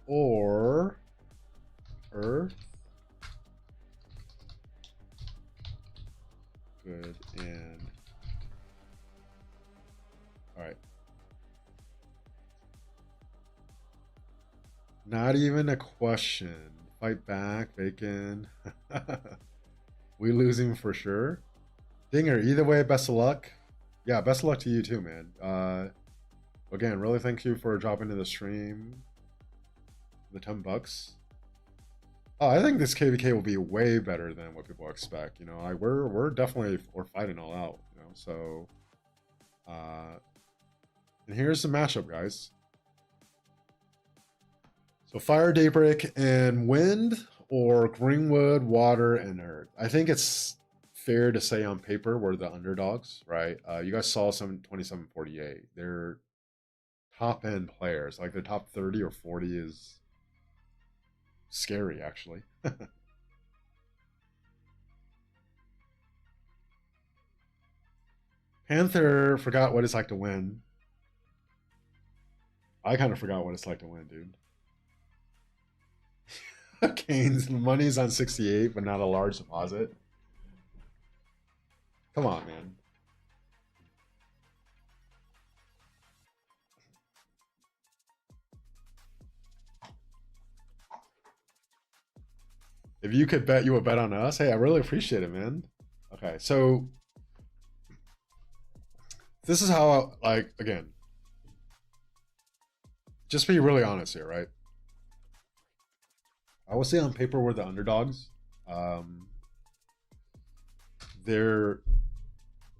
A: Or earth. Good and all right. Not even a question. Fight back, Bacon. We losing for sure. Dinger, either way, best of luck. Yeah, best of luck to you too, man. Again, really thank you for dropping into the stream. The $10. Oh, I think this KVK will be way better than what people expect. You know, we're definitely we're fighting all out. You know, so and here's the matchup, guys. So fire, daybreak, and wind, or greenwood, water, and earth. I think it's fair to say on paper we're the underdogs, right? You guys saw some 2748. They're top end players. Like their top 30 or 40 is scary, actually. Panther forgot what it's like to win. I kind of forgot what it's like to win, dude. Kane's money's on 68, but not a large deposit. Come on, man. If you could bet, you would bet on us. Hey, I really appreciate it, man. Okay, so this is how, like, again, just be really honest here, right? I would say on paper we're the underdogs. They're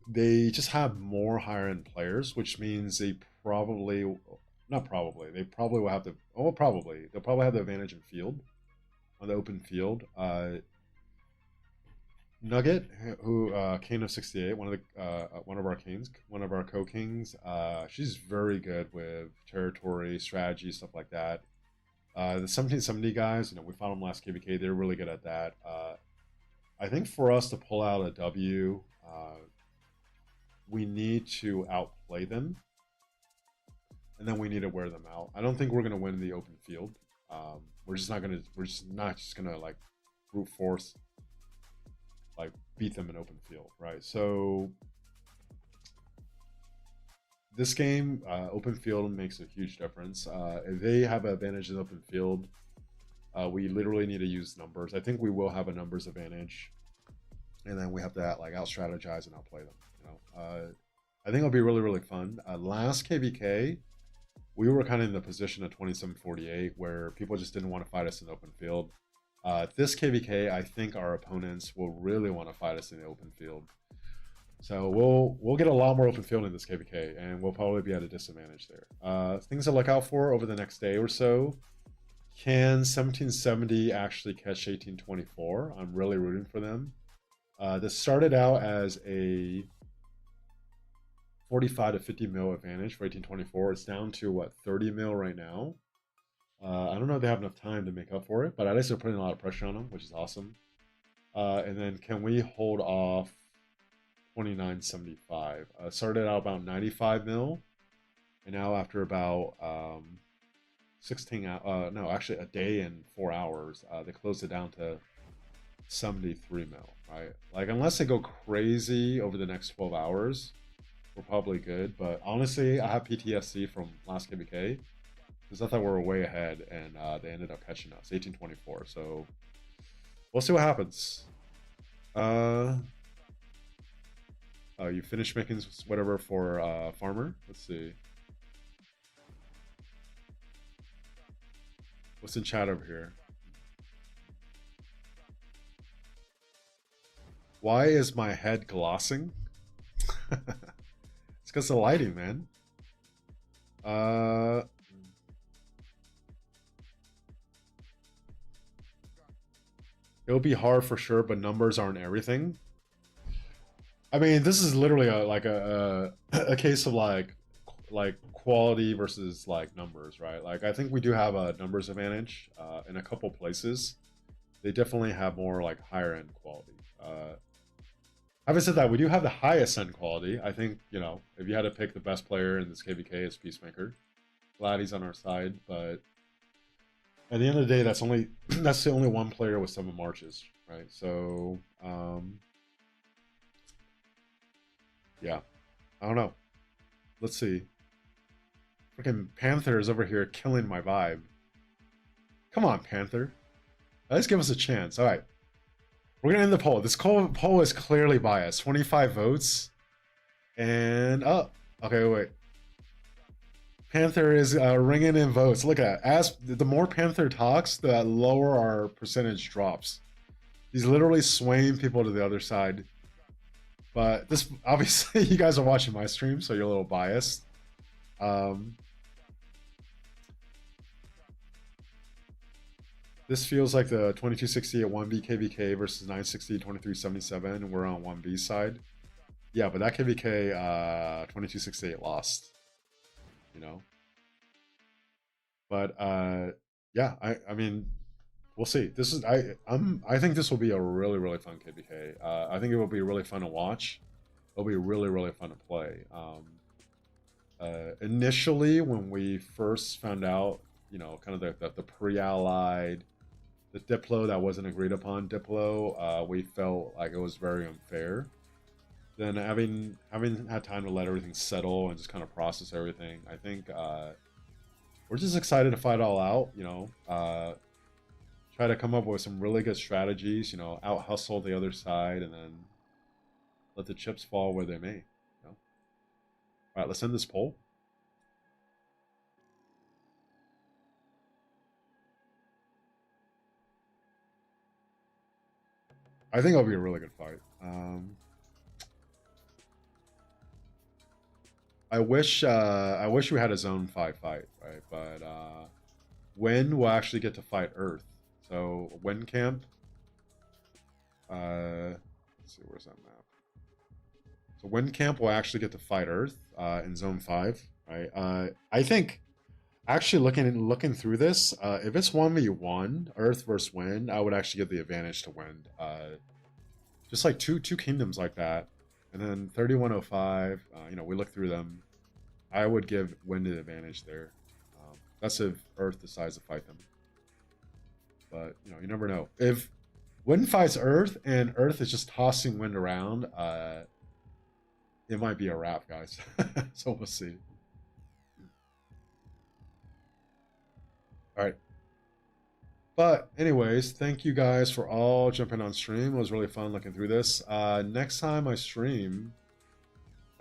A: they just have more higher end players, which means they probably not probably they probably will have the probably they'll probably have the advantage in field on the open field. Nugget, who Kane of 68, one of our kings, one of our co-kings. She's very good with territory strategy, stuff like that. The 1770 guys, you know, we found them last KVK. They're really good at that. I think for us to pull out a W, we need to outplay them, and then we need to wear them out. I don't think we're gonna win in the open field. We're just not gonna like brute force, like beat them in open field, right? So this game, open field makes a huge difference. If they have an advantage in open field, we literally need to use numbers. I think we will have a numbers advantage, and then we have to like out strategize and outplay them. You know, I think it'll be really really fun. Last KVK, we were kind of in the position of 2748 where people just didn't want to fight us in the open field. This KVK, I think our opponents will really want to fight us in the open field. So we'll get a lot more open field in this KVK, and we'll probably be at a disadvantage there. Things to look out for over the next day or so. Can 1770 actually catch 1824? I'm really rooting for them. This started out as a 45 to 50 mil advantage for 1824. It's down to what, 30 mil right now. I don't know if they have enough time to make up for it, but at least they're putting a lot of pressure on them, which is awesome. And then can we hold off 2975? Started out about 95 mil, and now after about 16 no, actually a day and 4 hours, they closed it down to 73 mil, right? Like unless they go crazy over the next 12 hours, we're probably good. But honestly, I have PTSD from last KVK because I thought we were way ahead, and they ended up catching us 1824. So we'll see what happens. Oh, you finished making whatever for farmer. Let's see. What's in chat over here? Why is my head glossing? It's because of the lighting, man. It'll be hard for sure, but numbers aren't everything. I mean, this is literally a case of like quality versus like numbers, right? Like I think we do have a numbers advantage in a couple places. They definitely have more like higher end quality. Having said that, we do have the highest end quality. I think, you know, if you had to pick the best player in this KVK, it's Peacemaker. Glad he's on our side, but at the end of the day, that's the only one player with 7 marches, right? So yeah, I don't know. Let's see. Freaking Panther is over here killing my vibe. Come on, Panther. Let's give us a chance. All right. We're gonna end the poll. This poll is clearly biased. 25 votes. And oh, okay, wait. Panther is ringing in votes. Look at that. As the more Panther talks, the lower our percentage drops. He's literally swaying people to the other side. But this, obviously, you guys are watching my stream, so you're a little biased. This feels like the 2260 at 1B KVK versus 960 2377, and we're on 1B side. Yeah, but that KVK 2268 lost, you know. But yeah, I mean, we'll see. This is I think this will be a really fun KVK. I think it will be really fun to watch. It'll be really fun to play. Initially, when we first found out, you know, kind of the pre-allied, the Diplo that wasn't agreed upon Diplo, we felt like it was very unfair. Then having had time to let everything settle and just kind of process everything, I think we're just excited to fight it all out. You know, try to come up with some really good strategies. You know, out hustle the other side, and then let the chips fall where they may. You know? All right, let's end this poll. I think it'll be a really good fight. I wish we had a zone 5 fight, right? But when we'll actually get to fight Earth. So when camp. Let's see, where's that map? So when camp will actually get to fight Earth in zone 5, right? I think actually looking through this, if it's 1v1 Earth versus Wind, I would actually give the advantage to Wind. Just like two kingdoms like that. And then 3105, you know, we look through them. I would give Wind an advantage there. That's if Earth decides to fight them. But, you know, you never know. If Wind fights Earth and Earth is just tossing Wind around, it might be a wrap, guys. So we'll see. All right. But anyways, thank you guys for all jumping on stream. It was really fun looking through this. Next time I stream,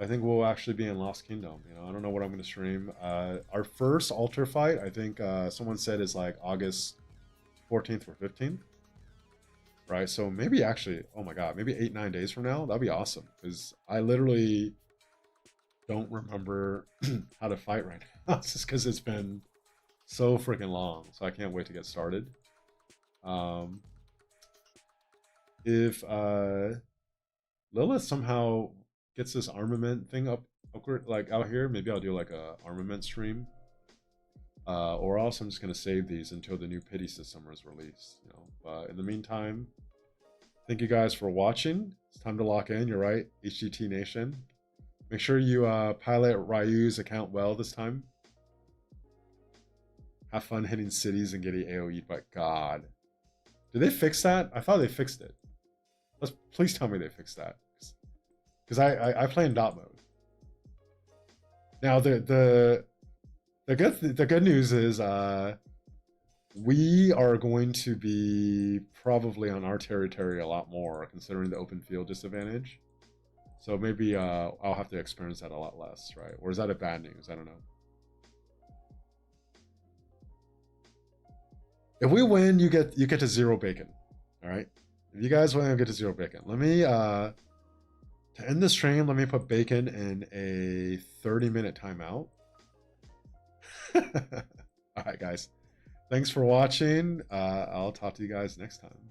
A: I think we'll actually be in Lost Kingdom. You know, I don't know what I'm going to stream. Our first altar fight, I think someone said is like August 14th or 15th. Right, so maybe actually, oh my god, maybe 8-9 days from now, that'd be awesome. Because I literally don't remember how to fight right now. It's just because it's been so freaking long. So I can't wait to get started. If Lilith somehow gets this armament thing up like out here, maybe I'll do like a armament stream. Or else I'm just gonna save these until the new pity system is released. You know, but in the meantime, thank you guys for watching. It's time to lock in. You're right, HGT Nation. Make sure you pilot Ryu's account well this time. Have fun hitting cities and getting AoE'd by God. Did they fix that? I thought they fixed it. Please tell me they fixed that. Because I play in dot mode. Now the good news is we are going to be probably on our territory a lot more, considering the open field disadvantage. So maybe I'll have to experience that a lot less, right? Or is that a bad news? I don't know. If we win, you get to 0 bacon. All right. If you guys win, you get to 0 bacon. Let me to end the stream. Let me put bacon in a 30-minute timeout. All right, guys. Thanks for watching. I'll talk to you guys next time.